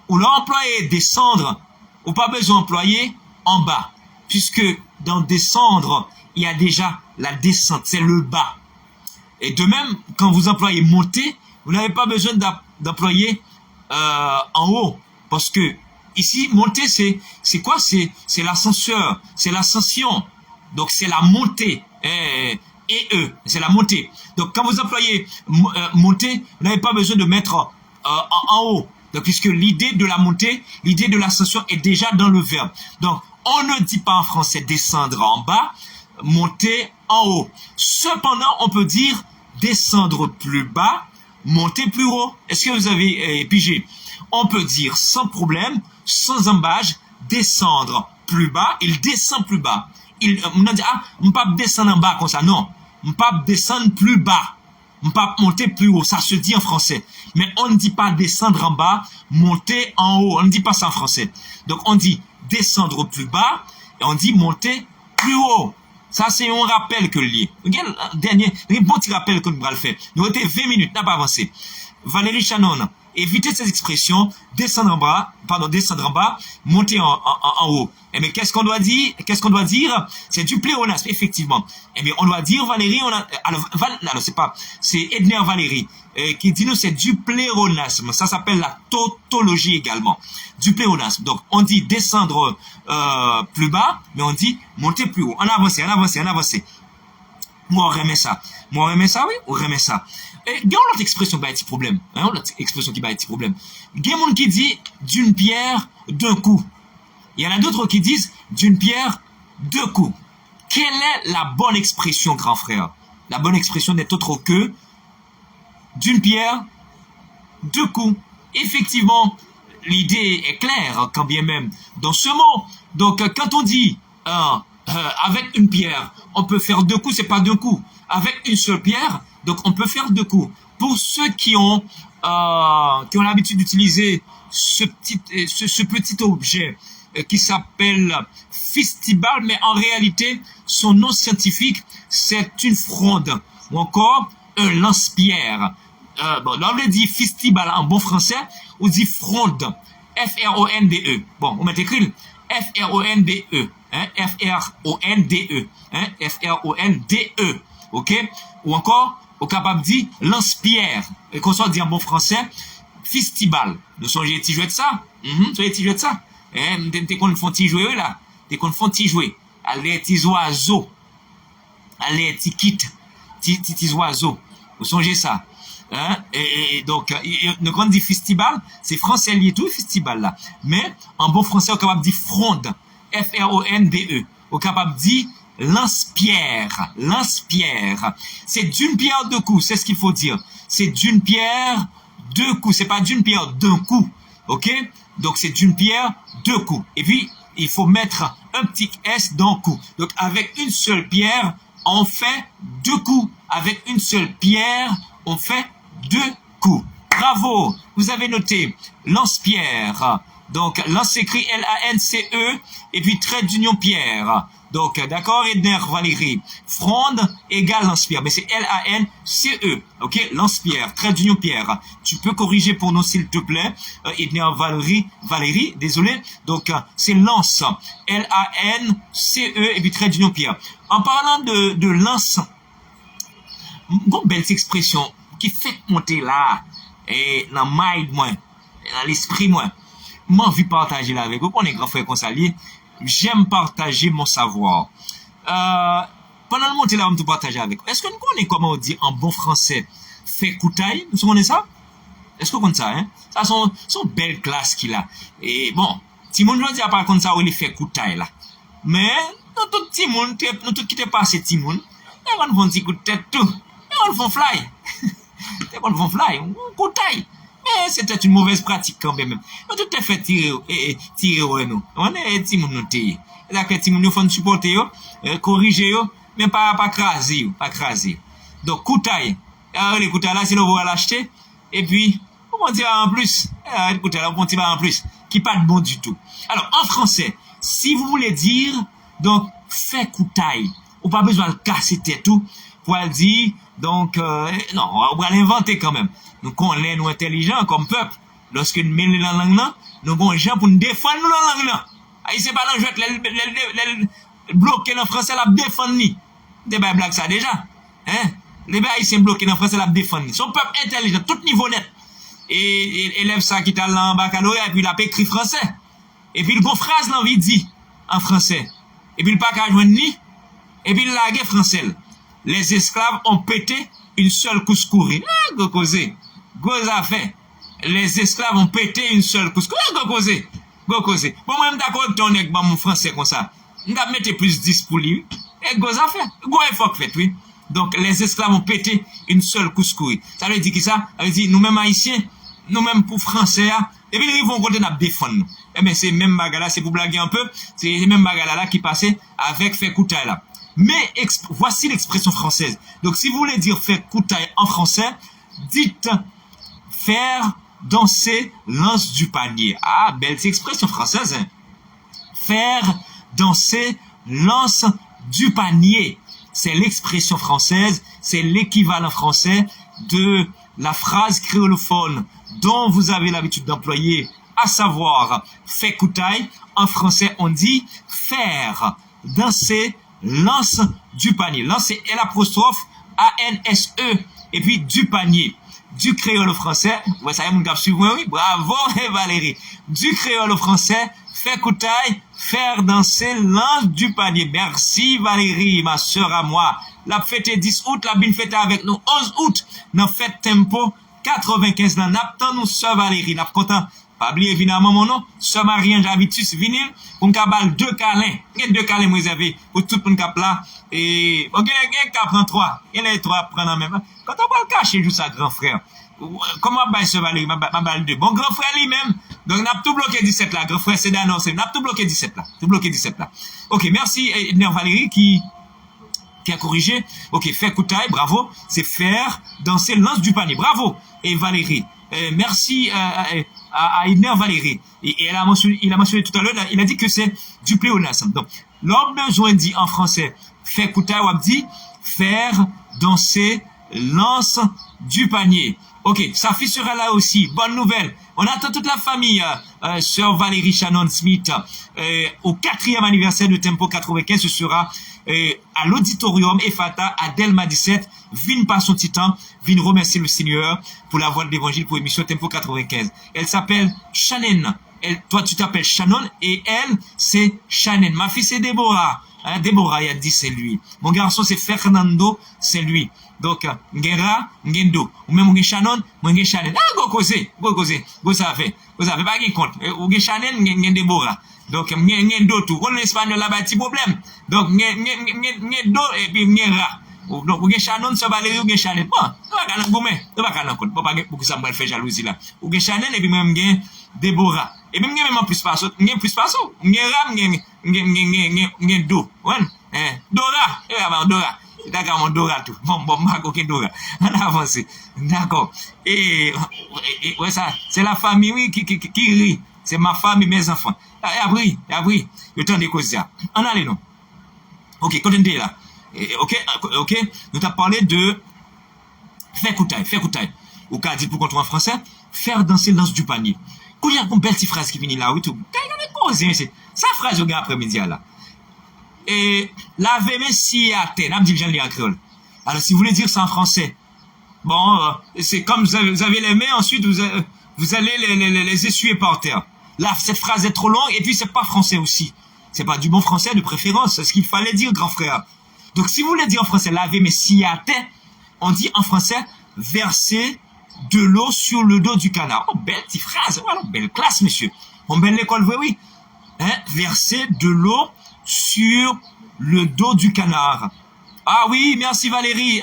Ou là, employer descendre, ou pas besoin d'employer en bas. Puisque dans descendre, il y a déjà la descente, c'est le bas. Et de même, quand vous employez monter, vous n'avez pas besoin d'employer en haut. Parce que ici, monter, c'est quoi? C'est l'ascenseur, c'est l'ascension. Donc, c'est la montée. C'est la montée. Donc, quand vous employez monter, vous n'avez pas besoin de mettre en haut. Donc, puisque l'idée de la montée, l'idée de l'ascension est déjà dans le verbe. Donc, on ne dit pas en français descendre en bas, monter en haut. Cependant, on peut dire descendre plus bas, monter plus haut. Est-ce que vous avez pigé? On peut dire sans problème, sans embâche, descendre plus bas. Il descend plus bas. On a dit, ah, on ne peut pas descendre en bas comme ça. Non, on ne peut pas descendre plus bas. On ne peut pas monter plus haut. Ça se dit en français. Mais on ne dit pas descendre en bas, monter en haut. On ne dit pas ça en français. Donc on dit descendre plus bas et on dit monter plus haut. Ça, c'est un rappel que lié. Regarde, dernier, un bon petit rappel que nous allons faire. Nous avons été 20 minutes, n'a pas avancé. Valérie Chanon, évitez ces expressions, descendre en bas, monter en haut. Eh bien, qu'est-ce qu'on doit dire? C'est du pléonasme, effectivement. Eh bien, on doit dire, Valérie, c'est Edner Valérie, qui dit nous, c'est du pléonasme. Ça s'appelle la tautologie également. Du pléonasme. Donc, on dit descendre plus bas, mais on dit monter plus haut. On avance. Moi, on remet ça. Oui, on remet ça. Et il y a une autre expression qui va être problème. Il y a monde qui dit d'une pierre, deux coups. Il y en a d'autres qui disent d'une pierre, deux coups. Quelle est la bonne expression, grand frère? La bonne expression n'est autre que d'une pierre, deux coups. Effectivement, l'idée est claire, quand bien même, dans ce mot. Donc, quand on dit avec une pierre, on peut faire deux coups, c'est pas deux coups. Avec une seule pierre, donc on peut faire deux coups. Pour ceux qui ont l'habitude d'utiliser ce petit objet qui s'appelle fistibal, mais en réalité, son nom scientifique, c'est une fronde ou encore un lance-pierre. Bon, là, on le dit fistibal en bon français, on dit fronde. F-R-O-N-D-E. Bon, on met écrit F-R-O-N-D-E. F-R-O-N-D-E. F-R-O-N-D-E. OK? Ou encore, au capable dit lance-pierre. Et qu'on soit dit en bon français, fistibal. Nous sommes petit jouer de ça. Soyez petit jouer de ça. T'es qu'on font petit jouer là. T'es qu'on font petit jouer. Allez, petits oiseaux. Allez, petits kits. Petits oiseaux. Vous songez ça. Et donc, nous quand on dit festival, c'est français lié tout, festival là. Mais, en bon français, on est capable de dire fronde. F-R-O-N-D-E. On est capable de dire lance-pierre. Lance-pierre. C'est d'une pierre deux coups, c'est ce qu'il faut dire. C'est d'une pierre deux coups. C'est pas d'une pierre d'un coup. OK? Donc, c'est d'une pierre deux coups. Et puis, il faut mettre un petit S dans coup. Donc, avec une seule pierre, on fait deux coups. Avec une seule pierre, on fait deux coups. Bravo! Vous avez noté lance-pierre. Donc, lance s'écrit L-A-N-C-E et puis trait d'union pierre. Donc, d'accord, Edner Valérie. Fronde égale lance-pierre. Mais c'est L-A-N-C-E. OK? Lance-pierre, trait d'union pierre. Tu peux corriger pour nous, s'il te plaît. Edner Valérie, désolé. Donc, c'est lance. L-A-N-C-E et puis trait d'union pierre. En parlant de lance, Une belle expression qui fait monter là, et dans le mind, moi, dans l'esprit, moi. Moi, envie de partager là avec vous. On est grand frère consalier. J'aime partager mon savoir. Pendant le monté là, on me tout partager avec vous. Est-ce que nous connaissons comment on dit en bon français, fait coutaille? Vous connaissez ça? Est-ce que vous connaissez ça, hein? Ça, son belle classe qu'il a. Et bon, si mon je dis pas comme ça, où il fait coutaille là. Mais, nous tout petit monde, nous tout qui te passe petit monde, on va un petit coup de tête tout. On va fly. On va fly. On coutaille. Mais c'était une mauvaise pratique quand même. On tout est fait tirer nous. On est petit monde nous tirer. D'accord, petit monde nous faut supporter yo, corriger yo, mais pas craser, pas craser. Donc coutaille. Alors les coutailles là, c'est le voir l'acheter et puis on dire en plus, coutaille là on dire en plus qui pas de bon du tout. Alors en français, si vous voulez dire donc fait coutaille, ou pas besoin de casser tête tout pour le dire donc non, on va l'inventer quand même. Nous connaissons nous intelligents comme peuple. Lorsque nous mêlons la langue là, nous avons des gens pour nous défendre la langue là. C'est pas dans le bloquer en français la défendre ni. Des blagues ça déjà. Hein? Les haïtiens bloqués en français la défendre. Son peuple intelligent tout niveau net. Et élève ça qui t'a en baccalauréat et puis il a écrit français. Et puis il a une phrase là il dit en français. Et puis il pas qu'à joindre ni et puis il a la français. Les esclaves ont pété une seule couscourie. Ah, go causé. Gros affaire. Les esclaves ont pété une seule couscourie. Ah, go causé. Go causé. Bon, moi, je suis d'accord avec ton avec mon français comme ça. Je vais mettre plus 10 pour lui. Et go affaire. Go effort fait, oui. Donc, les esclaves ont pété une seule couscourie. Ça veut dire que ça? Ça veut dire, nous-mêmes haïtiens, nous-mêmes pour français, et puis ils vont continuer à défendre. Eh bien, c'est même bagarre là, c'est pour blaguer un peu, c'est les mêmes bagarre là qui passaient avec fait coutaille là. Mais voici l'expression française. Donc, si vous voulez dire faire coutaille en français, dites faire danser l'anse du panier. Ah, belle expression française. Hein? Faire danser l'anse du panier. C'est l'expression française, c'est l'équivalent français de la phrase créolophone dont vous avez l'habitude d'employer, à savoir fait coutaille. En français, on dit faire danser l'anse du panier. L'anse c'est l'apostrophe A-N-S-E et puis du panier. Du créole au français, ouais, ça y est, mon gars, suivre, oui, bravo, Valérie. Du créole au français, fait coutaille, faire danser l'anse du panier. Merci, Valérie, ma soeur à moi. La fête est 10 août, la bine fête avec nous 11 août, dans fête tempo 95 dans n'attend nous, soeur Valérie, n'a content. Pas oublier évidemment mon nom, soeur Marianne Javitus vinyle, pour nous cabal 2 câlins. Il y a 2 câlins réservés pour tout le monde cap là. Et, ok, il y a un cap prend 3. Il y a 3 prendre en même. Quand on va le cacher, juste ça, grand frère. Comment va soeur Valérie, ma balle 2. Bon, grand frère lui-même. Donc, n'a tout bloqué 17 là. Grand frère, c'est d'annoncer. N'a tout bloqué 17 là. Tout bloqué 17 là. Ok, merci, Edner Valérie qui a corrigé. Ok, faire coutaille, bravo. C'est faire danser l'anse du panier. Bravo. Et Valérie. Merci à Edner Valérie. Et il a mentionné tout à l'heure, il a dit que c'est du pléonasme. Donc, l'homme besoin dit en français, faire coutaille, on dit faire danser l'anse du panier. Ok, sa fille sera là aussi. Bonne nouvelle. On attend toute la famille, sœur Valérie Shannon Smith, au 4e anniversaire de Tempo 95. Ce sera à l'auditorium Efata à Delma 17. Vigne par son titan, vigne remercier le Seigneur pour la voix de l'évangile pour l'émission Tempo 95. Elle s'appelle Shannon. Toi, tu t'appelles Shannon et elle, c'est Shannon. Ma fille, c'est Déborah. Hein, Déborah, il a dit c'est lui. Mon garçon, c'est Fernando, c'est lui. Donc, Ngera, Ngendo. Ou même Nge Shannon, Nge Shannon. Ah, go cause, go ça fait. Pas de compte. Ou Nge Shannon, Nge Déborah. Donc, Ngendo tout. On l'espagnol là-bas, petit problème. Donc, Ngendo et puis Ngera. Donc, Nge Shannon, ça va aller, Nge Shannon. Bon, tu vas pas compte. Pas pour que ça me fait jalousie là. Ou Nge Shannon et puis même Nge Déborah. Et même Nge plus pas ça. Nge plus pas ça. Ngera, Ngendo. Dora. Dora. D'accord, mon Dora tout. Bon, ok, Dora. On a avancé. D'accord. Et ouais, ça, c'est la famille, oui, qui rit. C'est ma femme et mes enfants. Abri. Le temps de causer. On allait, non. Ok, continuez là. Ok. Nous t'as parlé de faire coutaille. Ou qu'a dit pour qu'on trouve en français, faire danser l'anse du panier. Quand il y a une belle petite phrase qui finit là, oui, tout. Ça phrase au gars après-midi là. Et la veille si à terre, n'a dit que j'en lis en créole. Alors, si vous voulez dire ça en français, bon, c'est comme vous avez les mains, ensuite vous allez les essuyer par terre. Là, cette phrase est trop longue, et puis c'est pas français aussi. C'est pas du bon français de préférence, c'est ce qu'il fallait dire, grand frère. Donc, si vous voulez dire en français, laver mes sciatés, on dit en français, verser de l'eau sur le dos du canard. Oh, belle petite phrase, voilà, belle classe, monsieur. On belle l'école, oui. Hein? Verser de l'eau sur le dos du canard. Ah oui, merci Valérie.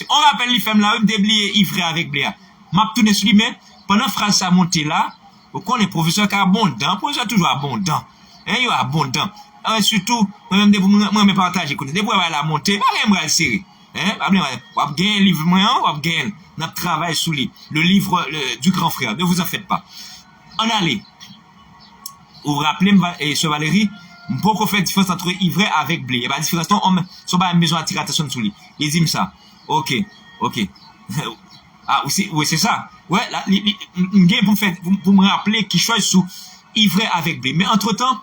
On rappelle les femmes là, on déblié ivre avec Bléa. M'a tourné sur lui, mais pendant phrase ça monté là, vous connaissez professeur qui est abondant, professeur toujours abondant. Hein, il est abondant. Surtout, moi, me partage, écoutez, des fois, la montée, pas me le serrer. Hein, on va gagner un livre, on va gagner notre travail sous le livre du grand frère. Ne vous en faites pas. On allait. Vous vous rappelez, sur Valérie, beaucoup fait différence entre ivraie avec blé. Et bien, différence, on sont pas besoin d'attirer attention sur lui. Il dit ça. Ok. Ah, oui, c'est ça. Ouais, là, pour me rappeler qu'il choisit sous ivraie avec blé. Mais entre-temps,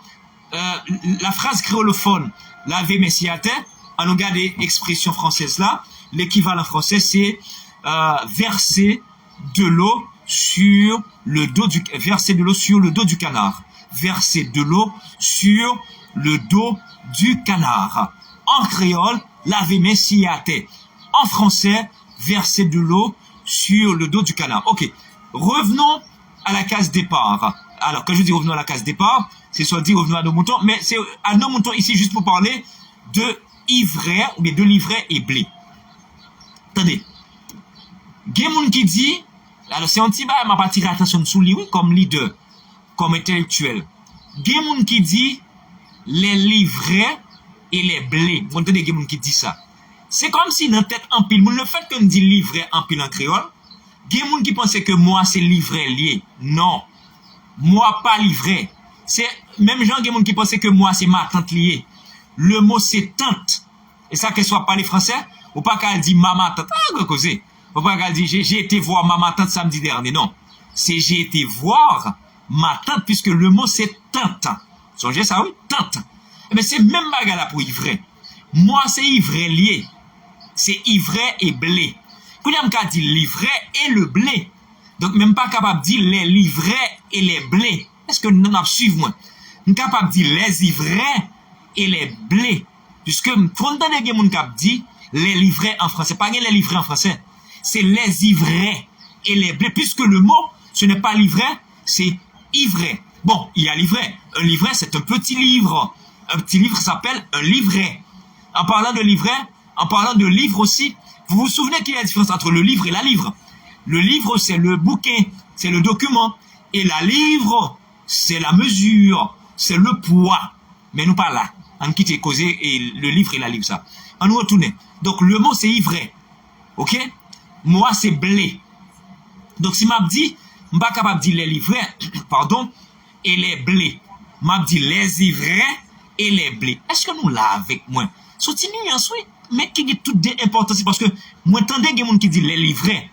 la phrase créolophone, laver mes sciatés, en regard des expressions françaises là, l'équivalent français, c'est verser de l'eau sur le dos du canard. Verser de l'eau sur le dos du canard. En créole, laver mes sciatés. En français, verser de l'eau sur le dos du canard. Ok, revenons à la case départ. Alors, quand je dis revenons à la case départ, c'est soit dire revenons à nos moutons, mais c'est à nos moutons ici juste pour parler de ivraie, ou bien de l'ivraie et blé. Attendez. Gen qui dit, alors c'est un petit bail, m'a pas tiré attention sous lui, oui, comme leader, comme intellectuel. Gen qui dit, les livrets et les blés. Vous entendez gen qui dit ça. C'est comme si dans tête en pile, le fait qu'on dit livret en pile en créole, gen qui pensait que moi c'est livret lié. Non. Moi pas livret. C'est même gens qui pensait que moi c'est ma tante liée. Le mot c'est tante. Et ça qu'elle soit parlé français, ou pas qu'elle dit maman tante. Ah, causé. Ou pas qu'elle dit j'ai été voir maman tante samedi dernier. Non. C'est j'ai été voir ma tante puisque le mot c'est tante. Songez ça oui, tante. Mais c'est même bagarre là pour ivraie. Moi c'est ivraie lié. C'est ivraie et blé. Quand on a dit livret et le blé. Donc même pas capable de dire les livrets et les blés. Est-ce que nous avons suivi moi? Nous sommes capables de dire les ivraies et les blés. Puisque, faut entendre que nous avons dit les livrets en français. Pas les livrets en français. C'est les ivraies et les blés. Puisque le mot, ce n'est pas livret, c'est ivraie. Bon, il y a livret. Un livret, c'est un petit livre. Un petit livre s'appelle un livret. En parlant de livret, en parlant de livre aussi, vous vous souvenez qu'il y a la différence entre le livre et la livre? Le livre, c'est le bouquin, c'est le document. Et la livre, c'est la mesure, c'est le poids. Mais nous pas là. On quitte causer et le livre et la livre ça. On nous retourne. Donc le mot c'est ivraie. OK? Moi c'est blé. Donc si m'a dit, je pas capable de dire les livrets, pardon, et les blés. M'a dit les ivraies et les blés. Est-ce que nous là avec moi? Sorti nuance oui, mais qui est tout d'importance parce que moi entendez des gens qui dit les livrets.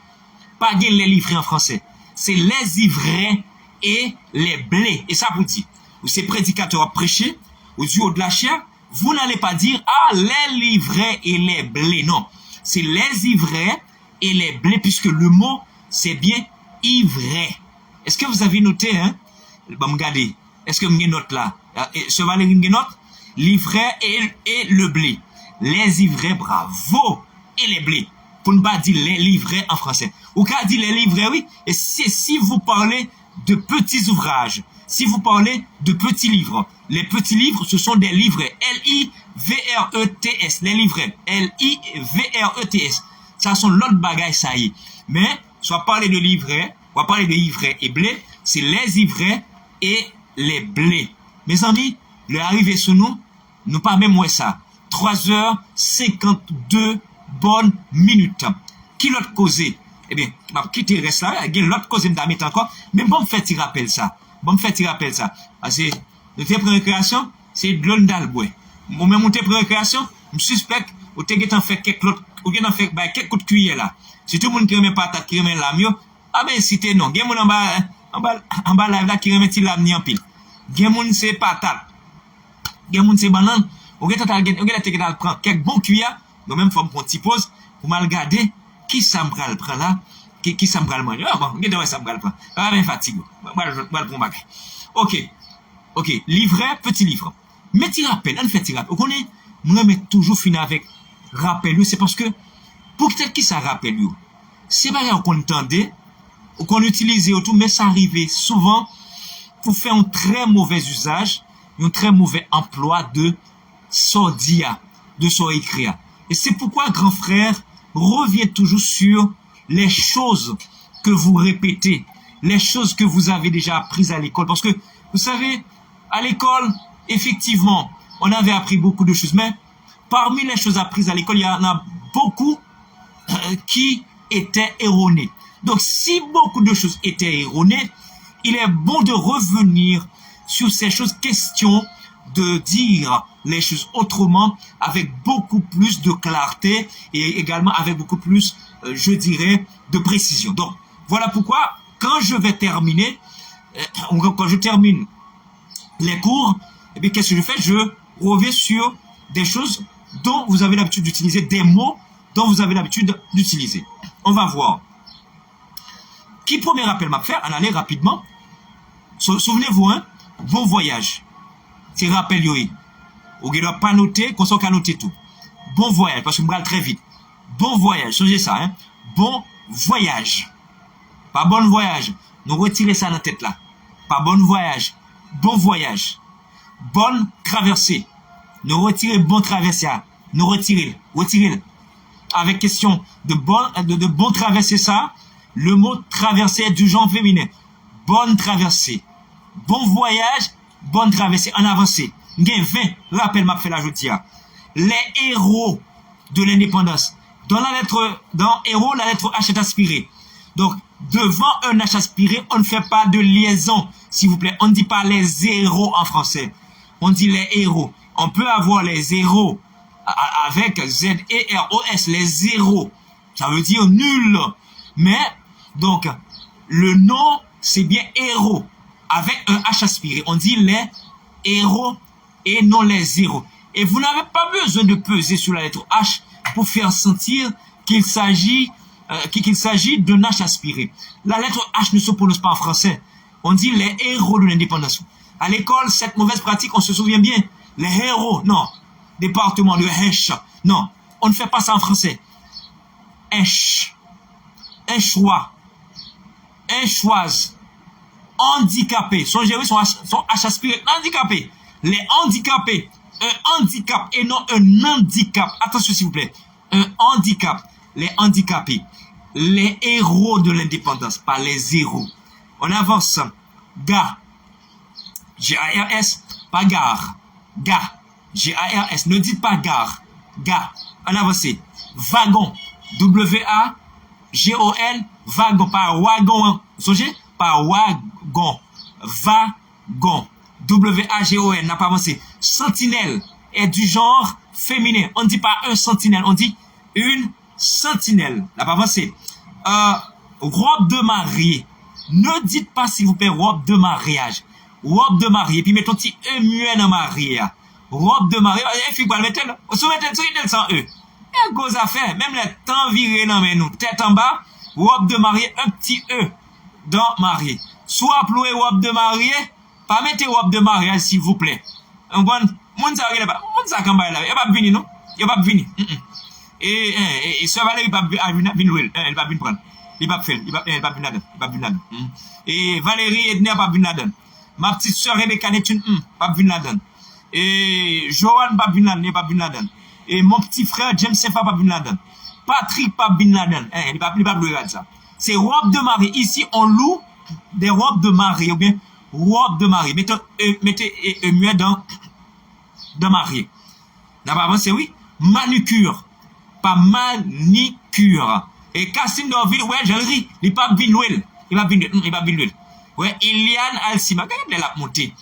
Pas les livrets en français. C'est les ivraies et les blés. Et ça vous dit, ou ces prédicateurs prêcher, au duo de la chair, vous n'allez pas dire, ah, les livrets et les blés. Non, c'est les ivraies et les blés, puisque le mot, c'est bien ivraie. Est-ce que vous avez noté, hein? Bon, regardez. Est-ce que vous avez note là? Ce Valérie, vous avez note? L'ivraie et le blé. Les ivraies, bravo. Et les blés. Pour ne pas dire les livrets en français. Ou qu'à dire les livrets, oui. Et c'est si vous parlez de petits ouvrages. Si vous parlez de petits livres. Les petits livres, ce sont des livrets. L-I-V-R-E-T-S. Les livrets. L-I-V-R-E-T-S. Ça sont l'autre bagaille, ça y est. Mais, soit parler de livrets, soit parler de ivraies et blés, c'est les ivraies et les blés. Mes amis, le arrivé sur nous pas même moins ça. 3h52 bonnes minutes. Qui l'autre causé? Eh bien, je vais quitter le reste là. Il y a l'autre cause de mettre encore. Mais bon, me fait y rappel ça. Parce que le thé pour récréation, c'est de l'eau d'alboué. Moi, même mon thé pour récréation, je suspecte, ou t'es en fait quelques coups de cuillère là. Si tout le monde qui remet patate, qui remet l'amieux, ah ben, si t'es non. Il y a mon en bas là qui remet il l'ami en pile. Il y a mon c'est patate. Il y a mon c'est banane. Ou get prendre quelques bons cuillères Donc même faut me prendre une petite pause pour mal regarder qui ça me prend là, qui ça me prend manger. Ah bon, qu'est-ce que ça me prend? Ah ben fatigue. Moi pour bagage. OK, livret, petit livre. Mais tu rappelles, on fait petit rappel. On connaît, moi mais toujours finir avec rappel, c'est parce que pour peut-être qui ça rappelle yo. C'est pas qu'on entendait ou qu'on utilisait tout, mais ça arrivait souvent pour faire un très mauvais usage, un très mauvais emploi de sordia, de son écrire. Et c'est pourquoi grand frère revient toujours sur les choses que vous répétez, les choses que vous avez déjà apprises à l'école. Parce que, vous savez, à l'école, effectivement, on avait appris beaucoup de choses, mais parmi les choses apprises à l'école, il y en a beaucoup qui étaient erronées. Donc, si beaucoup de choses étaient erronées, il est bon de revenir sur ces choses, question de dire les choses autrement, avec beaucoup plus de clarté et également avec beaucoup plus, je dirais, de précision. Donc, voilà pourquoi, quand je vais terminer, quand je termine les cours, eh bien, qu'est-ce que je fais? Je reviens sur des choses dont vous avez l'habitude d'utiliser, des mots dont vous avez l'habitude d'utiliser. On va voir. Qui premier rappel m'a fait? On allait rapidement. Souvenez-vous, hein? Bon voyage. C'est rappel, yoï. Ou ne doit pas noter, qu'on s'en noter tout. Bon voyage, parce que je me très vite. Bon voyage, changez ça, hein? Bon voyage. Pas bon voyage. Nous retirez ça dans la tête là. Pas bon voyage. Bon voyage. Bonne traversée. Nous retirez bon traversée. Nous retirez. Retirez. Avec question de bon traversée ça. Le mot traversée est du genre féminin. Bonne traversée. Bon voyage. Bonne traversée. En avancée. Gen 20. Rappel m'a fait la jotia. Les héros de l'indépendance. Dans héros, la lettre H est aspirée. Donc, devant un H aspiré, on ne fait pas de liaison, s'il vous plaît. On ne dit pas les héros en français. On dit les héros. On peut avoir les héros avec Z-E-R-O-S, les héros. Ça veut dire nul. Mais, donc, le nom, c'est bien héros. Avec un H aspiré. On dit les héros et non les héros. Et vous n'avez pas besoin de peser sur la lettre H pour faire sentir qu'il s'agit d'un H aspiré. La lettre H ne se prononce pas en français. On dit les héros de l'indépendance. À l'école, cette mauvaise pratique, on se souvient bien. Les héros, non. Département de H, non. On ne fait pas ça en français. H, un choix, un choise, handicapé. Son H aspiré, handicapé. Les handicapés, un handicap et non un handicap. Attention s'il vous plaît. Un handicap. Les handicapés. Les héros de l'indépendance, pas les héros. On avance. Gars. G-A-R-S, pas gare. Gars. G-A-R-S. Ne dites pas gare. Gars. On avance. Wagon. W-A-G-O-N. Wagon. Pas wagon. Songez? Pas wagon. Wagon. W-A-G-O-N. N'a pas avancé. Sentinelle est du genre féminin. On ne dit pas un sentinelle. On dit une sentinelle. N'a pas avancé. Robe de mariée. Ne dites pas, s'il vous plaît, robe de mariage. Robe de mariée. Puis mettons petit E muet dans mariée. Robe de mariée. Et puis, vous mettez le sans E. Et cause à faire. Même les temps virés dans nous. Tête en bas. Robe de mariée. Un petit E dans mariée. Soit ploué robe de mariée. Pas mettez robe de mariage, s'il vous plaît. Un bon, moun sa regarde pas. Moun sa kamba là. Il va venir, non? Il va venir. Et Sœur Valérie, il va venir. Elle va venir prendre. Il va faire. Il va venir là-dedans. Et Valérie Edner va venir là-dedans. Ma petite sœur Rebecca Netune, va venir là-dedans. Et Johan va venir là-dedans. Et mon petit frère James Sefa va venir là-dedans. Patrick va venir là-dedans. Il va regarder ça. C'est robe de mariée. Ici, on loue des robes de mariée ou bien robe de mariée. Mettez muet dans mariée. D'abord, avancé, oui. Manucure. Pas manicure. Et Cassim Dorville, ouais, je le ris. Il va venir. Il va venir. Ouais, Iliane Alcima. Regardez la montée.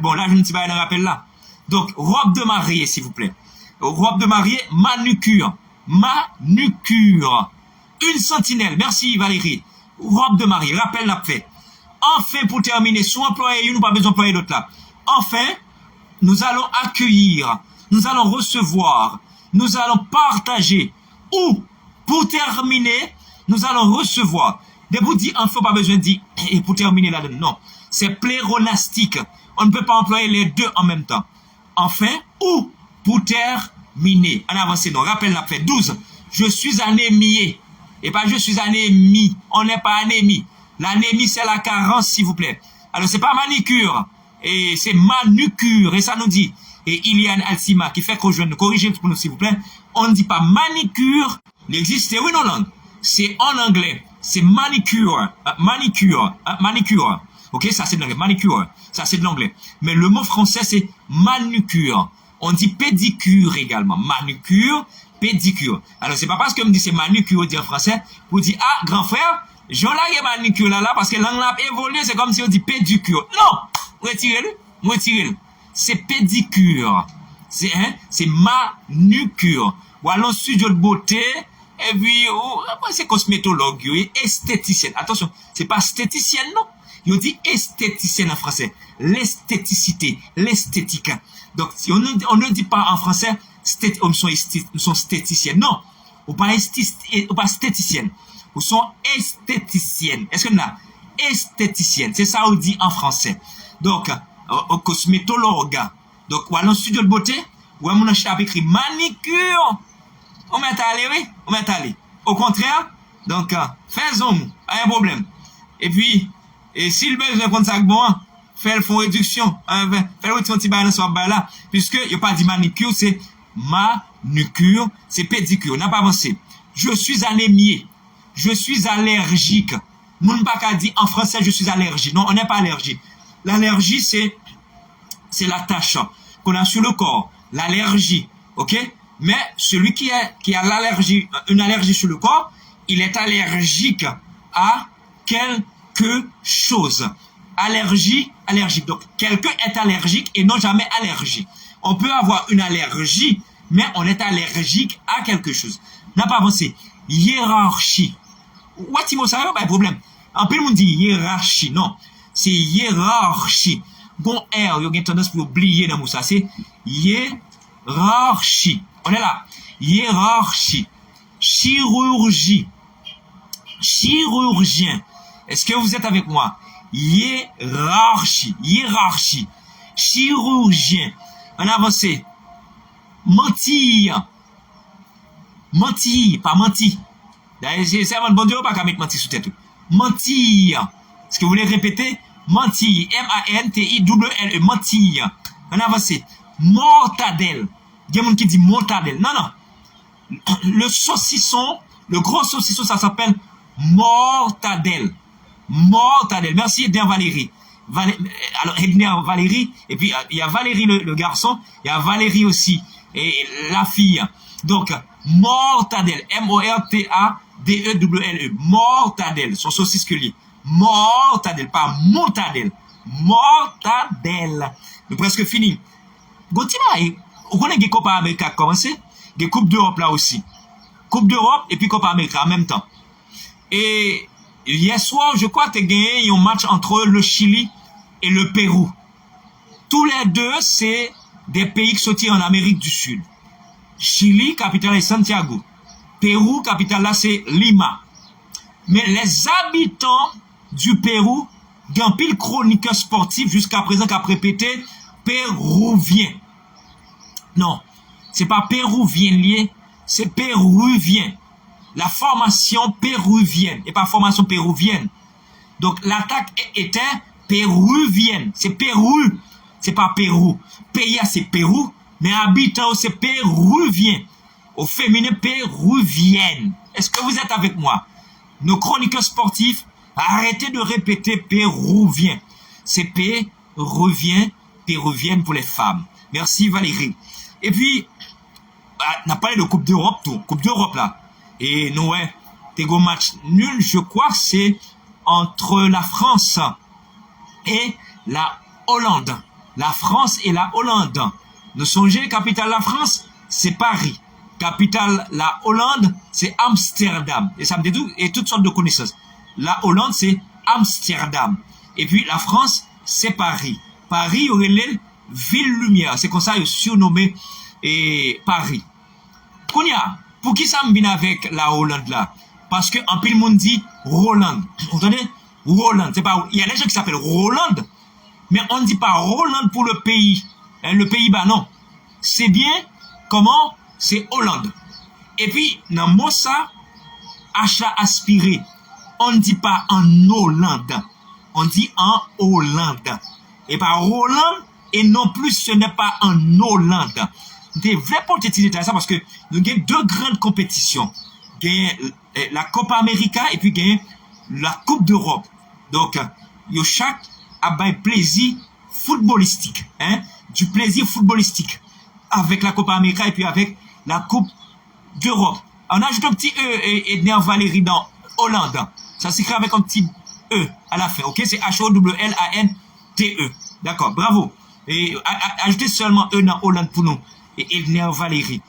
Bon, là, je ne sais pas, elle rappelle là. Donc, robe de mariée, s'il vous plaît. Robe de mariée, manucure. Manucure. Une sentinelle. Merci, Valérie. Robe de mariée. Rappel l'a fait. Enfin, pour terminer, soit employé une ou pas besoin d'employer l'autre là. Enfin, nous allons accueillir, nous allons recevoir nous allons partager. Ou, pour terminer, nous allons recevoir. De vous dire, il ne faut pas besoin de dire, et pour terminer là-dedans. Non, c'est pléronastique. On ne peut pas employer les deux en même temps. Enfin, ou, pour terminer. En avancée, non, rappelle la fait 12. Je suis anémié. Et pas je suis anémie. On n'est pas anémie. L'anémie, c'est la carence, s'il vous plaît. Alors, c'est pas manicure. Et c'est manucure. Et ça nous dit. Et Iliane Alcima qui fait rejoindre, corrigez pour nous, s'il vous plaît. On ne dit pas manicure. Il existe, oui, non, non. C'est en anglais. C'est manicure. Manicure. Ok, ça c'est de l'anglais. Manicure. Ça c'est de l'anglais. Mais le mot français, c'est manucure. On dit pédicure également. Manucure, pédicure. Alors, c'est pas parce que me dit c'est manucure, dit en français, pour dire, ah, grand frère, j'en ai manucure là, parce que l'anglais a évolué, c'est comme si on dit pédicure. Non! Retirez-le. C'est pédicure. C'est manucure. Ou alors, studio de beauté, et puis, c'est cosmétologue, esthéticienne. Attention, c'est pas esthéticienne, non? On dit esthéticienne en français. L'estéticité, l'esthétique. Donc, si on ne dit pas en français, on sont esthéticiennes. Non, on pas esthéticienne. Ou sont esthéticiennes. Est-ce que là, esthéticienne, c'est ça on dit en français. Donc, cosmétologue. Donc, ou alors studio de beauté, ou alors on a écrit manicure. On met allé, oui, on met allé. Au contraire, donc, faisons, pas un problème. Et puis, et s'il besoin de ça bon, fait le fond réduction, fait le petit bain sur là, puisque il n'y a pas dit manicure, c'est manucure, c'est pédicure. On n'a pas avancé. Je suis anémié. Je suis allergique. Nous ne pas qu'à dire en français je suis allergique. Non, on n'est pas allergique. L'allergie, c'est la tache qu'on a sur le corps. L'allergie. OK? Mais celui qui a l'allergie, une allergie sur le corps, il est allergique à quelque chose. Allergique. Donc, quelqu'un est allergique et non jamais allergique. On peut avoir une allergie, mais on est allergique à quelque chose. N'a pas avancé. Hiérarchie. What ça n'a pas de problème. En plus, on dit hiérarchie. Non. C'est hiérarchie. Bon, R, il y a une tendance pour oublier dans ça. C'est hiérarchie. On est là. Hiérarchie. Chirurgie. Chirurgien. Est-ce que vous êtes avec moi? Hiérarchie. Chirurgien. On avance. Mentir. Pas mentir. C'est un bon Dieu, pas qu'à mettre mentir sous tête. Mentir. Est-ce que vous voulez répéter? Mentir. M-A-N-T-I-W-L-E. Mentir. On avance. Mortadelle. Il y a des gens qui disent mortadelle. Non. Le saucisson, le gros saucisson, ça s'appelle mortadelle. Mortadelle. Merci Edner Valérie. Alors Edner Valérie, et puis il y a Valérie le garçon, il y a Valérie aussi, et la fille. Donc, mortadelle. M-O-R-T-A-D-E-W-L-E. Mortadelle. Son saucisse que lié. Mortadelle, pas mortadelle. Mortadelle. C'est presque fini. Gauthier, vous connaissez que Copa América a commencé? Il y a Coupe d'Europe là aussi. Coupe d'Europe et puis Copa América en même temps. Et hier soir, je crois que tu as gagné un match entre le Chili et le Pérou. Tous les deux, c'est des pays qui sont en Amérique du Sud. Chili, capitale est Santiago. Pérou, capitale là, c'est Lima. Mais les habitants du Pérou, il y a un pile chroniqueur sportif jusqu'à présent qui a répété péruvien. Non, c'est pas péruvien lié, c'est péruvien. La formation péruvienne et pas formation péruvienne. Donc l'attaque était péruvienne. C'est Pérou, c'est pas Pérou. Pays c'est Pérou, mais habitant c'est péruvien. Au féminin péruvienne. Est-ce que vous êtes avec moi? Nos chroniqueurs sportifs, arrêtez de répéter péruvien. C'est péruvienne pour les femmes. Merci Valérie. Et puis, on a parlé de Coupe d'Europe, tout. Coupe d'Europe là. Et nous, ouais, t'es gros match nul, je crois que c'est entre la France et la Hollande. La France et la Hollande. Nous songez, capitale la France, c'est Paris. Capitale la Hollande, c'est Amsterdam. Et ça me dit tout, et toutes sortes de connaissances. La Hollande, c'est Amsterdam. Et puis la France, c'est Paris. Paris aurait l'aile ville lumière. C'est comme ça, il est surnommé Paris. Kounia, pour qui ça me vient avec la Hollande là? Parce que en pile monde dit Roland. Vous entendez? Roland. C'est pas, il y a des gens qui s'appellent Roland, mais on ne dit pas Roland pour le pays. Le Pays-Bas, non. C'est bien, comment? C'est Hollande. Et puis, dans mon ça, achat aspiré, on ne dit pas en Hollande. On dit en Hollande. Et pas Roland, et non plus ce n'est pas en Hollande. Des vrais potentiels ça parce que nous avons deux grandes compétitions. La Copa América et puis la Coupe d'Europe. Donc, chaque a un plaisir footballistique, hein, du plaisir footballistique avec la Copa América et puis avec la Coupe d'Europe. On ajoute un petit E et Edner Valérie dans Hollande. Ça s'écrit avec un petit E à la fin, ok? C'est H-O-W-L-A-N-T-E. D'accord, bravo. Et ajoutez seulement E dans Hollande pour nous. Et Edner Valérie.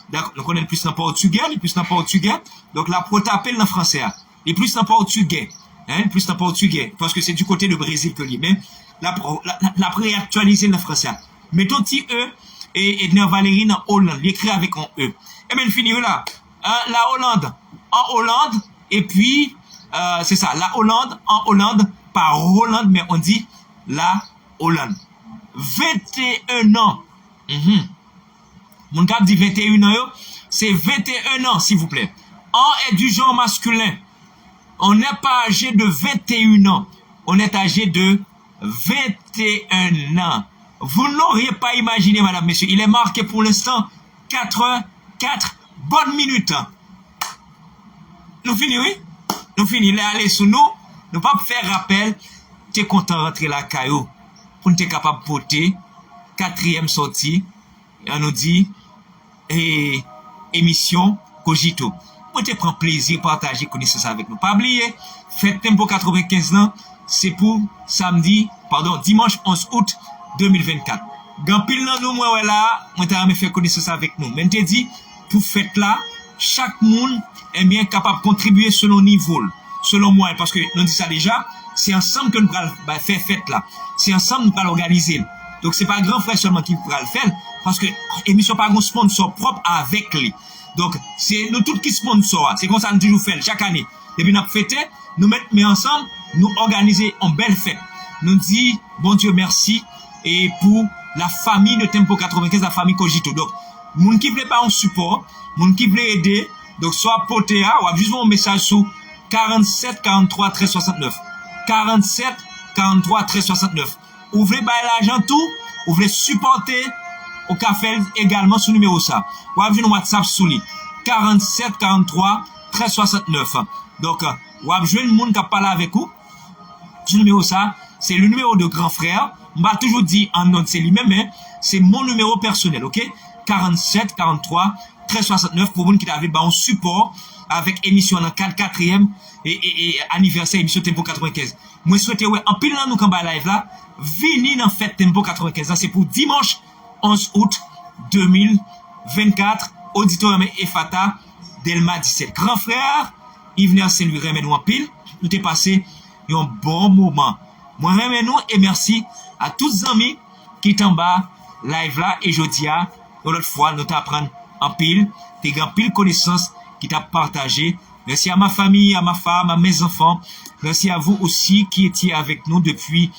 D'accord, donc on est plus dans portugais, donc la pour taper dans français, et plus dans portugais, hein, plus dans portugais, parce que c'est du côté du Brésil que lui, mais la réactualiser dans français. Mettons petit E et Edner Valérie dans Hollande, l'écrit avec un E. Et bien, fini là, la Hollande en Hollande, et puis, c'est ça, la Hollande en Hollande, pas Hollande, mais on dit la Hollande. 21 ans. Mon gars dit 21 ans, c'est 21 ans, s'il vous plaît. En est du genre masculin. On n'est pas âgé de 21 ans. On est âgé de 21 ans. Vous n'auriez pas imaginé, madame, messieurs. Il est marqué pour l'instant 4 bonnes minutes. Nous finissons, oui? Nous finissons. Allez sous nous. Nous pas faire rappel. Tu es content de rentrer la caillou. Pour nous être capable de porter. 4e sortie. On nous dit, émission Cogito. Moi, je prends plaisir, partager connaissance avec nous. Pas oublier, fête Tempo 95 ans, c'est pour dimanche 11 août 2024. Quand pile dans nous, moi, là, moi, t'as fait connaissance avec nous. Mais je dit, pour fête là, chaque monde est bien capable de contribuer selon niveau, selon moi, parce que nous dit ça déjà, c'est ensemble que nous allons faire fête là. C'est ensemble que nous allons organiser. Donc, c'est pas grand frère seulement qui pourra le faire, parce que l'émission pas un sponsor propre avec lui. Donc, c'est nous tous qui sponsor. C'est comme ça nous toujours fait chaque année. Depuis nous fêter, nous mettons ensemble, nous organiser une belle fête. Nous dit, bon Dieu merci, et pour la famille de Tempo 95, la famille Cogito. Donc, moun qui veut pas un support, moun qui veut aider, donc soit potéa, ou juste un message sur 47 43 13 69. 47 43 13 69. Vous voulez bailler l'argent tout, vous voulez supporter au café également sur numéro ça. Vous avez un WhatsApp sous lui. 47 43 13 69. Donc, vous avez joué le monde qui a parlé avec vous. Ce numéro ça, c'est le numéro de grand frère. On m'a toujours dit en nom, c'est lui-même, mais c'est mon numéro personnel, ok? 47 43 13 69 pour vous qui avez un support avec émission dans 4e et anniversaire émission Tempo 95. Moi, souhaite, ouais, en pile nous quand live là, venez dans fête Tempo 95. C'est pour dimanche 11 août 2024, auditorium Efata, Delma 17. Grand frère, Yves Saint-Louis, remet nous en pile. Nous t'ai passé un bon moment. Moi, remet nous et merci à tous les amis qui sont en bas, live là, et jeudi, l'autre fois, nous t'apprendre en pile, t'es grand pile connaissance qui t'a partagé. Merci à ma famille, à ma femme, à mes enfants. Merci à vous aussi qui étiez avec nous depuis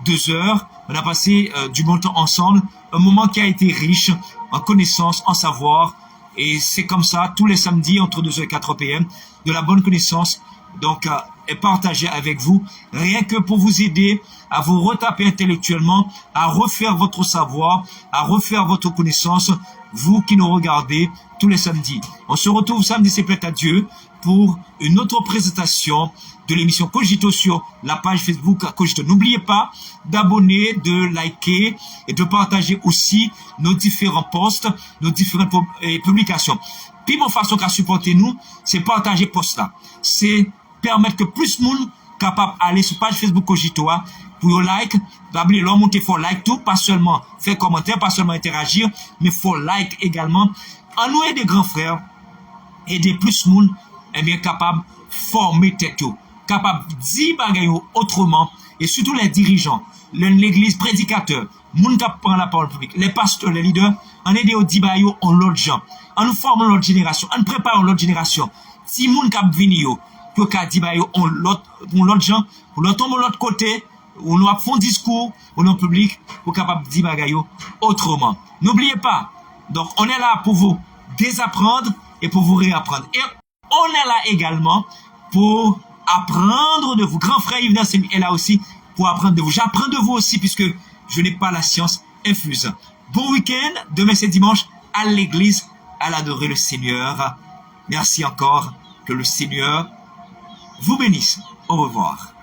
2 heures. On a passé du bon temps ensemble. Un moment qui a été riche en connaissances, en savoir. Et c'est comme ça, tous les samedis, entre 2h et 4 p.m., de la bonne connaissance. Donc, et partager avec vous, rien que pour vous aider à vous retaper intellectuellement, à refaire votre savoir, à refaire votre connaissance, vous qui nous regardez tous les samedis. On se retrouve samedi, c'est plaît à Dieu, pour une autre présentation de l'émission Cogito sur la page Facebook Cogito. N'oubliez pas d'abonner, de liker et de partager aussi nos différents posts, nos différentes publications. Puis, mon façon qu'à supporter nous, c'est partager posts là. C'est permettre que plus de monde capable d'aller sur la page Facebook Cogito pour like, d'abonner l'homme monter faut like tout, pas seulement faire commentaire, pas seulement interagir, mais faut like également. En nous aider grands frères, aider plus de monde, et bien capable de former tête, capable de dire bagaille autrement, et surtout les dirigeants, l'église prédicateur, monde qui prend la parole publique, les pasteurs, les leaders, On aide au dibayo on l'autre gens. On nous forme l'autre génération. On prépare l'autre génération. Si moun kap vini yo, pour ka dibayo on l'autre gens, pour l'autre tombe l'autre côté, ou nous font discours, ou non public, pour capable dire bagayo autrement. N'oubliez pas. Donc, on est là pour vous désapprendre et pour vous réapprendre. Et on est là également pour apprendre de vous. Grand frère Yves Nelson est là aussi pour apprendre de vous. J'apprends de vous aussi puisque je n'ai pas la science infuse. Bon week-end. Demain c'est dimanche à l'église à l'adorer le Seigneur. Merci encore. Que le Seigneur vous bénisse. Au revoir.